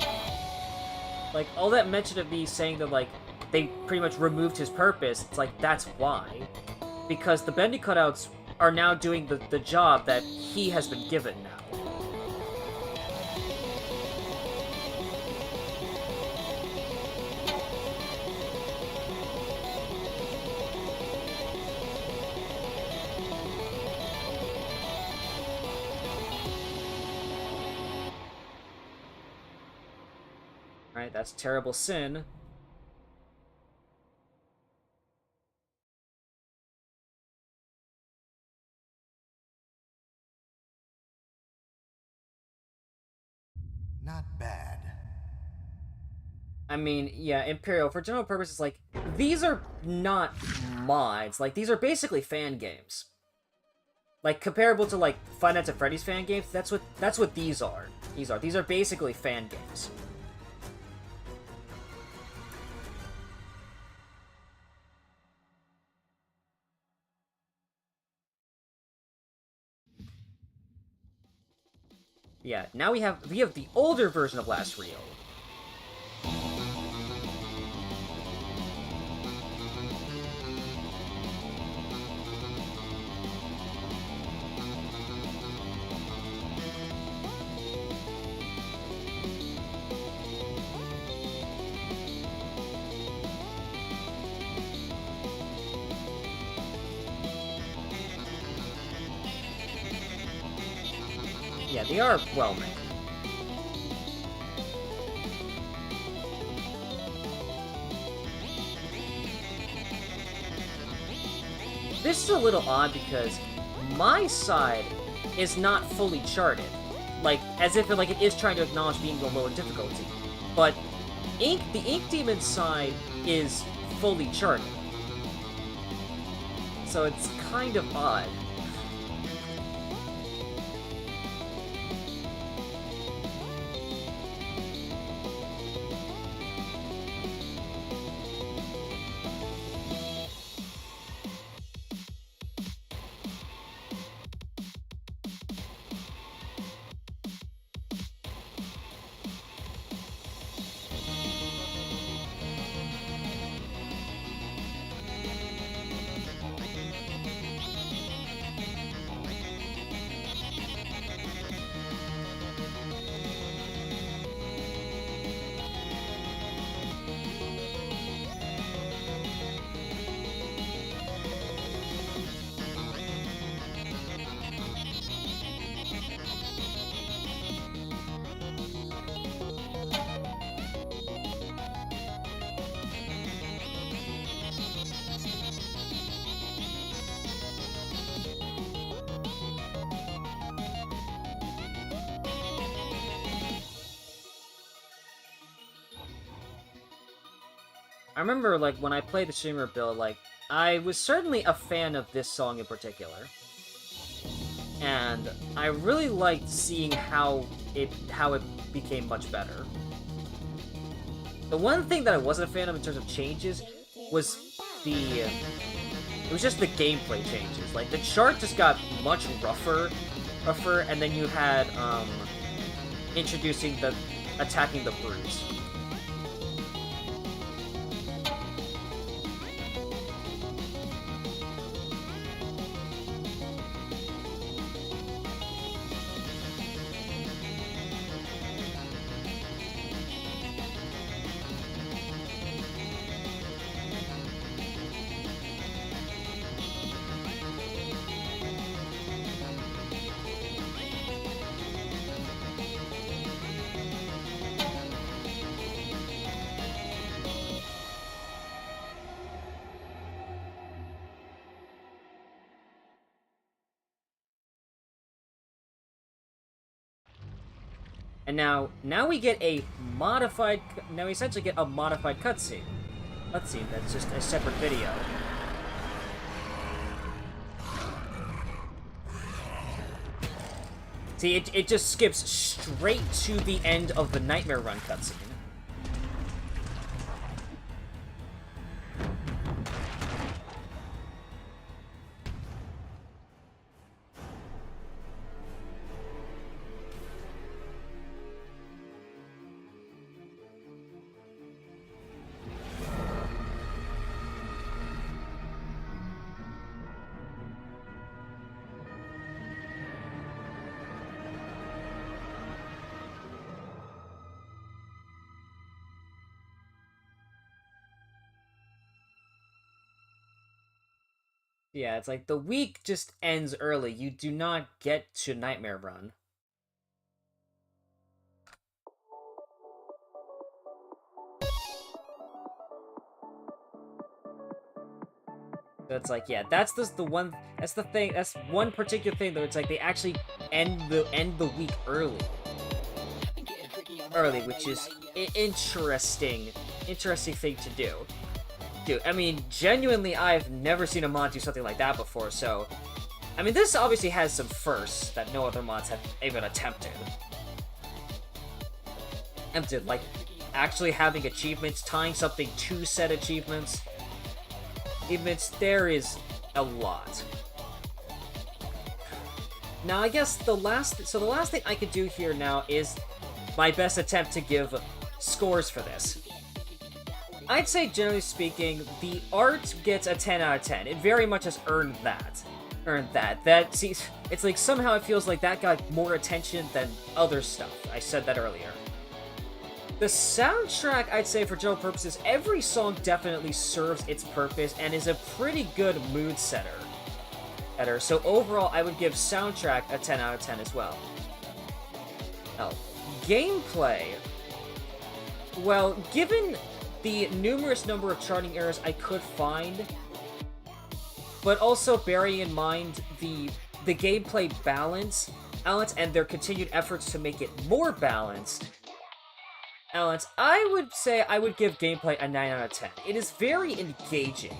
all that mention of me saying that, like, they pretty much removed his purpose, it's like, that's why. Because the Bendy cutouts are now doing the job that he has been given now. Right, that's Terrible Sin. Not bad. I mean, yeah, Imperial, for general purposes, like, these are not mods. Like, these are basically fan games. Like, comparable to, like, Five Nights at Freddy's fan games, that's what these are. These are basically fan games. Yeah, now we have the older version of Last Reel. Yeah, they are well made. This is a little odd because my side is not fully charted. Like, as if it is trying to acknowledge being the lower difficulty. But the Ink Demon side is fully charted. So it's kind of odd. I remember, like, when I played the streamer build, like, I was certainly a fan of this song in particular. And I really liked seeing how it became much better. The one thing that I wasn't a fan of in terms of changes was it was just the gameplay changes. Like, the chart just got much rougher, and then you had, introducing the attacking the brutes. And now we get a modified. Now we essentially get a modified cutscene. That's just a separate video. See, it just skips straight to the end of the Nightmare Run cutscene. Yeah, it's like the week just ends early. You do not get to Nightmare Run. So it's like, yeah, that's just the one. That's the thing. That's one particular thing though. It's like they actually end the week early, which is interesting thing to do. Dude, I mean, genuinely, I've never seen a mod do something like that before, so... I mean, this obviously has some firsts that no other mods have even attempted. Like, actually having achievements, tying something to set achievements. There is a lot. Now, I guess the last thing I could do here now is my best attempt to give scores for this. I'd say, generally speaking, the art gets a 10 out of 10. It very much has earned that. See, it's like somehow it feels like that got more attention than other stuff. I said that earlier. The soundtrack, I'd say, for general purposes, every song definitely serves its purpose and is a pretty good mood setter. So overall, I would give soundtrack a 10 out of 10 as well. Now, gameplay. Well, given the numerous number of charting errors I could find, but also bearing in mind the gameplay balance, and their continued efforts to make it more balanced, I would say I would give gameplay a 9 out of 10. It is very engaging,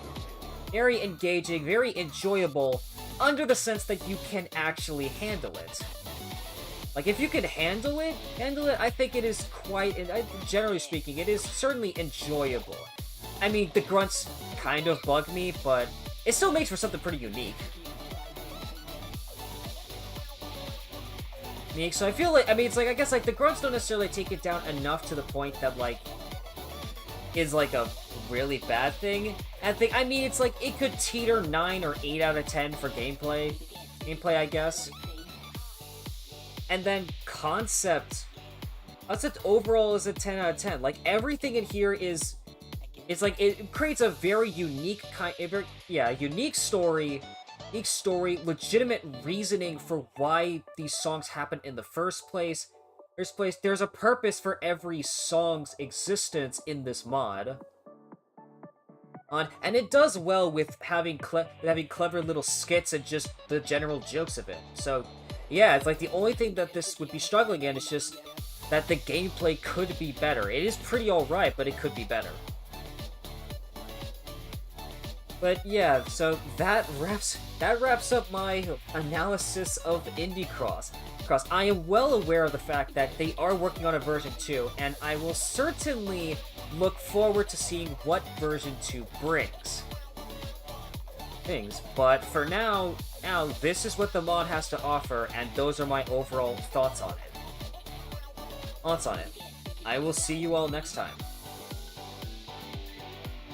very enjoyable, under the sense that you can actually handle it. Like, if you can handle it, I think it is quite, generally speaking, it is certainly enjoyable. I mean, the grunts kind of bug me, but it still makes for something pretty unique. So I feel like, I mean, it's like, I guess, like, the grunts don't necessarily take it down enough to the point that, like, is, like, a really bad thing. I mean, it's like, it could teeter 9 or 8 out of 10 for gameplay, I guess. And then concept overall is a 10 out of 10. Like, everything in here it's like, it creates a very unique unique story, legitimate reasoning for why these songs happen in the first place. There's a purpose for every song's existence in this mod. And it does well with having clever little skits and just the general jokes of it. So, yeah, it's like the only thing that this would be struggling in is just that the gameplay could be better. It is pretty alright, but it could be better. But yeah, so that wraps up my analysis of Indie Cross. I am well aware of the fact that they are working on a version 2, and I will certainly look forward to seeing what version 2 brings. But for now, this is what the mod has to offer, and those are my overall thoughts on it. I will see you all next time.